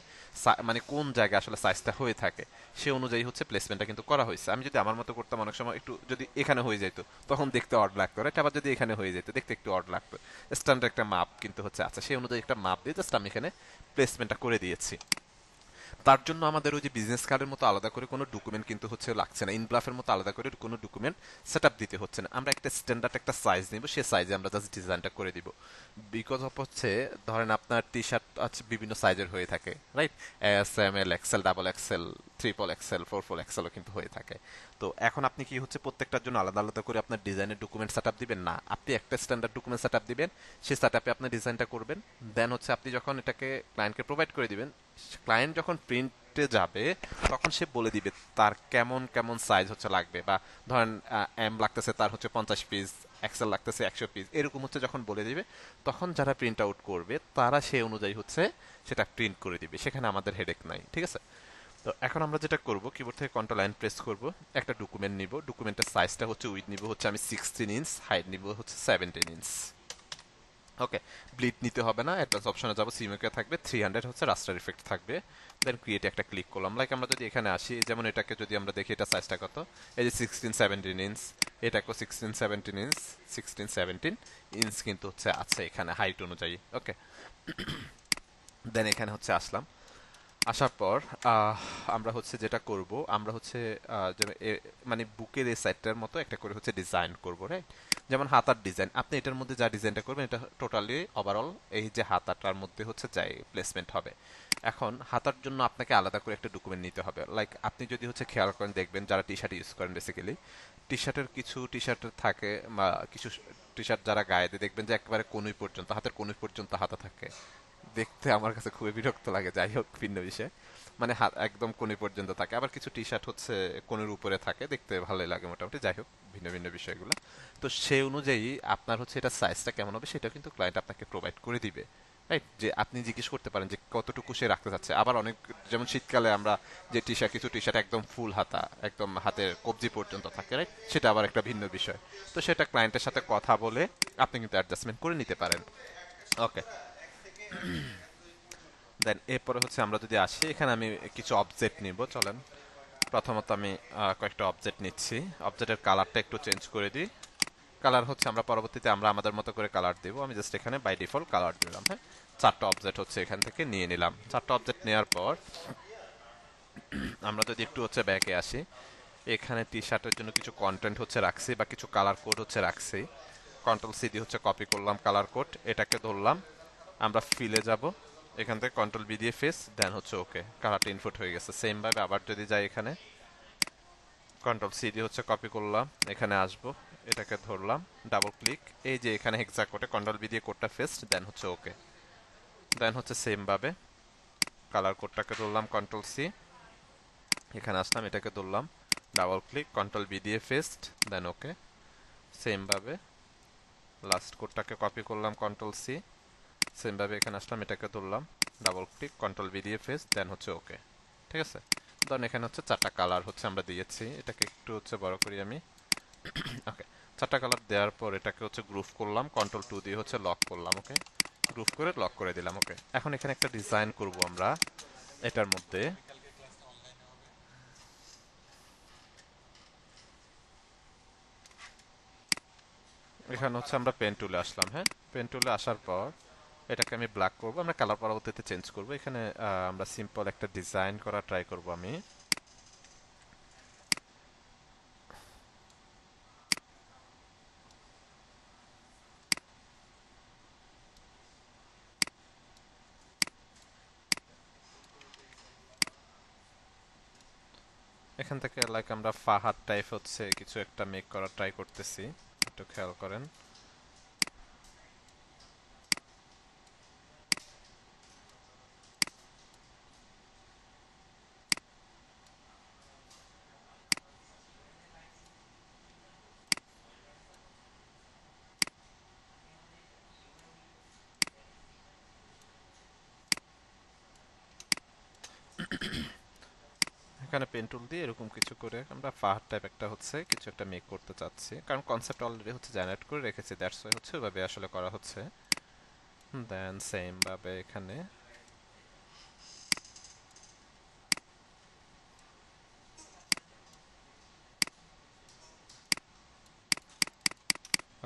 মানে কোন জায়গায় আসলে সাইজটা হয়ে থাকে, সে অনুযায়ী হচ্ছে প্লেসমেন্টটা কিন্তু করা হয়েছে। আমি যদি আমার মতো করতাম অনেক সময় একটু যদি এখানে হয়ে যেত তখন দেখতে অড লাগতো, রাইট। আবার যদি এখানে হয়ে যেত দেখতে একটু অড লাগতো। স্ট্যান্ডার্ড একটা মাপ কিন্তু হচ্ছে আছে, সেই অনুযায়ী একটা মাপ দিয়ে জাস্ট আমি এখানে প্লেসমেন্টটা করে দিয়েছি। তার জন্য আমাদের ওই যে বিজনেস কার্ডের মতো আলাদা করে কোনো ডকুমেন্ট কিন্তু হচ্ছে লাগছে না, ইনব্লাফের মতো আলাদা করে কোনো ডকুমেন্ট সেট আপ দিতে হচ্ছে না। আমরা একটা স্ট্যান্ডার্ড একটা সাইজ নিব, সেই সাইজে আমরা জাস্ট ডিজাইনটা করে দিব। বিকজ অফ হচ্ছে ধরেন আপনার টি শার্ট আছে বিভিন্ন সাইজের হয়ে থাকে, right. S M L XL, double XL, triple XL, four four এক্সেলও কিন্তু হয়ে থাকে। তো এখন আপনি কি হচ্ছে প্রত্যেকটার জন্য আলাদা আলাদা করে আপনার ডিজাইনের ডকুমেন্ট সেট আপ দিবেন না, আপনি একটা স্ট্যান্ডার্ড ডকুমেন্ট সেট আপ দিবেন, সেই সেট আপে আপনি ডিজাইনটা করবেন। দেন হচ্ছে আপনি যখন এটাকে ক্লায়েন্টকে প্রোভাইড করে দিবেন, ক্লায়েন্ট যখন প্রিন্টে যাবে তখন সে বলে দিবে তার কেমন কেমন সাইজ হচ্ছে লাগবে। বা ধরেন এম লাগতেছে তার হচ্ছে 50 পিস, এক্সেল লাগতেছে 100 পিস, এরকম হচ্ছে যখন বলে দিবে তখন যারা প্রিন্ট আউট করবে তারা সেই অনুযায়ী হচ্ছে সেটা প্রিন্ট করে দিবে, সেখানে আমাদের হেডেক নাই, ঠিক আছে। তো এখন আমরা যেটা করব, কিবোর্ড থেকে কন্ট্রোল লাইন প্রেস করব, একটা ডকুমেন্ট নিব, ডকুমেন্টের সাইজটা হচ্ছে উইথ নিব হচ্ছে আমি 16 ইঞ্চ, হাইট নিব হচ্ছে 17 ইঞ্চ। ওকে, ব্লিড নিতে হবে না, অ্যাডভান্স অপশনে যাব, সিমেকে থাকবে 300 হচ্ছে রাস্টার ইফেক্ট থাকবে। দেন ক্রিয়েট একটা ক্লিক করলাম। লাইক আমরা যদি এখানে আসি, যেমন এটাকে যদি আমরা দেখি এটা সাইজটা কত, এই যে 16-17 ইঞ্চ, এটাকেও 16-17 ইঞ্চ, 16-17 ইঞ্চ কিন্তু হচ্ছে আছে এখানে হাইট অনুযায়ী। ওকে, দেন এখানে হচ্ছে আসলাম, আসার পর আহ, আমরা হচ্ছে যেটা করব, আমরা হচ্ছে মানে বুকের এই সাইডটার মতো একটা করে হচ্ছে ডিজাইন করব, রাইট। যেমন হাতার ডিজাইন, আপনি এটার মধ্যে যা ডিজাইনটা করবেন এটা টোটালি ওভারঅল এই যে হাতাটার মধ্যে হচ্ছে যাই প্লেসমেন্ট হবে। এখন হাতার জন্য আপনাকে আলাদা করে একটা ডকুমেন্ট নিতে হবে। লাইক আপনি যদি হচ্ছে খেয়াল করেন দেখবেন যারা টি শার্ট ইউজ করেন বেসিক্যালি, টি শার্টের কিছু টি শার্ট থাকে বা কিছু টি শার্ট যারা গায়ে দিয়ে দেখবেন যে একেবারে কনুই পর্যন্ত, হাতের কনুই পর্যন্ত হাতা থাকে, দেখতে আমার কাছে খুবই বিরক্ত লাগে। যাই হোক, ভিন্ন বিষয়, মানে হাত একদম কোনি পর্যন্ত থাকে। আবার কিছু টি শার্ট হচ্ছে কোনের উপরে থাকে, দেখতে ভালোই লাগে মোটামুটি। যাই হোক, ভিন্ন ভিন্ন বিষয়গুলো। তো সেই অনুযায়ী আপনার হচ্ছে এটা সাইজটা কেমন হবে সেটা কিন্তু ক্লায়েন্ট আপনাকে প্রোভাইড করে দিবে, রাইট। যে আপনি জিজ্ঞেস করতে পারেন যে কতটুকু সে রাখতে চাচ্ছে। আবার অনেক, যেমন শীতকালে আমরা যে টি শার্ট, কিছু টি শার্ট একদম ফুল হাতা, একদম হাতের কবজি পর্যন্ত থাকে, রাইট, সেটা আবার একটা ভিন্ন বিষয়। তো সেটা ক্লায়েন্টের সাথে কথা বলে আপনি কিন্তু অ্যাডজাস্টমেন্ট করে নিতে পারেন। ওকে, দেন এরপরে হচ্ছে আমরা যদি আসি এখানে, আমি কিছু অবজেক্ট নিব, চলেন। প্রথমত আমি কয়েকটা অবজেক্ট নিচ্ছি, অবজেক্টের কালারটা একটু চেঞ্জ করে দিই। কালার হচ্ছে আমরা পরবর্তীতে আমরা আমাদের মতো করে কালার দেবো, আমি জাস্ট এখানে বাই ডিফল্ট কালার দিলাম। হ্যাঁ, চারটা অবজেক্ট হচ্ছে এখান থেকে নিয়ে নিলাম। চারটা অবজেক্ট নেওয়ার পর আমরা যদি একটু হচ্ছে ব্যাকে আসি, এখানে টি শার্টের জন্য কিছু কন্টেন্ট হচ্ছে রাখছি বা কিছু কালার কোড হচ্ছে রাখছি। কন্ট্রোল সি দিয়ে হচ্ছে কপি করলাম কালার কোড, এটাকে ধরলাম, আমরা ফিলে যাব, এখান থেকে কন্ট্রোল বি দিয়ে ফেস, দেন হচ্ছে ওকে, কালারটা ইনপুট হয়ে গেছে। সেম ভাবে আবার যদি যাই এখানে কন্ট্রোল সি দিয়ে হচ্ছে কপি করলাম, এখানে আসবো, এটাকে ধরলাম, ডাবল ক্লিক, এই যে এখানে হেক্সা কোডে কন্ট্রোল বি দিয়ে কোডটা ফেস্ট, দেন হচ্ছে ওকে। দেন হচ্ছে সেম ভাবে কালার কোডটাকে ধরলাম, কন্ট্রোল সি, এখানে আসলাম, এটাকে ধরলাম, ডাবল ক্লিক, কন্ট্রোল বি দিয়ে ফেস্ট, দেন ওকে। সেম ভাবে লাস্ট কোডটাকে কপি করলাম, কন্ট্রোল সি, সেম ভাবে এখানে আসলাম, এটাকে ধরলাম, ডাবল ক্লিক, কন্ট্রোল বি দিয়ে ফেস, দেন হচ্ছে ওকে। ঠিক আছে, ধরুন এখানে হচ্ছে চারটা কালার হচ্ছে আমরা দিয়েছি, এটাকে একটু হচ্ছে বড় করি আমি। ওকে, চারটা কালার দেওয়ার পর এটাকে হচ্ছে গ্রুপ করলাম, কন্ট্রোল টু দিয়ে হচ্ছে লক করলাম। ওকে, গ্রুপ করে লক করে দিলাম। ওকে, এখন এখানে একটা ডিজাইন করব আমরা এটার মধ্যে। এখানে হচ্ছে আমরা পেন টুলে আসলাম। হ্যাঁ, পেন টুলে আসার পর এটাকে আমি ব্ল্যাক করব, আমরা কালার পরবর্তীতে চেঞ্জ করব। এখানে আমরা সিম্পল একটা ডিজাইন করা ট্রাই করব আমি। এখান থেকে লাইক আমরা ফাহাদ টাইপ হচ্ছে কিছু একটা মেক করার ট্রাই করতেছি, একটু খেয়াল করেন। এখানে পেন টুল দিয়ে এরকম কিছু করে আমরা পাহাড় টাইপ একটা হচ্ছে কিছু একটা মেক করতে চাচ্ছি, কারণ কনসেপ্ট অলরেডি হচ্ছে জেনারেট করে রেখেছি, দ্যাটস ওয়াই হচ্ছে ওইভাবে আসলে করা হচ্ছে। দেন সেম ভাবে এখানে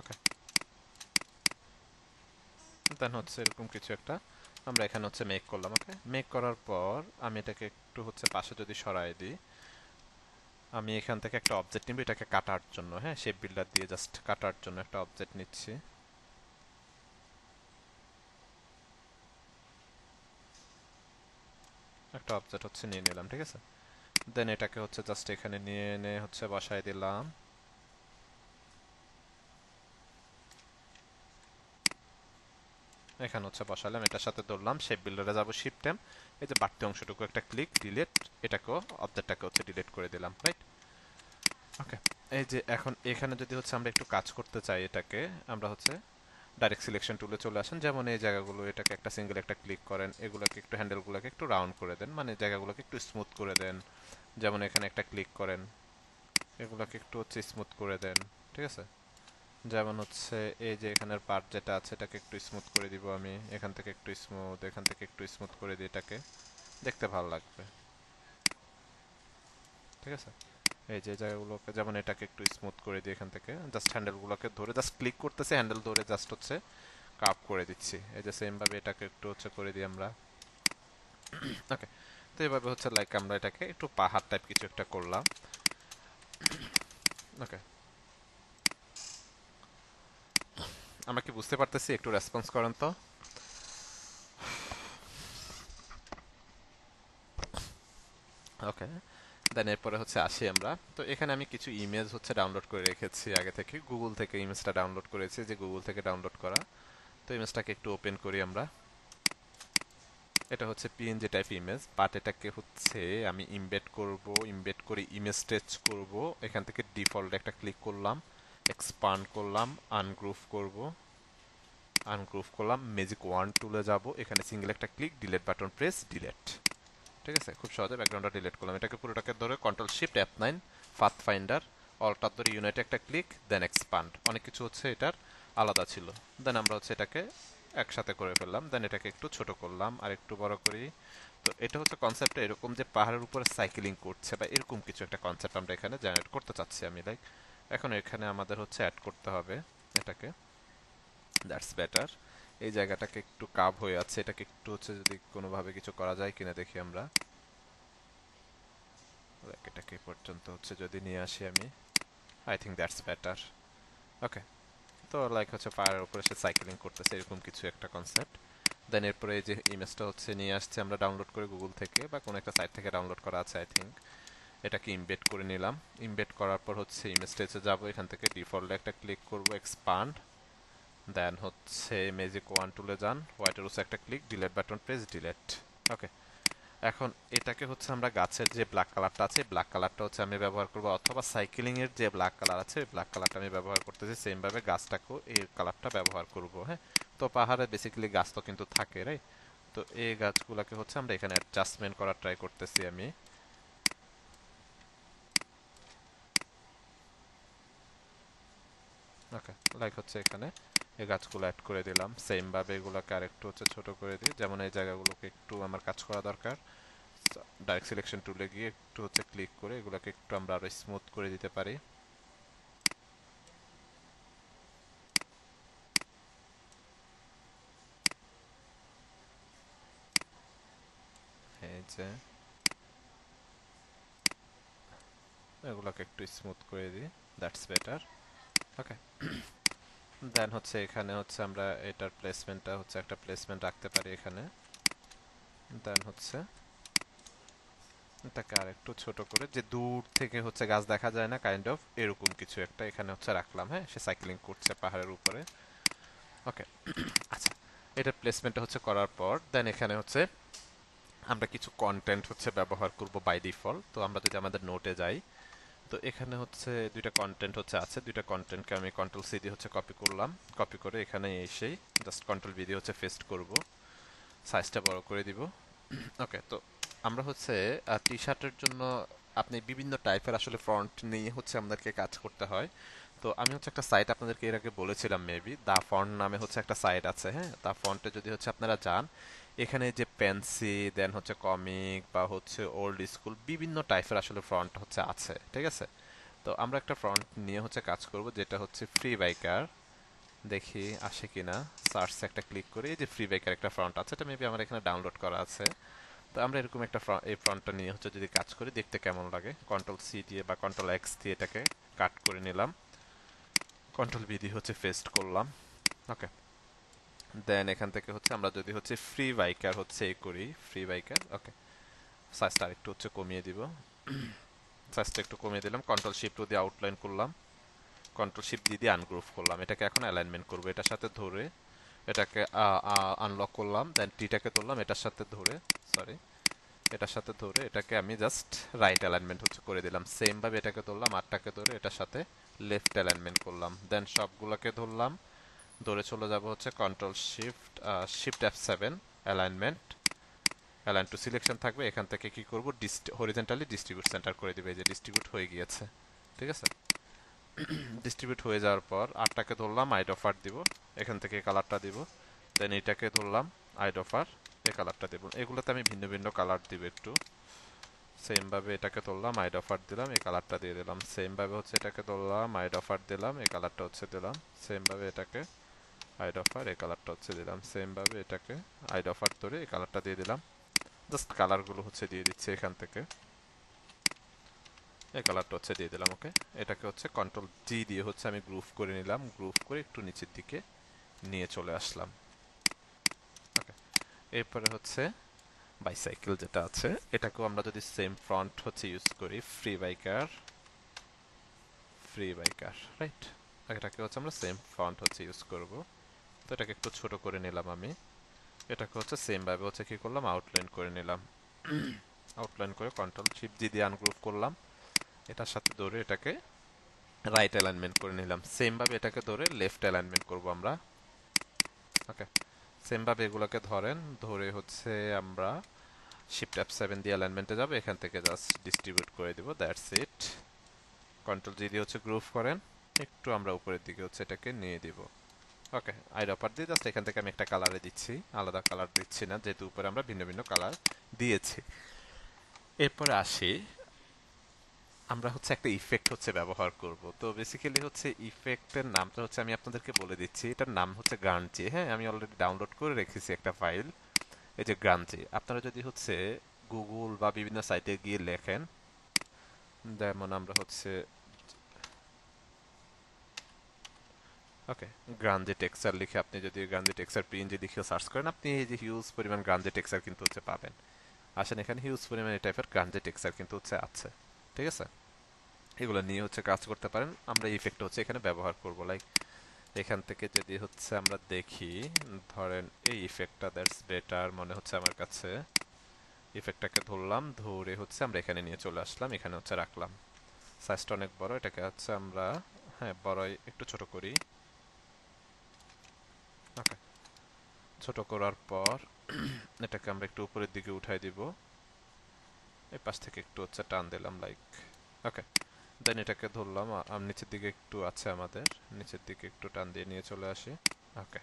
ওকে, দেন হচ্ছে এরকম কিছু একটা আমরা এখানে হচ্ছে মেক করলাম। ওকে, মেক করার পর আমি এটাকে একটু হচ্ছে পাশে যদি সরাই দিই, আমি এখান থেকে একটা অবজেক্ট নিব এটাকে কাটার জন্য। হ্যাঁ, শেপ বিল্ডার দিয়ে জাস্ট কাটার জন্য একটা অবজেক্ট নিচ্ছি। একটা অবজেক্ট হচ্ছে নিয়ে নিলাম, ঠিক আছে। দেন এটাকে হচ্ছে জাস্ট এখানে নিয়ে এনে হচ্ছে বসাই দিলাম। এখানে হচ্ছে বসালাম, এটার সাথে ধরলাম শেপ বিল্ডারে যাব শিফট এম, এই যে বাড়তি অংশটুকু একটা ক্লিক ডিলিট, এটাকেও অবজেক্টটাকে হচ্ছে ডিলিট করে দিলাম, রাইট। ওকে, এই যে এখন এখানে যদি হচ্ছে আমরা একটু কাজ করতে চাই এটাকে, আমরা হচ্ছে ডাইরেক্ট সিলেকশন টুলে চলে আসেন, যেমন এই জায়গাগুলো এটাকে একটা সিঙ্গেল একটা ক্লিক করেন, এগুলোকে একটু হ্যান্ডেলগুলোকে একটু রাউন্ড করে দেন, মানে জায়গাগুলোকে একটু স্মুথ করে দেন, যেমন এখানে একটা ক্লিক করেন, এগুলোকে একটু হচ্ছে স্মুথ করে দেন, ঠিক আছে। যেমন হচ্ছে এই যে এখানের পার্ট যেটা আছে এটাকে একটু স্মুথ করে দিব আমি, এখান থেকে একটু স্মুথ, এখান থেকে একটু স্মুথ করে দিই, এটাকে দেখতে ভালো লাগবে, ঠিক আছে। এই যে জায়গাগুলোকে যেমন এটাকে একটু স্মুথ করে দিই, এখান থেকে জাস্ট হ্যান্ডেলগুলোকে ধরে জাস্ট ক্লিক করতেছি, হ্যান্ডেল ধরে জাস্ট হচ্ছে কাপ করে দিচ্ছি, এই যে সেম ভাবে এটাকে একটু হচ্ছে করে দিই আমরা। ওকে, তো এইভাবে হচ্ছে লাইক আমরা এটাকে একটু পাহাড় টাইপ কিছু একটা করলাম। ওকে, আমরা কি বুঝতে পারতেছি? একটু রেসপন্স করেন তো। ওকে, দেন এরপরে হচ্ছে আসি আমরা, তো এখানে আমি কিছু ইমেজ হচ্ছে ডাউনলোড করে রেখেছি আগে থেকে, গুগল থেকে ইমেজটা ডাউনলোড করেছি, যে গুগল থেকে ডাউনলোড করা। তো ইমেজটাকে একটু ওপেন করি আমরা। এটা হচ্ছে পিএনজি টাইপ ইমেজ, বাট এটাকে হচ্ছে আমি ইমবেড করব, ইমবেড করে ইমেজ স্ট্রেচ করব। এখান থেকে ডিফল্ট একটা ক্লিক করলাম, এক্সপান্ড করলাম, আনগ্রুভ করব, আনগ্রুভ করলাম, ম্যাজিক ওয়ান টুলে যাব, এখানে সিঙ্গেল একটা click, delete button press, delete, ঠিক আছে। খুব সহজে ব্যাকগ্রাউন্ডটা ডিলিট করলাম, এটাকে পুরোটাকে ধরে control shift F9, pathfinder অলটা ধরে ইউনাইটে একটা ক্লিক, দেন এক্সপান্ড, অনেক কিছু হচ্ছে এটার আলাদা ছিল, দেন আমরা হচ্ছে এটাকে একসাথে করে ফেললাম, দেন এটাকে একটু ছোট করলাম আর একটু বড় করি। তো এটা হচ্ছে কনসেপ্টটা এরকম যে পাহাড়ের উপরে সাইক্লিং করছে বা এরকম কিছু একটা কনসেপ্ট আমরা এখানে জেনারেট করতে চাচ্ছি আমি, লাইক এখন এখানে আমাদের হচ্ছে অ্যাড করতে হবে এটাকে, দ্যাটস বেটার। এই জায়গাটাকে একটু কাব হয়ে আছে, এটাকে একটু হচ্ছে যদি কোনোভাবে কিছু করা যায় কিনা দেখি আমরা, এটাকে পর্যন্ত হচ্ছে যদি নিয়ে আসি আমি, আই থিঙ্ক দ্যাটস বেটার। ওকে, তো লাইক হচ্ছে পাহাড়ের উপরে সে সাইক্লিং করতেছে এরকম কিছু একটা কনসেপ্ট। দেন এরপরে এই যে ইমেজটা হচ্ছে নিয়ে আসছে আমরা ডাউনলোড করে গুগল থেকে বা কোনো একটা সাইট থেকে ডাউনলোড করা আছে আই থিঙ্ক, এটাকে ইমবেড করে নিলাম। ইমবেড করার পর হচ্ছে ইমেজ স্টেজে যাবো, এখান থেকে ডিফল্টে একটা ক্লিক করব, এক্সপান্ড, দেন হচ্ছে ম্যাজিক ওয়ান টুলে যান, হোয়াইটের উপর একটা click, delete button press, delete. Okay, এখন এটাকে হচ্ছে আমরা গাছের যে ব্ল্যাক কালারটা আছে ব্ল্যাক কালারটা হচ্ছে আমি ব্যবহার করব, অথবা সাইক্লিং এর যে ব্ল্যাক কালার আছে ব্ল্যাক কালারটা আমি ব্যবহার করতেছি, সেম ভাবে গাছটাকেও এই কালারটা ব্যবহার করব। হ্যাঁ, তো পাহাড়ে বেসিক্যালি গাছ তো কিন্তু থাকে, রাইট। তো এই গাছগুলোকে হচ্ছে আমরা এখানে অ্যাডজাস্টমেন্ট করার ট্রাই করতেছি আমি। ওকে, লাইক হচ্ছে এখানে এই গাছগুলো অ্যাড করে দিলাম, সেম ভাবে এগুলোকে আরেকটু হচ্ছে ছোট করে দিই, যেমন এই জায়গাগুলোকে একটু আমার কাজ করা দরকার। ডাইরেক্ট সিলেকশন টুলে গিয়ে একটু হচ্ছে ক্লিক করে এগুলোকে একটু আমরা আরো স্মুথ করে দিতে পারি। এই যে এগুলোকে একটু স্মুথ করে দিই, দ্যাটস বেটার। ওকে, দেন হচ্ছে এখানে হচ্ছে আমরা এটার প্লেসমেন্টটা হচ্ছে একটা প্লেসমেন্ট রাখতে পারি এখানে, দেন হচ্ছে এটাকে আর একটু ছোট করে যে দূর থেকে হচ্ছে গাছ দেখা যায় না কাইন্ড অফ এরকম কিছু একটা এখানে হচ্ছে রাখলাম। হ্যাঁ, সে সাইক্লিং করছে পাহাড়ের উপরে। ওকে, আচ্ছা, এটার প্লেসমেন্টটা হচ্ছে করার পর দেন এখানে হচ্ছে আমরা কিছু কন্টেন্ট হচ্ছে ব্যবহার করব বাই ডিফল্ট। তো আমরা যদি আমাদের নোটে যাই, তো এখানে হচ্ছে দুইটা কন্টেন্ট হচ্ছে আছে, দুইটা কন্টেন্টকে আমি কন্ট্রোল সি দিয়ে হচ্ছে কপি করলাম, কপি করে এখানে এসেই জাস্ট কন্ট্রোল ভি দিয়ে হচ্ছে পেস্ট করব, সাইজটা বড় করে দিব। ওকে, তো আমরা হচ্ছে টি শার্টের জন্য আপনি বিভিন্ন টাইপের আসলে ফ্রন্ট নিয়ে হচ্ছে আমাদেরকে কাজ করতে হয়। তো আমি হচ্ছে একটা সাইট আপনাদেরকে এর আগে বলেছিলাম মেবি, দা ফন্ট নামে হচ্ছে একটা সাইট আছে, হ্যাঁ। দা ফন্টে যদি হচ্ছে আপনারা যান, এখানে যে পেন্সি দেন হচ্ছে কমিক বা হচ্ছে ওল্ড স্কুল বিভিন্ন টাইপের আসলে ফ্রন্ট হচ্ছে আছে, ঠিক আছে। তো আমরা একটা ফ্রন্ট নিয়ে হচ্ছে কাজ করব যেটা হচ্ছে ফ্রি বাইকার। দেখি আসে কিনা, সার্চ একটা ক্লিক করি, এই যে ফ্রি বাইকার একটা ফ্রন্ট আছে, এটা মেবি আমার এখানে ডাউনলোড করা আছে। তো আমরা এরকম একটা এই ফ্রন্টটা নিয়ে হচ্ছে যদি কাজ করি দেখতে কেমন লাগে, কন্ট্রোল সি দিয়ে বা কন্ট্রোল এক্স দিয়ে এটাকে কাট করে নিলাম, কন্ট্রোল ভি দিয়ে হচ্ছে পেস্ট করলাম। ওকে, দেন এখান থেকে হচ্ছে আমরা যদি হচ্ছে ফ্রি বাইকার হচ্ছে এই করি, ফ্রি বাইকার, ওকে, সাইজটা আরেকটু হচ্ছে কমিয়ে দিব, সাইজটা একটু কমিয়ে দিলাম, কন্ট্রোল শিফট দিয়ে আউটলাইন করলাম, কন্ট্রোল শিফট দিয়ে আনগ্রুভ করলাম, এটাকে এখন অ্যালাইনমেন্ট করবো, এটার সাথে ধরে এটাকে আনলক করলাম, দেন টিটাকে ধরলাম এটার সাথে ধরে, সরি, এটার সাথে ধরে এটাকে আমি জাস্ট রাইট অ্যালাইনমেন্ট হচ্ছে করে দিলাম, সেম ভাবে এটাকে ধরলাম, আটটাকে ধরে এটার সাথে লেফট অ্যালাইনমেন্ট করলাম, দেন সবগুলোকে ধরলাম, ধরে চলে যাব হচ্ছে control shift shift F7 alignment, align two selection থাকবে, এখান থেকে কি করব হরিজন্টালি ডিস্ট্রিবিউট সেন্টার করে দিবে, এই যে ডিস্ট্রিবিউট হয়ে গিয়েছে, ঠিক আছে। ডিস্ট্রিবিউট হয়ে যাওয়ার পর আটটাকে ধরলাম, আইড অফার দিব, এখান থেকে কালারটা দিব, দেন এটাকে ধরলাম, আইড অফার, এই কালারটা দেব, এগুলোতে আমি ভিন্ন ভিন্ন কালার দিব একটু, সেম ভাবে এটাকে ধরলাম, আইড অফার দিলাম, এই কালারটা দিয়ে দিলাম, সেম ভাবে হচ্ছে এটাকে ধরলাম, আইড অফার দিলাম, এই কালারটা হচ্ছে দিলাম, সেম ভাবে এটাকে আইড অফার, এই কালারটা হচ্ছে দিলাম, সেম ভাবে এটাকে আইড অফার ধরে এই কালারটা দিয়ে দিলাম, জাস্ট কালারগুলো হচ্ছে দিয়ে দিচ্ছি এখান থেকে, এই কালারটা হচ্ছে দিয়ে দিলাম। ওকে, এটাকে হচ্ছে কন্ট্রোল জি দিয়ে হচ্ছে আমি গ্রুপ করে নিলাম, গ্রুপ করে একটু নিচের দিকে নিয়ে চলে আসলাম। ওকে, এরপরে হচ্ছে বাইসাইকেল যেটা আছে, এটাকেও আমরা যদি সেম ফ্রন্ট হচ্ছে ইউজ করি, free biker, free biker, right, এটাকে হচ্ছে আমরা সেম ফন্ট হচ্ছে ইউজ করব। তো এটাকে একটু ছোট করে নিলাম আমি, এটাকে হচ্ছে সেম ভাবে হচ্ছে কি করলাম, আউটলাইন করে নিলাম, আউটলাইন করে কন্ট্রোল শিফট জি দিয়ে আনগ্রুপ করলাম, এটার সাথে ধরে এটাকে রাইট অ্যালাইনমেন্ট করে নিলাম, সেম ভাবে এটাকে ধরে লেফট অ্যালাইনমেন্ট করব আমরা। ওকে, সেম ভাবে এগুলোকে ধরেন, ধরে হচ্ছে আমরা শিফট F7 দিয়ে অ্যালাইনমেন্টে যাব, এখান থেকে জাস্ট ডিস্ট্রিবিউট করে দিব, দ্যাটস ইট। কন্ট্রোল জি দিয়ে হচ্ছে গ্রুপ করেন, একটু আমরা উপরের দিকে হচ্ছে এটাকে নিয়ে দিব। ওকে, আইড অপার দিয়ে জাস্ট এখান থেকে আমি একটা কালারে দিচ্ছি, আলাদা কালার দিচ্ছি না, যেহেতু উপরে আমরা ভিন্ন ভিন্ন কালার দিয়েছি। এরপরে আসি, আমরা হচ্ছে একটা ইফেক্ট হচ্ছে ব্যবহার করব। তো বেসিক্যালি হচ্ছে ইফেক্টের নামটা হচ্ছে আমি আপনাদেরকে বলে দিচ্ছি, এটার নাম হচ্ছে গ্রানজি, হ্যাঁ, আমি অলরেডি ডাউনলোড করে রেখেছি একটা ফাইল, এই যে গ্রানজি। আপনারা যদি হচ্ছে গুগল বা বিভিন্ন সাইটে গিয়ে লেখেন, যেমন আমরা হচ্ছে, ওকে, গ্রানজি টেক্সচার লিখে আপনি যদি গ্রানজি টেক্সচার পিএনজি লিখে সার্চ করেন, আপনি এই যে হিউজ পরিমাণ গ্রানজি টেক্সচার কিন্তু হচ্ছে পাবেন। আসেন, এখানে হিউজ পরিমাণ এই টাইপের গ্রানজি টেক্সচার কিন্তু হচ্ছে আছে, ঠিক আছে। এগুলো নিয়ে হচ্ছে কাজ করতে পারেন, আমরা ইফেক্ট হচ্ছে এখানে ব্যবহার করব, লাইক এখান থেকে যদি হচ্ছে আমরা দেখি, ধরেন এই ইফেক্টটা দ্যাটস বেটার মনে হচ্ছে আমার কাছে, ইফেক্টটাকে ধরলাম, ধরে হচ্ছে আমরা এখানে নিয়ে চলে আসলাম, এখানে হচ্ছে রাখলাম, সাইজটা অনেক বড়, এটাকে হচ্ছে আমরা, হ্যাঁ, বড়ই একটু ছোট করি। ওকে, ছোট করার পর এটাকে আমরা একটু উপরের দিকে উঠাই দিব, এই পাশ থেকে একটু হচ্ছে টান দিলাম, লাইক, ওকে, দেন এটাকে ধরলাম, নিচের দিকে একটু আছে আমাদের, নিচের দিকে একটু টান দিয়ে নিয়ে চলে আসি। ওকে,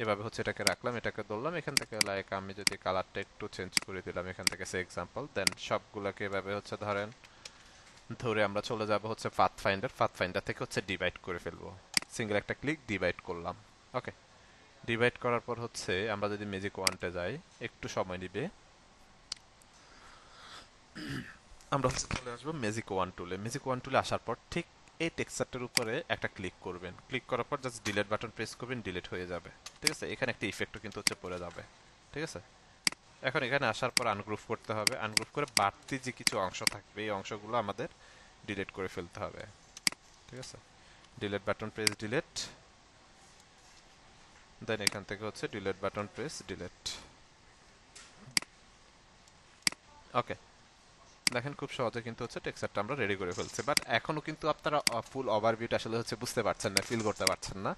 এভাবে হচ্ছে এটাকে রাখলাম, এটাকে ধরলাম, এখান থেকে লাইক আমি যদি কালারটা একটু চেঞ্জ করে দিলাম এখান থেকে সে এক্সাম্পল, দেন সবগুলোকে এভাবে হচ্ছে ধরেন ধরে আমরা চলে যাব হচ্ছে পাথফাইন্ডার, পাথফাইন্ডার থেকে হচ্ছে ডিভাইড করে ফেলবো, সিঙ্গেল একটা ক্লিক ডিভাইড করলাম। ওকে, ডিভাইড করার পর হচ্ছে আমরা যদি ম্যাজিক ওয়ান্টে যাই, একটু সময় নিবে, আমরা হচ্ছে চলে আসবো ম্যাজিক ওয়ান টুলে, ম্যাজিক ওয়ান টুলে আসার পর ঠিক এই টেক্সচারটার উপরে একটা ক্লিক করবেন, ক্লিক করার পর জাস্ট ডিলিট বাটন প্রেস করবেন, ডিলিট হয়ে যাবে, ঠিক আছে। এখানে একটা ইফেক্টও কিন্তু হচ্ছে পড়ে যাবে, ঠিক আছে। এখন এখানে আসার পর আনগ্রুপ করতে হবে, আনগ্রুপ করে বাড়তি যে কিছু অংশ থাকবে এই অংশগুলো আমাদের ডিলিট করে ফেলতে হবে, ঠিক আছে। ডিলিট বাটন প্রেস ডিলিট, দেন এখান থেকে হচ্ছে ডিলিট বাটন প্রেস ডিলিট। ওকে, দেখেন খুব সহজে কিন্তু হচ্ছে টেক্সচারটা আমরা রেডি করে ফেলছি, বাট এখনো কিন্তু আপনারা ফুল ওভারভিউটা আসলে হচ্ছে বুঝতে পারছেন না, ফিল করতে পারছেন না।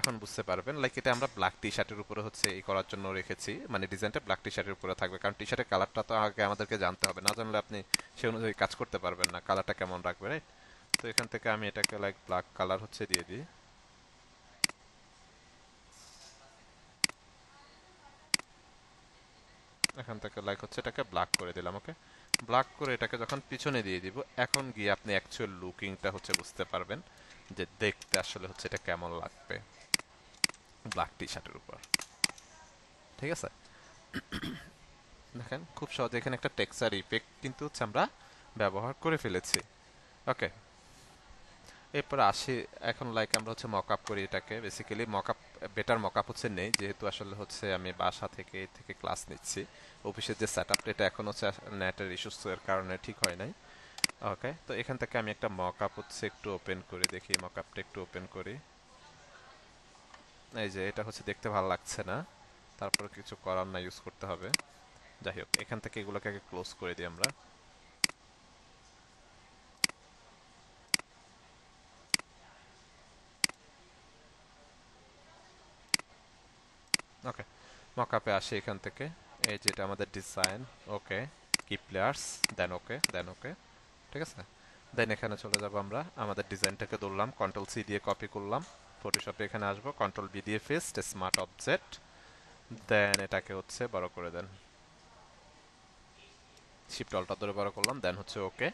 এখন বুঝতে পারবেন লাইক এটা আমরা ব্ল্যাক টি শার্টের উপরে হচ্ছে এই করার জন্য রেখেছি, মানে ডিজাইনটা ব্ল্যাক টি শার্টের উপরে থাকবে, কারণ টি শার্টের কালারটা তো আগে আমাদেরকে জানতে হবে, না জানলে আপনি সে অনুযায়ী কাজ করতে পারবেন না, কালারটা কেমন রাখবে, রাইট? তো এখান থেকে আমি এটাকে লাইক ব্ল্যাক কালার হচ্ছে দিয়ে দিই। এখান থেকে লাইক হচ্ছে এটাকে ব্ল্যাক করে দিলাম, ওকে। ব্ল্যাক করে এটাকে যখন পিছনে দিয়ে দিব, এখন গিয়ে আপনি অ্যাকচুয়াল লুকিংটা হচ্ছে বুঝতে পারবেন যে দেখতে আসলে হচ্ছে এটা কেমন লাগবে ব্ল্যাক টি শার্টের উপর, ঠিক আছে? দেখেন খুব সহজে এখানে একটা টেক্সচার ইফেক্ট কিন্তু হচ্ছে আমরা ব্যবহার করে ফেলেছি, ওকে। এরপর আসি, এখন লাইক আমরা হচ্ছে মকআপ করি এটাকে, বেসিক্যালি মকআপ, বেটার মকআপ হচ্ছে নেই, যেহেতু আসলে হচ্ছে আমি বাসা থেকে ক্লাস নিচ্ছি। অফিসের যে সেট আপটা এটা এখন হচ্ছে নেটের ইস্যুস এর কারণে ঠিক হয় নাই, ওকে। তো এখান থেকে আমি একটা মকআপ হচ্ছে একটু ওপেন করি, দেখি মকআপটা একটু ওপেন করি। এই যে এটা হচ্ছে দেখতে ভালো লাগছে না, তারপর কিছু করার না, ইউজ করতে হবে। যাই হোক, এখান থেকে এগুলোকে আগে ক্লোজ করে দিই আমরা। ওকে, মকআপে আসি এখান থেকে। এই যেটা আমাদের ডিজাইন, ওকে, কি প্লেয়ার্স, দেন ওকে, দেন ওকে, ঠিক আছে। দেন এখানে চলে যাব, আমরা আমাদের ডিজাইনটাকে ধরলাম, কন্ট্রোল সি দিয়ে কপি করলাম, ফটোশপে এখানে আসবো, কন্ট্রোল বি দিয়ে পেস্ট, স্মার্ট অবজেক্ট, দেন এটাকে হচ্ছে বড় করে দেন, শিফট অল্টার ধরে বড় করলাম, দেন হচ্ছে ওকে,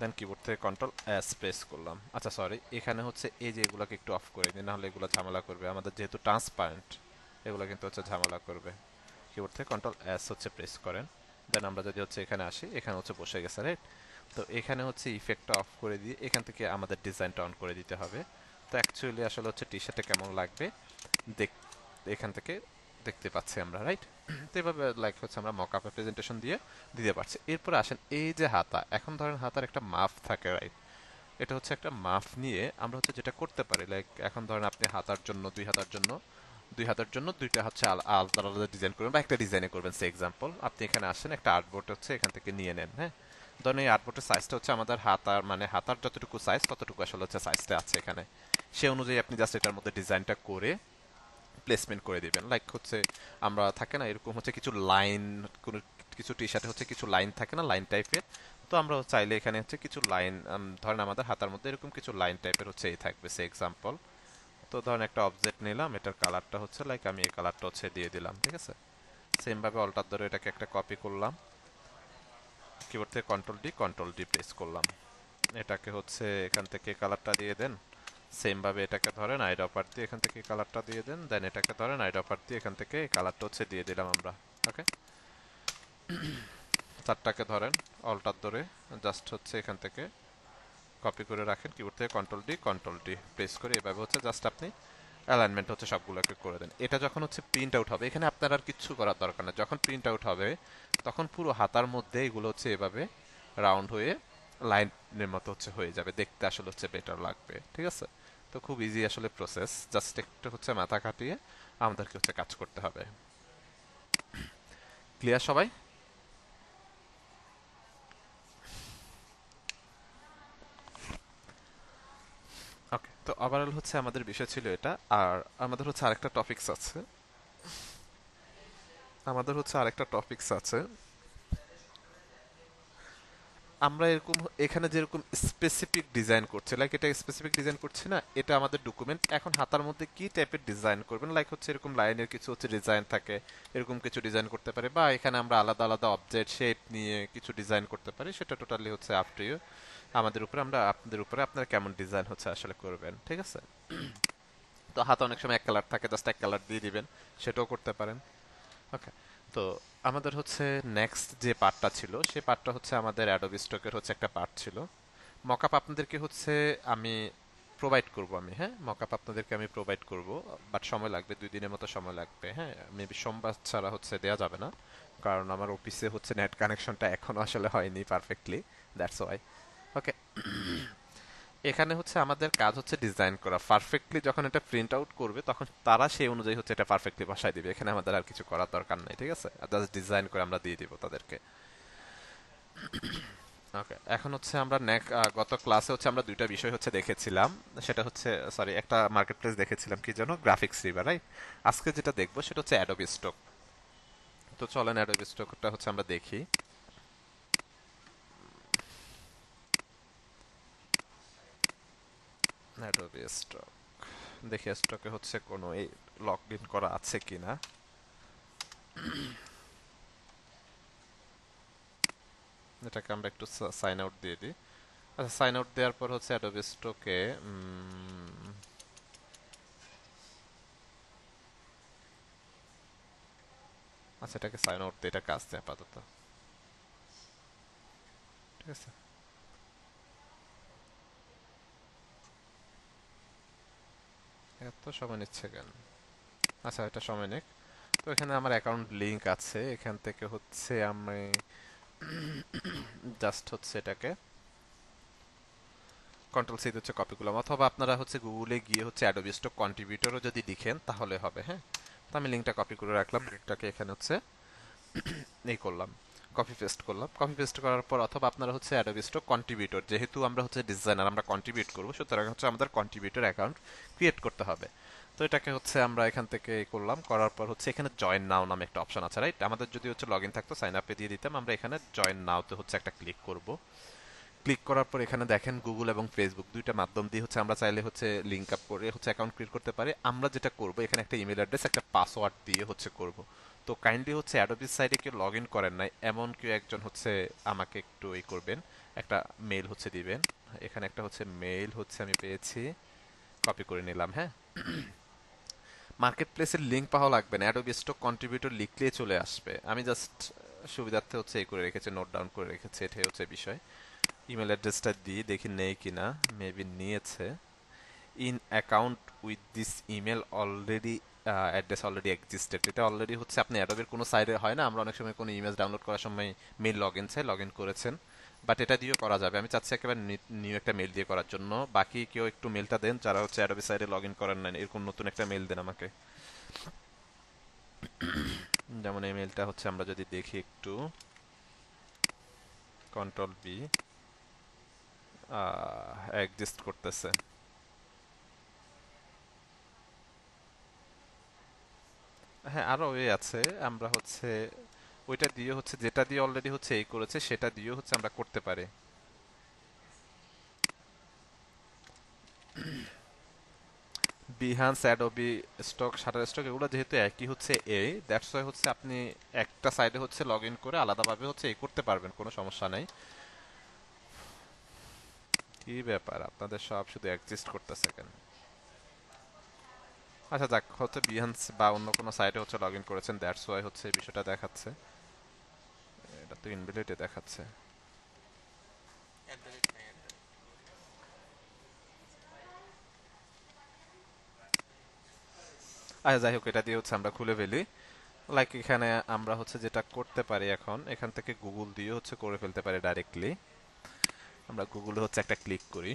দেন কিবোর্ড থেকে কন্ট্রোল এস প্রেস করলাম। আচ্ছা সরি, এখানে হচ্ছে এই যে এগুলোকে একটু অফ করে দিই, নাহলে এগুলো ঝামেলা করবে আমাদের, যেহেতু ট্রান্সপারেন্ট এগুলো কিন্তু হচ্ছে ঝামেলা করবে। কিবোর্ড থেকে কন্ট্রোল এস হচ্ছে প্রেস করেন, দেন আমরা যদি হচ্ছে এখানে আসি, এখানে হচ্ছে বসে গেছে, রাইট? তো এখানে হচ্ছে ইফেক্টটা অফ করে দিয়ে এখান থেকে আমাদের ডিজাইনটা অন করে দিতে হবে। তো অ্যাকচুয়ালি আসলে হচ্ছে টি শার্টে কেমন লাগবে দেখ, এখান থেকে দেখতে পাচ্ছি আমরা, রাইট? তো এভাবে লাইক হচ্ছে আমরা মক আপ প্রেজেন্টেশন দিয়ে দিতে পারছি। এরপর আসেন এই যে হাতা, এখন ধরেন হাতার একটা মাপ থাকে, রাইট? এটা হচ্ছে একটা মাপ নিয়ে আমরা হচ্ছে যেটা করতে পারি, লাইক এখন ধরেন আপনি হাতার জন্য, দুই হাতার জন্য দুইটা হচ্ছে আলাদা আলাদা ডিজাইন করবেন, বা একটা ডিজাইনে করবেন। সে এক্সাম্পল, আপনি এখানে আসেন, একটা আর্টবোর্ড হচ্ছে এখান থেকে নিয়ে নেন, হ্যাঁ। ধরেন এই আর্টবোর্ডের সাইজটা হচ্ছে আমাদের হাতার, মানে হাতার যতটুকু সাইজ ততটুকু আসলে হচ্ছে সাইজটা আছে এখানে, সে অনুযায়ী আপনি জাস্ট এটার মধ্যে ডিজাইনটা করে প্লেসমেন্ট করে দিবেন। লাইক হচ্ছে আমরা থাকে না এরকম হচ্ছে কিছু লাইন, কোনো কিছু টি শার্টে হচ্ছে কিছু লাইন থাকে না, লাইন টাইপের। তো আমরা চাইলে এখানে হচ্ছে কিছু লাইন, ধরেন আমাদের হাতার মধ্যে এরকম কিছু লাইন টাইপের হচ্ছে এই থাকবে, সে এক্সাম্পল। তো ধরেন একটা অবজেক্ট নিলাম, এটার কালারটা হচ্ছে লাইক আমি এই কালারটা হচ্ছে দিয়ে দিলাম, ঠিক আছে। সেম ভাবে অল্টার ধরে এটাকে একটা কপি করলাম, কিবোর্ড থেকে কন্ট্রোল ডি প্রেস করলাম, এটাকে হচ্ছে এখান থেকে কালারটা দিয়ে দেন। সেম ভাবে এটাকে ধরেন আইড অফার দিয়ে এখান থেকে কালারটা দিয়ে দেন, দেন এটাকে ধরেন আইড অফার দিয়ে এখান থেকে কালারটা হচ্ছে দিয়ে দিলাম আমরা, ওকে। চারটাকে ধরেন অল্টার ধরে জাস্ট হচ্ছে এখান থেকে কপি করে রাখেন, কিবোর্ড থেকে কন্ট্রোল ডি প্রেস করে এভাবে হচ্ছে জাস্ট আপনি অ্যালাইনমেন্ট হচ্ছে সবগুলোকে করে দেন। এটা যখন হচ্ছে প্রিন্ট আউট হবে, এখানে আপনার আর কিচ্ছু করার দরকার না, যখন প্রিন্ট আউট হবে তখন পুরো হাতার মধ্যে এগুলো হচ্ছে এভাবে রাউন্ড হয়ে লাইনের মতো হচ্ছে হয়ে যাবে, দেখতে আসলে হচ্ছে বেটার লাগবে, ঠিক আছে। তো খুব ইজি আসলে প্রসেস, জাস্ট একটু হচ্ছে মাথা খাটিয়ে আমাদেরকে হচ্ছে কাজ করতে হবে। ক্লিয়ার সবাই? ওকে, তো ওভারঅল হচ্ছে আমাদের বিষয় ছিল এটা। আর আমাদের হচ্ছে আরেকটা টপিকস আছে, আমরা এরকম এখানে যেরকম স্পেসিফিক ডিজাইন করছি, লাইক এটা স্পেসিফিক ডিজাইন করছি না, এটা আমাদের ডকুমেন্ট। এখন হাতার মধ্যে কি টাইপের ডিজাইন করবেন, লাইক হচ্ছে এরকম লাইনের কিছু হচ্ছে ডিজাইন থাকে, এরকম কিছু ডিজাইন করতে পারে, বা এখানে আমরা আলাদা আলাদা অবজেক্ট শেপ নিয়ে কিছু ডিজাইন করতে পারি, সেটা টোটালি হচ্ছে আপ টু ইউ, আমাদের উপরে, আমরা আপনাদের উপরে আপনারা কেমন ডিজাইন হচ্ছে আসলে করবেন, ঠিক আছে। তো হাতে অনেক সময় এক কালার থাকে, জাস্ট এক কালার দিয়ে দিবেন, সেটাও করতে পারেন, ওকে। তো আমাদের হচ্ছে নেক্সট যে পার্টটা ছিল, সেই পার্টটা হচ্ছে আমাদের অ্যাডোবি স্টকের হচ্ছে একটা পার্ট ছিল। মকআপ আপনাদেরকে হচ্ছে আমি প্রোভাইড করব, আমি, হ্যাঁ, মকআপ আপনাদেরকে আমি প্রোভাইড করব, বাট সময় লাগবে, 2 দিনের মতো সময় লাগবে, হ্যাঁ। মেবি সোমবার ছাড়া হচ্ছে দেয়া যাবে না, কারণ আমার অফিসে হচ্ছে নেট কানেকশনটা এখনো আসলে হয়নি পারফেক্টলি, দ্যাটস ওয়াই, ওকে। এখানে হচ্ছে আমাদের কাজ হচ্ছে ডিজাইন করা পারফেক্টলি, যখন এটা প্রিন্ট আউট করবে তখন তারা সেই অনুযায়ী হচ্ছে এটা পারফেক্টলি বসায় দিবে, এখানে আমাদের আর কিছু করার দরকার নাই, ঠিক আছে। জাস্ট ডিজাইন করে আমরা দিয়ে দিব তাদেরকে। ওকে, এখন হচ্ছে আমরা গত ক্লাসে হচ্ছে আমরা দুইটা বিষয় হচ্ছে দেখেছিলাম। সেটা হচ্ছে, সরি, একটা মার্কেট প্লেস দেখেছিলাম, কি যেন, গ্রাফিক্স রিভার, রাইট? আজকে যেটা দেখবো সেটা হচ্ছে অ্যাডোবি স্টক। তো চলেন অ্যাডোবি স্টকটা হচ্ছে আমরা দেখি। অ্যাডোবি স্টক দেখি, স্টকে হচ্ছে কোনো এই লগ ইন করা আছে কিনা। এটাকে আমরা একটু সাইন আউট দিয়ে দিই। আচ্ছা, সাইন আউট দেওয়ার পর হচ্ছে অ্যাডোবি স্টকে আচ্ছা, এটাকে সাইন আউট দিয়ে এটা কাজ দেয় আপাতত। ঠিক আছে। এত সময় নিচ্ছে কেন? আচ্ছা, এটা সময় নিক। তো এখানে আমার অ্যাকাউন্ট লিংক আছে, এখান থেকে হচ্ছে আমি জাস্ট হচ্ছে এটাকে কন্ট্রোল সি হচ্ছে কপি করলাম, অথবা আপনারা হচ্ছে গুগলে গিয়ে হচ্ছে অ্যাডোবি স্টক কন্ট্রিবিউটরও যদি লিখেন তাহলে হবে, হ্যাঁ। তো আমি লিঙ্কটা কপি করে রাখলাম, লিঙ্কটাকে এখানে হচ্ছে এই করলাম, কপি পেস্ট করলাম। কপি পেস্ট করার পর, অথবা আপনারা হচ্ছে অ্যাডোবি স্টক কন্ট্রিবিউটর, যেহেতু আমরা হচ্ছে ডিজাইনার, আমরা কন্ট্রিবিউট করবো, সুতরাং হচ্ছে আমাদের কন্ট্রিবিউটর অ্যাকাউন্ট ক্রিয়েট করতে হবে। তো এটাকে হচ্ছে আমরা এখান থেকে এই করলাম, করার পর হচ্ছে এখানে জয়েন নাও নামে একটা অপশন আছে, রাইট? আমাদের যদি হচ্ছে লগ ইন থাকতো, সাইন আপে দিয়ে দিতাম, আমরা এখানে জয়েন নাওতে হচ্ছে একটা ক্লিক করব। ক্লিক করার পর এখানে দেখেন গুগল এবং ফেসবুক দুইটা মাধ্যম দিয়ে হচ্ছে আমরা চাইলে হচ্ছে লিঙ্ক আপ করে হচ্ছে অ্যাকাউন্ট ক্রিয়েট করতে পারি। আমরা যেটা করব, এখানে একটা ইমেল অ্যাড্রেস, একটা পাসওয়ার্ড দিয়ে হচ্ছে করব। তো কাইন্ডলি হচ্ছে অ্যাডোবির সাইটে কেউ লগ ইন করেন নাই এমন কেউ একজন হচ্ছে আমাকে একটু এই করবেন, একটা মেল হচ্ছে দিবেন। এখানে একটা হচ্ছে মেল হচ্ছে আমি পেয়েছি, কপি করে নিলাম, হ্যাঁ। মার্কেট প্লেসের লিঙ্ক পাওয়া লাগবে না, অ্যাডোবি স্টক কন্ট্রিবিউটর লিখলেই চলে আসবে। আমি জাস্ট সুবিধার্থে হচ্ছে এই করে রেখেছি, নোট ডাউন করে রেখেছি, এটাই হচ্ছে বিষয়। ইমেল অ্যাড্রেসটা দিয়ে দেখি নেই কিনা, মেবি নিয়েছে। In account with this email already, address already existed. এটা অলরেডি হচ্ছে আপনি অ্যাডোবের কোনো সাইডে হয় না, আমরা অনেক সময় কোনো ইমেজ ডাউনলোড করার সময় মেল লগ ইন চাই, লগ ইন করেছেন, বাট এটা দিয়েও করা যাবে। আমি চাচ্ছি একেবারে নিউ একটা মেল দিয়ে করার জন্য। বাকি কেউ একটু মেলটা দেন যারা হচ্ছে অ্যাডোবি সাইডে লগ ইন করেন না, এরকম নতুন একটা মেল দেন আমাকে। যেমন এই মেলটা হচ্ছে আমরা যদি দেখি একটু, কন্ট্রোল বি, এক্সিস্ট করতেছে। হ্যাঁ, আরো ওয়ে আছে, আমরা হচ্ছে ওইটা দিয়ে হচ্ছে, যেটা দিয়ে অলরেডি হচ্ছে এই করেছে সেটা দিয়ে হচ্ছে আমরা করতে পারি। Behance, Adobe stock, shutter stock, এগুলো যেহেতু একই হচ্ছে এই, দ্যাটস ওয়াই হচ্ছে আপনি একটা সাইডে হচ্ছে লগ ইন করে আলাদাভাবে হচ্ছে এই করতে পারবেন, কোনো সমস্যা নেই। কি ব্যাপার, আপনাদের সব শুধু এক্সিস্ট করতেছে কেন? আচ্ছা যাক, হচ্ছে বিহান্স বা অন্য কোনো সাইটে হচ্ছে লগ ইন করেছেন, দ্যাটস ওয়াই হচ্ছে এই বিষয়টা দেখাচ্ছে। এটা তো ইনভ্যালিডে দেখাচ্ছে। আচ্ছা যাই হোক, এটা দিয়ে হচ্ছে আমরা খুলে ফেলি। লাইক এখানে আমরা হচ্ছে যেটা করতে পারি, এখন এখান থেকে গুগল দিয়ে হচ্ছে করে ফেলতে পারি ডাইরেক্টলি। আমরা গুগলে হচ্ছে একটা ক্লিক করি,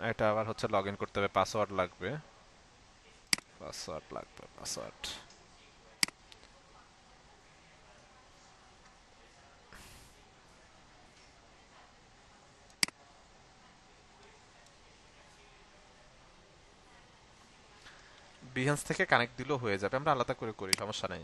এটা আবার হচ্ছে লগ ইন করতে হবে, পাসওয়ার্ড লাগবে, পাসওয়ার্ড। বিহেন্স থেকে কানেক্ট দিলেও হয়ে যাবে, আমরা আলাদা করে করি, সমস্যা নেই।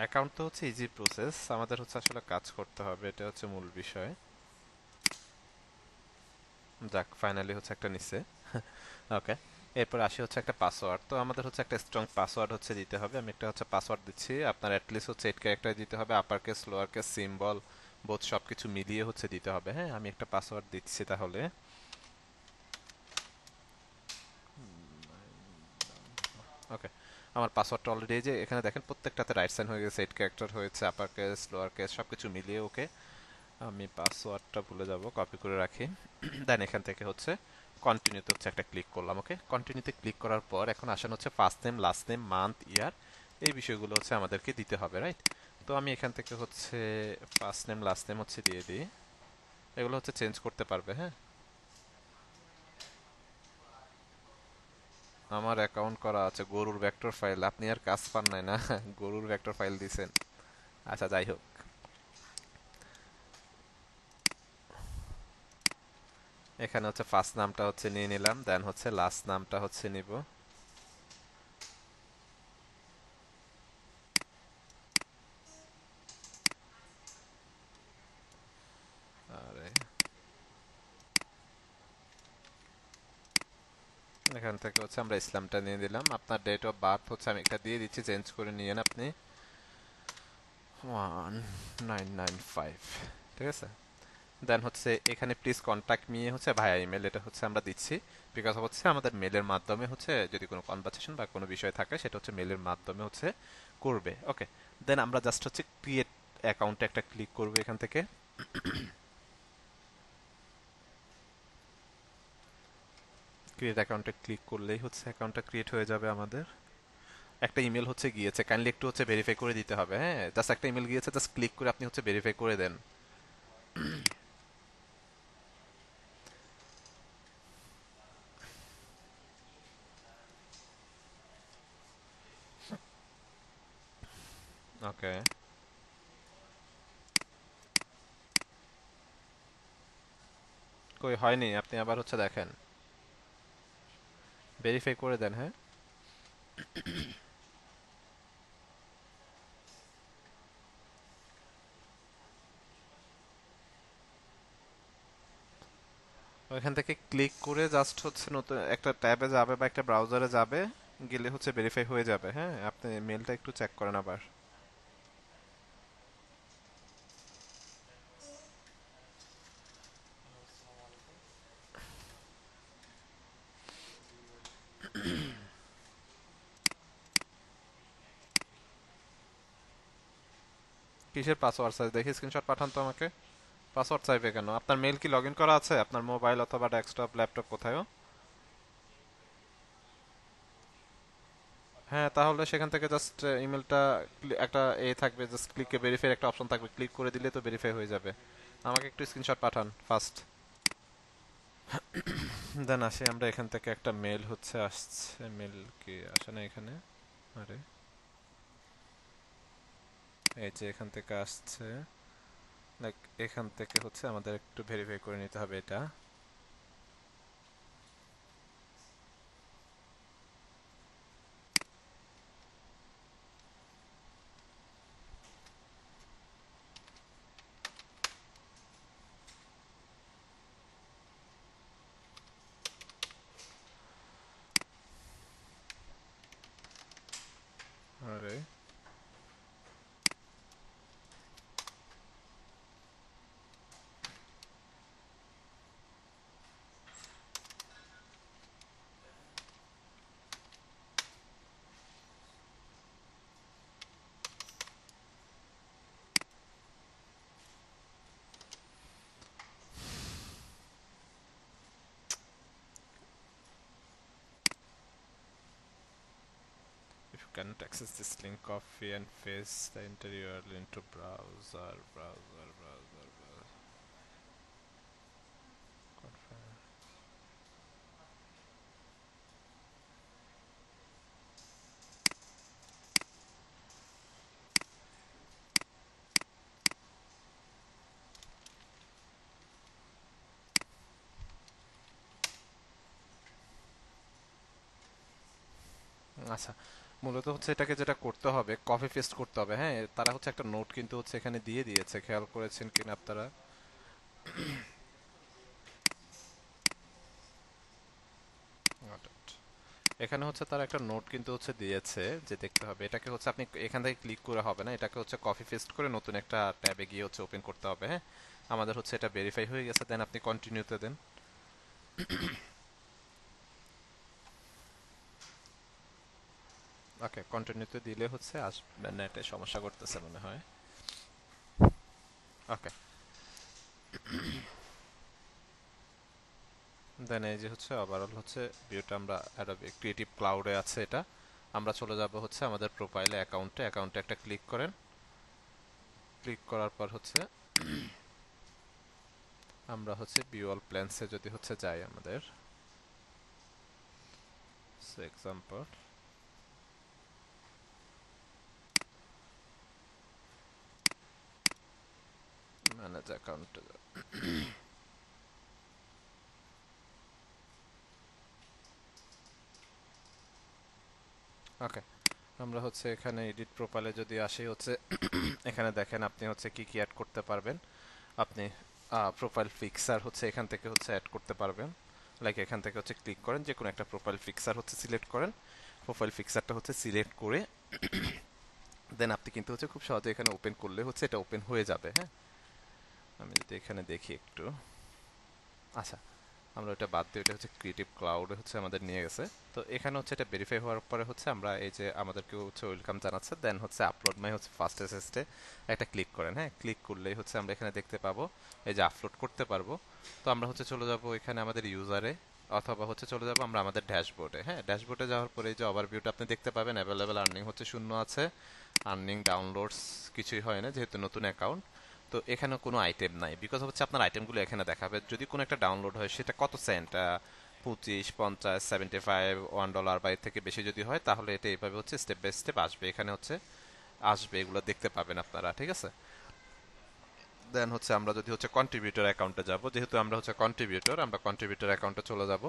অ্যাকাউন্ট তো হচ্ছে ইজি প্রসেস, আমাদের হচ্ছে আসলে কাজ করতে হবে, এটা হচ্ছে মূল বিষয়। যাক, ফাইনালি হচ্ছে একটা নিচে। ওকে, এরপর আসি হচ্ছে একটা পাসওয়ার্ড। তো আমাদের হচ্ছে একটা স্ট্রং পাসওয়ার্ড হচ্ছে দিতে হবে। আমি একটা হচ্ছে পাসওয়ার্ড দিচ্ছি, আপনার অ্যাটলিস্ট হচ্ছে 8 ক্যারেক্টার দিতে হবে, upper case, lower case, symbol, both সব কিছু মিলিয়ে হচ্ছে দিতে হবে, হ্যাঁ। আমি একটা পাসওয়ার্ড দিচ্ছি তাহলে। ওকে, আমার পাসওয়ার্ডটা অলরেডি এই যে এখানে দেখেন প্রত্যেকটাতে রাইট সাইন হয়ে গেছে, 8 ক্যারেক্টার হয়েছে, আপার কেস, লোয়ার কেস সব কিছু মিলিয়ে। ওকে, আমি পাসওয়ার্ডটা ভুলে যাব, কপি করে রাখি। দেন এখান থেকে হচ্ছে কন্টিনিউতে হচ্ছে একটা ক্লিক করলাম। ওকে, কন্টিনিউতে ক্লিক করার পর এখন আসেন হচ্ছে first name, last name, month, year, এই বিষয়গুলো হচ্ছে আমাদেরকে দিতে হবে, রাইট? তো আমি এখান থেকে হচ্ছে ফার্স্ট নেম লাস্ট নেম হচ্ছে দিয়ে দিই। এগুলো হচ্ছে চেঞ্জ করতে পারবে, হ্যাঁ। আমার অ্যাকাউন্ট করা আছে গরুর ভেক্টর ফাইল, আপনি আর কাজ পান নাই না? গরুর ভেক্টর ফাইল দিছেন। আচ্ছা, যাই হোক, এখানে হচ্ছে ফার্স্ট নামটা হচ্ছে নিয়ে নিলাম, দেন হচ্ছে লাস্ট নামটা হচ্ছে নিব। আরে, এখান থেকে হচ্ছে আমরা ইসলামটা নিয়ে দিলাম। আপনার ডেট অফ বার্থ হচ্ছে আমি একটা দিয়ে দিচ্ছি, চেঞ্জ করে নিয়েন আপনি। 1995, ঠিক আছে। দেন হচ্ছে এখানে প্লিজ কন্ট্যাক্ট মি হচ্ছে ভায়া ইমেল, এটা হচ্ছে আমরা দিচ্ছি বিকজ হচ্ছে আমাদের মেলের মাধ্যমে হচ্ছে যদি কোনো কনভারসেশন বা কোনো বিষয় থাকে সেটা হচ্ছে মেলের মাধ্যমে হচ্ছে করবে। ওকে, দেন আমরা জাস্ট হচ্ছে ক্রিয়েট অ্যাকাউন্টে একটা ক্লিক করবো এখান থেকে। ক্রিয়েট অ্যাকাউন্টে ক্লিক করলেই হচ্ছে অ্যাকাউন্টটা ক্রিয়েট হয়ে যাবে আমাদের। একটা ইমেল হচ্ছে গিয়েছে, কাইন্ডলি একটু হচ্ছে ভেরিফাই করে দিতে হবে, হ্যাঁ। জাস্ট একটা ইমেল গিয়েছে, জাস্ট ক্লিক করে আপনি হচ্ছে ভেরিফাই করে দেন। ওকে, কই হয়নি, আপনি আবার হচ্ছে দেখেন, ভেরিফাই করে দেন, হ্যাঁ। ওইখান থেকে ক্লিক করে জাস্ট হচ্ছে নতুন একটা ট্যাবে যাবে বা একটা ব্রাউজারে যাবে, গেলে হচ্ছে ভেরিফাই হয়ে যাবে, হ্যাঁ। আপনি মেলটা একটু চেক করেন আবার। কিসের পাসওয়ার্ড চাই দেখি, স্ক্রিনশট পাঠান তো আমাকে। পাসওয়ার্ড চাইবে কেন? আপনার মেল কি লগ ইন করা আছে আপনার মোবাইল অথবা ডেস্কটপ ল্যাপটপ কোথায়ও? হ্যাঁ, তাহলে সেখান থেকে জাস্ট ইমেলটা একটা থাকবে, জাস্ট ক্লিকে ভেরিফাই একটা অপশন থাকবে, ক্লিক করে দিলে তো ভেরিফাই হয়ে যাবে। আমাকে একটু স্ক্রিনশট পাঠান ফার্স্ট। দেন আসি আমরা, এখান থেকে একটা মেল হচ্ছে আসছে, মেল কি আসে না এখানে? আরে, এই যে এখান থেকে আসছে, লাইক এখান থেকে হচ্ছে আমাদের একটু ভেরিফাই করে নিতে হবে এটা। আরে, if you cannot access this link, copy and paste the entire URL into browser. Confirm. আচ্ছা, মূলত হচ্ছে এটাকে যেটা করতে হবে কপি পেস্ট করতে হবে, হ্যাঁ। তারা হচ্ছে একটা নোট কিন্তু হচ্ছে এখানে দিয়ে দিয়েছে, খেয়াল করেছেন কিনা আপনারা? Got it. এখানে হচ্ছে তারা একটা নোট কিন্তু হচ্ছে দিয়েছে যে দেখতে হবে, এটাকে হচ্ছে আপনি এখান থেকে ক্লিক করে হবে না, এটাকে হচ্ছে কপি পেস্ট করে নতুন একটা ট্যাবে গিয়ে হচ্ছে ওপেন করতে হবে, হ্যাঁ। আমাদের হচ্ছে এটা ভেরিফাই হয়ে গেছে, দেন আপনি কন্টিনিউতে দেন। ওকে, কন্টিনিউতে দিলে হচ্ছে আসবে, নেটে সমস্যা করতেছে মনে হয়। ওকে, দেন এই যে হচ্ছে ওভারঅল হচ্ছে ভিউটা আমরা অ্যাডোবি ক্রিয়েটিভ ক্লাউডে আছে এটা। আমরা চলে যাব হচ্ছে আমাদের প্রোফাইলে, অ্যাকাউন্টে একটা ক্লিক করেন। ক্লিক করার পর হচ্ছে আমরা হচ্ছে ভিউ অল প্ল্যানসে যদি হচ্ছে যাই আমাদের এক্সাম্পল ম্যানেজ অ্যাকাউন্ট। ওকে, আমরা হচ্ছে এখানে এডিট প্রোফাইলে যদি আসি হচ্ছে এখানে দেখেন আপনি হচ্ছে কি কি অ্যাড করতে পারবেন। আপনি প্রোফাইল ফিক্সার হচ্ছে এখান থেকে হচ্ছে অ্যাড করতে পারবেন। লাইক এখান থেকে হচ্ছে ক্লিক করেন, যে কোনো একটা প্রোফাইল ফিক্সার হচ্ছে সিলেক্ট করেন। প্রোফাইল ফিক্সারটা হচ্ছে সিলেক্ট করে দেন আপনি কিন্তু হচ্ছে খুব সহজে এখানে ওপেন করলে হচ্ছে এটা ওপেন হয়ে যাবে। হ্যাঁ, আমি যদি এখানে দেখি একটু, আচ্ছা আমরা ওটা বাদ দিয়ে, এটা হচ্ছে ক্রিয়েটিভ ক্লাউডে হচ্ছে আমাদের নিয়ে গেছে। তো এখানে হচ্ছে এটা ভেরিফাই হওয়ার পরে হচ্ছে আমরা এই যে আমাদেরকে হচ্ছে ওয়েলকাম জানাচ্ছে, দেন হচ্ছে আপলোড মাই হচ্ছে ফার্স্ট এসএসটে একটা ক্লিক করেন। হ্যাঁ, ক্লিক করলেই হচ্ছে আমরা এখানে দেখতে পাবো এই যে আপলোড করতে পারবো। তো আমরা হচ্ছে চলে যাব এখানে আমাদের ইউজারে, অথবা হচ্ছে চলে যাব আমরা আমাদের ড্যাশবোর্ডে। হ্যাঁ, ড্যাশবোর্ডে যাওয়ার পরে এই যে ওভারভিউটা আপনি দেখতে পাবেন, অ্যাভেলেবেল আর্নিং হচ্ছে 0 আছে, আর্নিং ডাউনলোডস কিছুই হয় না যেহেতু নতুন অ্যাকাউন্ট। তো এখানে কোনো আইটেম নাই, বিকজ হচ্ছে আপনার আইটেমগুলো এখানে দেখাবে। যদি কোনো একটা ডাউনলোড হয় সেটা কত সেন্ট, 25, 50, 75, $1 বা এর থেকে বেশি যদি হয় তাহলে এটা এইভাবে হচ্ছে স্টেপ বাই স্টেপ আসবে, এখানে হচ্ছে আসবে, এগুলো দেখতে পাবেন আপনারা। ঠিক আছে, দেন হচ্ছে আমরা যদি হচ্ছে কন্ট্রিবিউটর অ্যাকাউন্টে যাব, যেহেতু আমরা হচ্ছে কন্ট্রিবিউটর, আমরা কন্ট্রিবিউটর অ্যাকাউন্টে চলে যাব,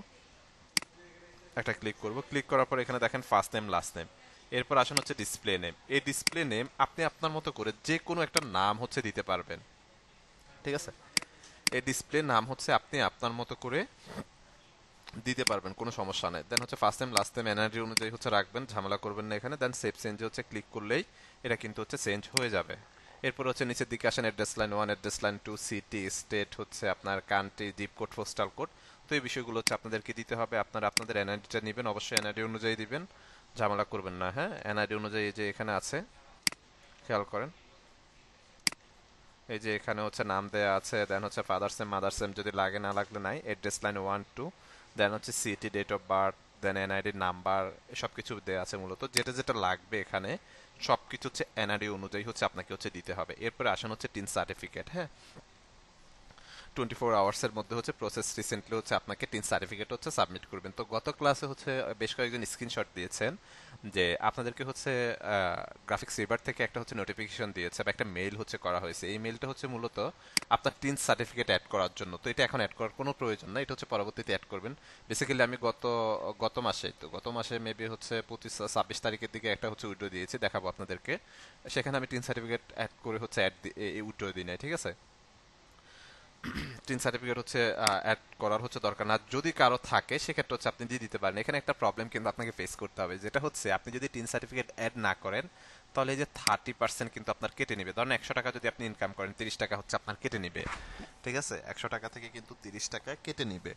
একটা ক্লিক করব। ক্লিক করার পর এখানে দেখেন ফার্স্ট নেম লাস্ট নেম, এরপর আসেন হচ্ছে ডিসপ্লে নেম। এই ডিসপ্লে নেম আপনি আপনার মতো করে যে কোনো একটা নাম হচ্ছে দিতে পারবেন। ঠিক আছে, এই ডিসপ্লে নাম হচ্ছে আপনি আপনার মতো করে দিতে পারবেন, কোনো সমস্যা নেই। দেন হচ্ছে first name last name NID অনুযায়ী হচ্ছে রাখবেন, ঝামেলা করবেন না এখানে। দেন সেভ চেঞ্জে হচ্ছে ক্লিক করলেই এটা কিন্তু হচ্ছে চেঞ্জ হয়ে যাবে। এরপর হচ্ছে নিচের দিকে আসেন, address line 1, address line 2, city, state, হচ্ছে আপনার country, zip code, postal code. তো এই বিষয়গুলো হচ্ছে আপনাদেরকে দিতে হবে। আপনারা আপনাদের এনআইডিটা নেবেন, অবশ্যই এনআইডি অনুযায়ী দিবেন, ঝামেলা করবেন না। হ্যাঁ, এনআইডি অনুযায়ী যে এখানে আছে খেয়াল করেন, এই যে এখানে হচ্ছে নাম দেয়া আছে, দেন হচ্ছে ফাদার্স নেম মাদার্স নেম যদি লাগে, না লাগলে নাই। অ্যাড্রেস লাইন 1, 2, দেন হচ্ছে city, date of birth, then NID number, সব কিছু দেওয়া আছে। মূলত যেটা যেটা লাগবে এখানে সব কিছু হচ্ছে এনআইডি অনুযায়ী হচ্ছে আপনাকে হচ্ছে দিতে হবে। এরপরে আসেন হচ্ছে টিন সার্টিফিকেট। হ্যাঁ, 24 আওয়ার্সের মধ্যে হচ্ছে প্রসেস রিসেন্টলি হচ্ছে আপনাকে টিন সার্টিফিকেট হচ্ছে সাবমিট করবেন। তো গত ক্লাসে হচ্ছে বেশ কয়েকজন স্ক্রিনশট দিয়েছেন যে আপনাদেরকে হচ্ছে গ্রাফিক্স রিভার থেকে একটা হচ্ছে নোটিফিকেশন দিয়েছে বা একটা মেইল হচ্ছে করা হয়েছে। এই মেইলটা হচ্ছে মূলত আপনার টিন সার্টিফিকেট অ্যাড করার জন্য। তো এটা এখন অ্যাড করার কোনো প্রয়োজন না, এটা হচ্ছে পরবর্তীতে অ্যাড করবেন। বেসিক্যালি আমি গত মাসে মেবি হচ্ছে 25-26 তারিখের দিকে একটা হচ্ছে উইড্রো দিয়েছি, দেখাবো আপনাদেরকে। সেখানে আমি টিন সার্টিফিকেট অ্যাড করে হচ্ছে উইড্রো দিই নাই। ঠিক আছে, টিন সার্টিফিকেট হচ্ছে অ্যাড করার হচ্ছে দরকার না। যদি কারো থাকে সেক্ষেত্রে হচ্ছে আপনি দিয়ে দিতে পারেন। এখানে একটা প্রবলেম কিন্তু আপনাকে ফেস করতে হবে, যেটা হচ্ছে আপনি যদি টিন সার্টিফিকেট অ্যাড না করেন তাহলে এই যে 30% কিন্তু আপনার কেটে নিবে। ধরেন 100 টাকা যদি আপনি ইনকাম করেন, 30 টাকা হচ্ছে আপনার কেটে নিবে। ঠিক আছে, 100 টাকা থেকে কিন্তু 30 টাকা কেটে নিবে।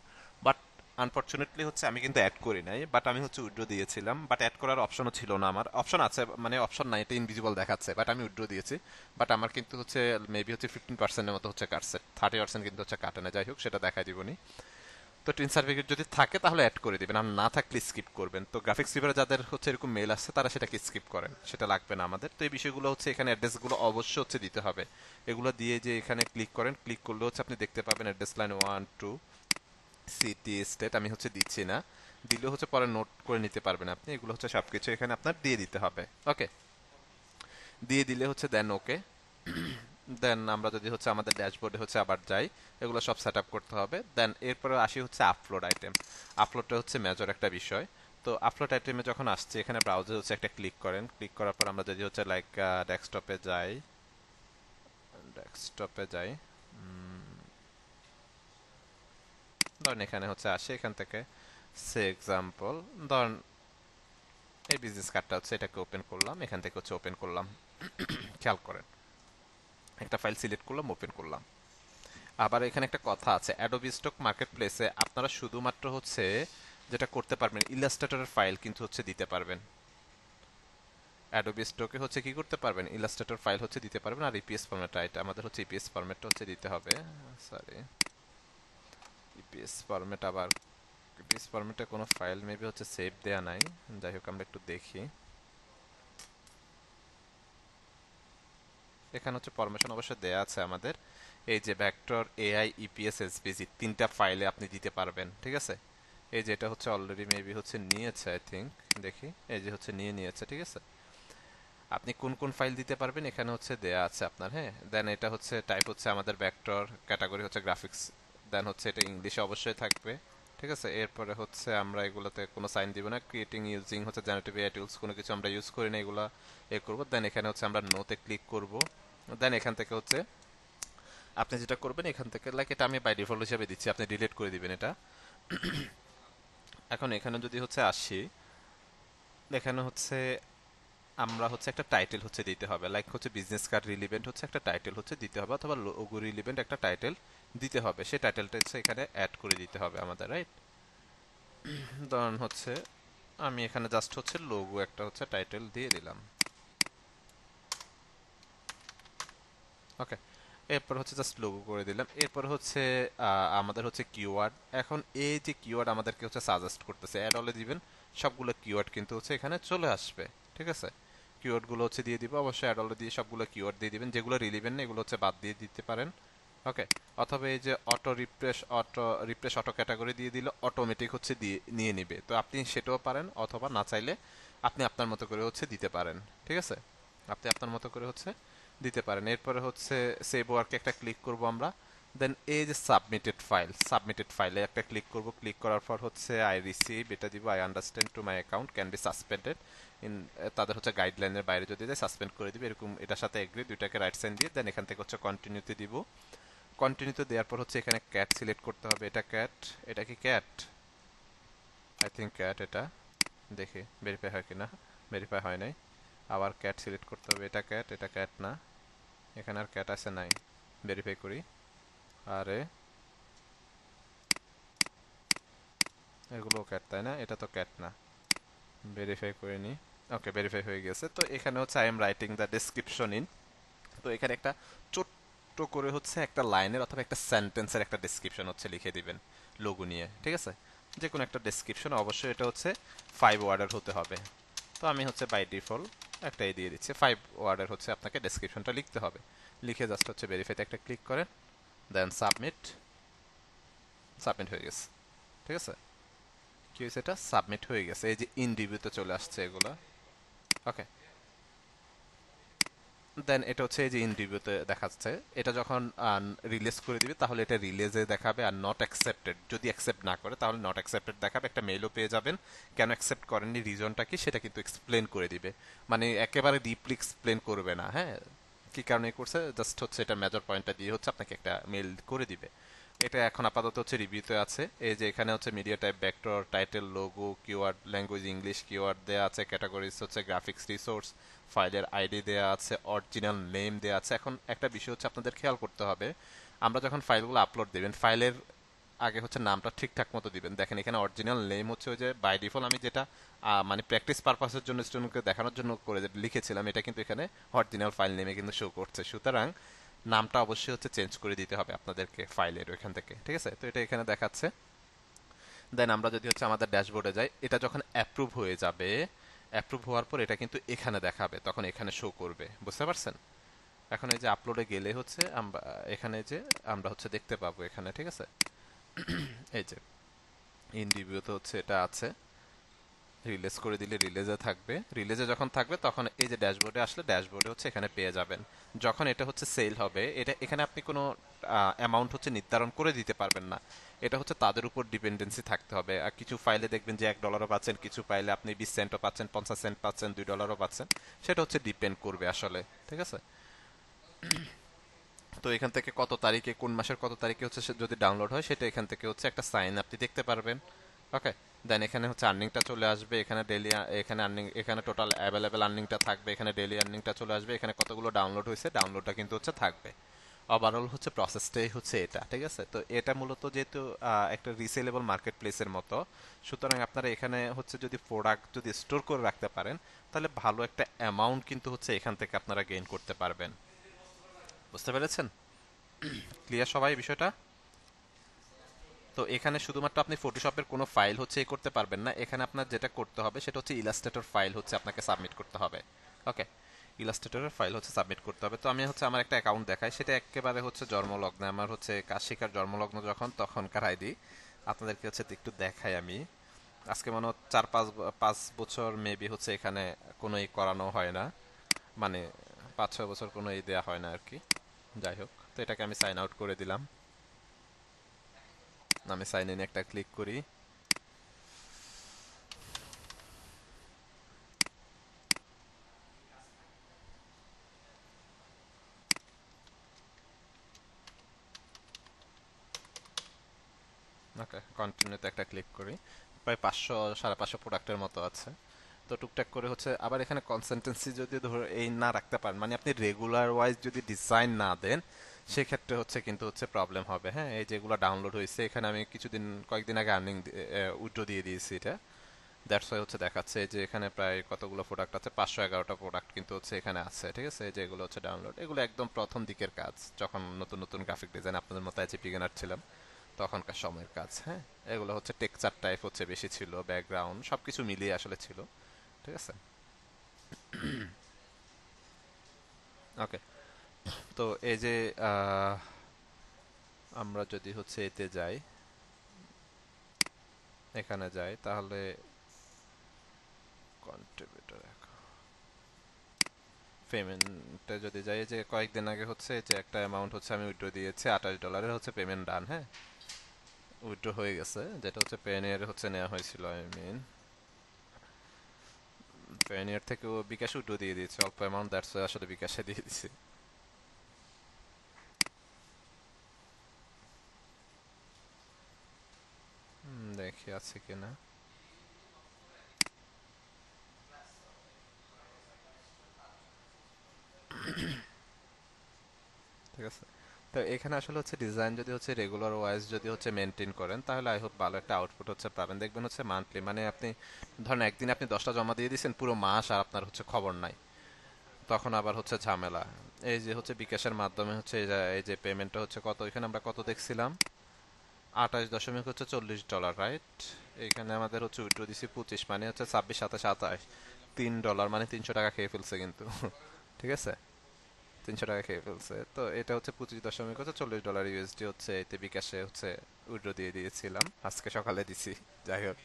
বাট আনফরচুনেটলি হচ্ছে আমি কিন্তু অ্যাড করি নাই, বাট আমি হচ্ছে উইথড্র দিয়েছিলাম। বাট অ্যাড করার অপশনও ছিল না, আমার অপশন আছে মানে অপশন নাই, এটা ইনভিজিবল দেখাচ্ছে, বাট আমি উইথড্র দিয়েছি। বাট আমার কিন্তু হচ্ছে মেবি হচ্ছে 15%-এর মতো হচ্ছে কাটছে, 30% কিন্তু হচ্ছে কাটে না। যাই হোক, সেটা দেখাই দিবনি। তো টিন সার্টিফিকেট যদি থাকে তাহলে অ্যাড করে দিবেন, আর না থাকলে স্কিপ করবেন। তো গ্রাফিক্স রিভারে যাদের হচ্ছে এরকম মেল আসছে তারা সেটাকে স্কিপ করেন, সেটা লাগবে না আমাদের। তো এই বিষয়গুলো হচ্ছে এখানে অ্যাড্রেসগুলো অবশ্যই হচ্ছে দিতে হবে। এগুলো দিয়ে যে এখানে ক্লিক করেন, ক্লিক করলে হচ্ছে আপনি দেখতে পাবেন অ্যাড্রেস লাইন 1, 2, সিটি, স্টেট। আমি হচ্ছে দিচ্ছি না, দিলেও হচ্ছে পরে নোট করে নিতে পারবেন আপনি। এগুলো হচ্ছে সবকিছু এখানে আপনার দিয়ে দিতে হবে। ওকে, দিয়ে দিলে হচ্ছে দেন ওকে। দেন আমরা যদি হচ্ছে আমাদের ড্যাশবোর্ডে হচ্ছে আবার যাই, এগুলো সব সেট আপ করতে হবে। দেন এরপরে আসি হচ্ছে আপলোড আইটেম। আপলোডটা হচ্ছে মেজর একটা বিষয়। তো আপলোড আইটেমে যখন আসছে এখানে ব্রাউজার হচ্ছে একটা ক্লিক করেন। ক্লিক করার পর আমরা যদি হচ্ছে লাইক ডেস্কটপে যাই, ডেস্কটপে যাই ধরেন এখানে হচ্ছে আসে, এখান থেকে সে এক্সাম্পল ধরেন এই বিজনেস কার্ডটা হচ্ছে এটাকে ওপেন করলাম, এখান থেকে হচ্ছে ওপেন করলাম। খেয়াল করেন, একটা ফাইল সিলেক্ট করলাম, ওপেন করলাম। আবার এখানে একটা কথা আছে, অ্যাডোবি স্টক মার্কেট প্লেসে আপনারা শুধুমাত্র হচ্ছে যেটা করতে পারবেন, ইলাস্ট্রেটরের ফাইল কিন্তু হচ্ছে দিতে পারবেন। অ্যাডোবি স্টকে হচ্ছে কি করতে পারবেন, ইলাস্ট্রেটর ফাইল হচ্ছে দিতে পারবেন। আর ইপিএস ফরম্যাট, এটা আমাদের হচ্ছে ইপিএস ফরম্যাটটা হচ্ছে দিতে হবে। সরি, ইপিএস ফরম্যাট আবার পিস ফরম্যাটে কোনো ফাইল মেবি হচ্ছে সেভ দেয়া নাই। যাই হোক আমরা একটু দেখি। এখানে হচ্ছে পারমিশন অবশ্য দেয়া আছে আমাদের। এই যে ভেক্টর এআই ইপিএস এসভিজি তিনটা ফাইলে আপনি দিতে পারবেন, ঠিক আছে। এই যে এটা হচ্ছে অলরেডি মেবি হচ্ছে নিয়েছে আই থিংক, দেখি। এই যে হচ্ছে নিয়েছে, ঠিক আছে। আপনি কোন কোন ফাইল দিতে পারবেন এখানে হচ্ছে দেয়া আছে আপনার, হ্যাঁ। দেন এটা হচ্ছে টাইপ হচ্ছে আমাদের ভেক্টর, ক্যাটাগরি হচ্ছে গ্রাফিক্স, দেন হচ্ছে এটা ইংলিশে অবশ্যই থাকবে, ঠিক আছে। এরপরে হচ্ছে আমরা এগুলোতে কোনো সাইন দিব না। ক্রিয়েটিং ইউজিং হচ্ছে জেনারেটিভ এআই টুলস, কোনো কিছু আমরা ইউজ করি না, এগুলো করব। দেন এখানে হচ্ছে আমরা নোতে ক্লিক করব। দেন এখান থেকে হচ্ছে আপনি যেটা করবেন এখান থেকে, লাইক এটা আমি বাই ডিফল্ট হিসেবে দিচ্ছি, আপনি ডিলিট করে দিবেন এটা। এখন এখানে যদি হচ্ছে আসি, এখানে হচ্ছে আমরা হচ্ছে একটা টাইটেল হচ্ছে দিতে হবে, লাইক হচ্ছে বিজনেস কার্ড রিলিভেন্ট হচ্ছে একটা টাইটেল হচ্ছে দিতে হবে, অথবা লোগো রিলিভেন্ট একটা টাইটেল দিতে হবে। সেই টাইটেলটা হচ্ছে এখানে অ্যাড করে দিতে হবে আমাদের, রাইট। ধরুন হচ্ছে আমি এখানে জাস্ট হচ্ছে লোগো একটা হচ্ছে টাইটেল দিয়ে দিলাম, ওকে। এরপর হচ্ছে জাস্ট লোগো করে দিলাম। এরপর হচ্ছে আমাদের হচ্ছে কিওয়ার্ড। এখন এই যে কিওয়ার্ড আমাদেরকে হচ্ছে সাজেস্ট করতেছে, অ্যাড অলে দিবেন, সবগুলো কিওয়ার্ড কিন্তু হচ্ছে এখানে চলে আসবে, ঠিক আছে। কিওয়ার্ড গুলো হচ্ছে দিয়ে দিব, অবশ্যই অ্যাড অলে দিয়ে সবগুলো কিওয়ার্ড দিয়ে দিবেন। যেগুলো রিলিভেন্ট না এগুলো হচ্ছে বাদ দিয়ে দিতে পারেন, ওকে। অথবা এই যে অটো রিফ্রেশ অটো ক্যাটাগরি দিয়ে দিলে অটোমেটিক হচ্ছে দিয়ে নিয়ে নিবে, তো আপনি সেটাও পারেন, অথবা না চাইলে আপনি আপনার মতো করে হচ্ছে দিতে পারেন, ঠিক আছে। আপনি আপনার মতো করে হচ্ছে দিতে পারেন। এরপরে হচ্ছে সেভ ওয়ার্কে একটা ক্লিক করব আমরা। দেন এই যে সাবমিটেড ফাইলে একটা ক্লিক করব। ক্লিক করার পর হচ্ছে আই রিসিভ এটা দিব, I understand to my account can be suspended in, তাদের হচ্ছে গাইডলাইনের বাইরে যদি যায় সাসপেন্ড করে দিবে, এরকম এটার সাথে এগ্রি, দুইটাকে রাইট সাইন দিয়ে দেন এখান থেকে হচ্ছে কন্টিনিউতে দিব। কন্টিনিউতে দেওয়ার পর হচ্ছে এখানে ক্যাট সিলেক্ট করতে হবে। এটা ক্যাট, এটা কি ক্যাট? I think cat. এটা দেখি ভেরিফাই হয় কিনা, ভেরিফাই হয় নাই। আবার ক্যাট সিলেক্ট করতে হবে। এটা ক্যাট, এটা ক্যাট না, এখানে আর ক্যাট আছে নাই, ভেরিফাই করি। আরে এগুলো ক্যাট তাই না, এটা তো ক্যাট না, ভেরিফাই করে নি। ওকে, ভেরিফাই হয়ে গেছে। তো এখানে হচ্ছে I am writing the description in, তো এখানে একটা ছোট্ট করে হচ্ছে একটা লাইনের অথবা একটা সেন্টেন্সের একটা ডেসক্রিপশন হচ্ছে লিখে দিবেন লোগো নিয়ে, ঠিক আছে। যে কোনো একটা ডেসক্রিপশন, অবশ্যই এটা হচ্ছে 5 ওয়ার্ডের হতে হবে। তো আমি হচ্ছে বাই ডিফল্ট একটাই দিয়ে দিচ্ছি, 5 ওয়ার্ডের হচ্ছে আপনাকে ডেসক্রিপশনটা লিখতে হবে। লিখে জাস্ট হচ্ছে ভেরিফাইতে একটা ক্লিক করেন, দেন সাবমিট। সাবমিট হয়ে গেছে, ঠিক আছে। কি হয়েছে, এটা সাবমিট হয়ে গেছে। এই যে ইন রিভিউতে চলে আসছে এগুলা, ওকে। দেন এটা হচ্ছে এই যে ইন রিভিউতে দেখাচ্ছে। এটা যখন রিলিজ করে দিবে তাহলে এটা রিলিজে দেখাবে, আর নট অ্যাকসেপ্টেড যদি অ্যাকসেপ্ট না করে তাহলে নট অ্যাকসেপ্টেড দেখাবে। একটা মেইলও পেয়ে যাবেন, কেন অ্যাকসেপ্ট করেননি, রিজনটা কি সেটা কিন্তু এক্সপ্লেন করে দিবে। মানে একেবারে ডিপলি এক্সপ্লেন করবে না, হ্যাঁ, কি কারণে করছে, জাস্ট হচ্ছে এটা মেজর পয়েন্টটা দিয়ে হচ্ছে আপনাকে একটা মেইল করে দিবে। এটা এখন আপাতত হচ্ছে রিভিউতে আছে। এই যে এখানে হচ্ছে media type, vector, title, logo, keyword, language English, keyword দেয়া আছে, ক্যাটাগরিজ হচ্ছে গ্রাফিক্স রিসোর্স, ফাইলের আইডি দেয়া আছে, অরিজিনাল নেম দেয়া আছে। এখন একটা বিষয় হচ্ছে আপনাদের খেয়াল করতে হবে, আমরা যখন ফাইলগুলো আপলোড দিবেন ফাইলের আগে হচ্ছে নামটা ঠিকঠাক মতো দিবেন। দেখেন এখানে অরিজিনাল নেম হচ্ছে ওই যে বাই ডিফল্ট আমি যেটা মানে প্র্যাকটিস পারপাসের জন্য স্টুডেন্টকে দেখানোর জন্য করে লিখেছিলাম, এটা কিন্তু এখানে অরিজিনাল ফাইল নেমে কিন্তু শো করছে। সুতরাং নামটা অবশ্যই হচ্ছে চেঞ্জ করে দিতে হবে আপনাদেরকে ফাইলের ওইখান থেকে, ঠিক আছে। তো এটা এখানে দেখাচ্ছে। দেন আমরা যদি হচ্ছে আমাদের ড্যাশবোর্ডে যাই, এটা যখন অ্যাপ্রুভ হয়ে যাবে, অ্যাপ্রুভ হওয়ার পর এটা কিন্তু এখানে দেখাবে, তখন এখানে শো করবে, বুঝতে পারছেন। এখন এই যে আপলোডে গেলে হচ্ছে আমরা এখানে যে আমরা হচ্ছে দেখতে পাবো এখানে, ঠিক আছে। এই যে ইন রিভিউতে হচ্ছে এটা আছে, রিলিজ করে দিলে রিলিজে থাকবে। রিলিজে যখন থাকবে তখন এই যে ড্যাশবোর্ডে আসলে ড্যাশবোর্ডে হচ্ছে এখানে পেয়ে যাবেন। যখন এটা হচ্ছে সেল হবে, এটা এখানে আপনি কোনো অ্যামাউন্ট হচ্ছে নির্ধারণ করে দিতে পারবেন না, এটা হচ্ছে তাদের উপর ডিপেন্ডেন্সি থাকতে হবে। আর কিছু ফাইলে দেখবেন যে $1 পাচ্ছেন, কিছু ফাইলে আপনি 20 সেন্টও পাচ্ছেন, 50 সেন্ট পাচ্ছেন, $2 পাচ্ছেন, সেটা হচ্ছে ডিপেন্ড করবে আসলে, ঠিক আছে। তো এখান থেকে কত তারিখে, কোন মাসের কত তারিখে হচ্ছে যদি ডাউনলোড হয় সেটা এখান থেকে হচ্ছে একটা সাইন আপনি দেখতে পারবেন, ওকে। দেন এখানে হচ্ছে আর্নিংটা চলে আসবে, এখানে ডেলি, এখানে আর্নিং, এখানে টোটাল অ্যাভেলেবেল আর্নিংটা থাকবে, এখানে ডেলি আর্নিংটা চলে আসবে, এখানে কতগুলো ডাউনলোড হয়েছে ডাউনলোডটা কিন্তু হচ্ছে থাকবে। ওভারঅল হচ্ছে প্রসেসটাই হচ্ছে এটা, ঠিক আছে। তো এটা মূলত যেহেতু একটা রিসেলেবল মার্কেট প্লেসের মতো, সুতরাং আপনারা এখানে হচ্ছে যদি প্রোডাক্ট যদি স্টোর করে রাখতে পারেন তাহলে ভালো একটা অ্যামাউন্ট কিন্তু হচ্ছে এখান থেকে আপনারা গেইন করতে পারবেন, বুঝতে পেরেছেন? ক্লিয়ার সবাই বিষয়টা? তো এখানে শুধুমাত্র আপনি ফটোশপের কোনো ফাইল হচ্ছে এ করতে পারবেন না, এখানে আপনার যেটা করতে হবে সেটা হচ্ছে ইলাস্ট্রেটর ফাইল হচ্ছে আপনাকে সাবমিট করতে হবে। ওকে, ইলাস্ট্রেটরের ফাইল হচ্ছে সাবমিট করতে হবে। তো আমি হচ্ছে আমার একটা অ্যাকাউন্ট দেখাই, সেটা একেবারে হচ্ছে জন্মলগ্নে, আমার হচ্ছে কাজ শেখার জন্মলগ্ন যখন তখনকার আইডি আপনাদেরকে হচ্ছে একটু দেখাই আমি। আজকে মনে হয় 4-5 বছর মেবি হচ্ছে এখানে কোনো ই করানো হয় না, মানে 5-6 বছর কোনো ই দেওয়া হয় না আর কি। যাই হোক, তো এটাকে আমি সাইন আউট করে দিলাম। আমি সাইন ইন একটা ক্লিক করি। ওকে, কন্টিনিউতে একটা ক্লিক করি। প্রায় 500-550 প্রোডাক্টের মতো আছে। তো টুকটাক করে হচ্ছে আবার এখানে কনসিস্টেন্সি যদি ধরে এই না রাখতে পারেন, মানে আপনি রেগুলার ওয়াইজ যদি ডিজাইন না দেন, সেক্ষেত্রে হচ্ছে কিন্তু হচ্ছে প্রবলেম হবে। হ্যাঁ, এই যেগুলো ডাউনলোড হয়েছে এখানে আমি কয়েকদিন আগে আর্নিং উইথড্র দিয়ে দিয়েছি এটা। দ্যাটস ওয়াই হচ্ছে দেখাচ্ছে যে এখানে প্রায় কতগুলো প্রোডাক্ট আছে, 511টা প্রোডাক্ট কিন্তু হচ্ছে এখানে আছে। ঠিক আছে, এই যে এগুলো হচ্ছে ডাউনলোড, এগুলো একদম প্রথম দিকের কাজ, যখন নতুন নতুন গ্রাফিক ডিজাইন আপনাদের মতো আছে বিগিনার ছিলাম তখনকার সময়ের কাজ। হ্যাঁ, এগুলো হচ্ছে টেক্সচার টাইপ হচ্ছে বেশি ছিল, ব্যাকগ্রাউন্ড সবকিছু মিলিয়ে আসলে ছিল। ঠিক আছে, ওকে। তো এই যে আহ, আমরা যদি হচ্ছে এতে যাই, এখানে যাই, তাহলে কন্ট্রিবিউটর পেমেন্টে যদি যাই, এই যে কয়েকদিন আগে হচ্ছে এই যে একটা অ্যামাউন্ট হচ্ছে আমি উইথড্র দিয়েছি, $28 হচ্ছে পেমেন্ট ডান। হ্যাঁ, উইথড্র হয়ে গেছে, যেটা হচ্ছে পেনিয়ারে হচ্ছে নেওয়া হয়েছিল। আই মিন পেনিয়ার থেকে ও বিকাশে উইথড্র দিয়ে দিয়েছে অল্প অ্যামাউন্ট, দ্যাটস আসলে বিকাশে দিয়ে দিছি। দেখি আছে কিনা। ঠিক আছে, তো এখানে আসলে হচ্ছে ডিজাইন যদি হচ্ছে রেগুলার ওয়াইজ যদি হচ্ছে মেনটেন করেন, তাহলে আই হোপ ভালো একটা আউটপুট হচ্ছে পাবেন। দেখবেন হচ্ছে মান্থলি, মানে আপনি ধরেন একদিন আপনি 10টা জমা দিয়ে দিয়েছেন, পুরো মাস আর আপনার হচ্ছে খবর নাই, তখন আবার হচ্ছে ঝামেলা। এই যে হচ্ছে বিকাশের মাধ্যমে হচ্ছে এই যে পেমেন্টটা হচ্ছে কত, এখানে আমরা কত দেখছিলাম, 28.40 ডলার, রাইট? এখানে আমাদের হচ্ছে উইথড্র দিছি 25, মানে হচ্ছে 26, 27, 28, $3, মানে 300 টাকা খেয়ে ফেলছে কিন্তু ঠিক আছে, 300 টাকা খেয়ে ফেলছে। তো এটা হচ্ছে 25.40 ডলার ইউএসডি হচ্ছে এতে বিকাশে হচ্ছে উইথড্র দিয়ে দিয়েছিলাম, আজকে সকালে দিছি। যাই হোক,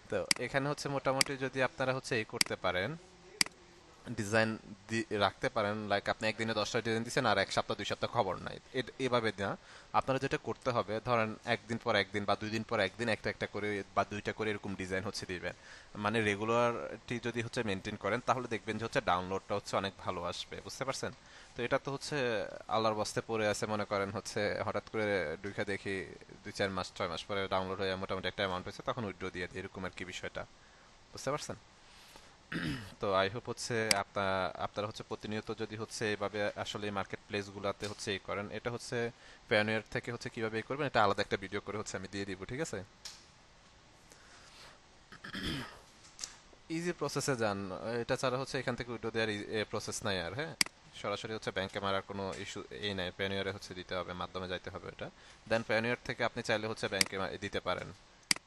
তো এখানে হচ্ছে মোটামুটি যদি আপনারা হচ্ছে এই করতে পারেন, ডিজাইন রাখতে পারেন, লাইক আপনি একদিনে 10টা ডিজাইন দিচ্ছেন আর 1 সপ্তাহ 2 সপ্তাহ খবর নাই, এভাবে না। আপনারা যেটা করতে হবে, ধরেন একদিন পর একদিন বা 2 দিন পর একদিন একটা একটা করে বা 2টা করে এরকম ডিজাইন হচ্ছে দিবেন। মানে রেগুলারটি যদি হচ্ছে মেনটেন করেন, তাহলে দেখবেন যে হচ্ছে ডাউনলোডটা হচ্ছে অনেক ভালো আসবে, বুঝতে পারছেন? তো এটা তো হচ্ছে আল্লাহর বস্তে পড়ে আছে, মনে করেন হচ্ছে হঠাৎ করে ঢুকে দেখি 2-4 মাস 6 মাস পরে ডাউনলোড হয়ে মোটামুটি একটা অ্যামাউন্ট হয়েছে, তখন উইথড্র দিয়ে দিই, এরকম আর কি বিষয়টা, বুঝতে পারছেন? তো আই হোপ হচ্ছে আপনারা হচ্ছে প্রতিনিয়ত যদি হচ্ছে এভাবে আসলে মার্কেট প্লেস গুলাতে হচ্ছে এই করেন, এটা হচ্ছে প্যানিয়ার থেকে হচ্ছে কিভাবে এই করবেন, এটা আলাদা একটা ভিডিও করে হচ্ছে আমি দিয়ে দিব। ঠিক আছে, ইজি প্রসেসে যান। এটা ছাড়া হচ্ছে এখান থেকে উইড্রো দেওয়ার প্রসেস নাই আর। হ্যাঁ, সরাসরি হচ্ছে ব্যাংকে মারার কোনো ইস্যু এই নাই, প্যানিয়ারে হচ্ছে দিতে হবে, মাধ্যমে যাইতে হবে এটা। দেন প্যানিয়ার থেকে আপনি চাইলে হচ্ছে ব্যাংকে দিতে পারেন।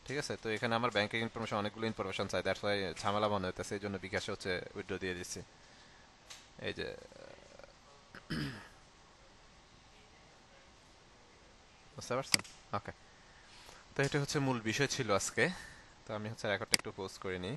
ঠিক আছে, তো এখানে আমার ব্যাংকিং ইনফরমেশন অনেকগুলো ইনফরমেশন চাই, দ্যাটস ওয়াই ঝামেলা মনে হইতেছে, এই জন্য বিকাশে হচ্ছে উইড্রো দিয়ে দিচ্ছি। এই যে, বুঝতে পারছেন? ওকে, তো এটা হচ্ছে মূল বিষয় ছিল আজকে। তো আমি হচ্ছে রেকর্ডটা একটু পোস্ট করে নিই।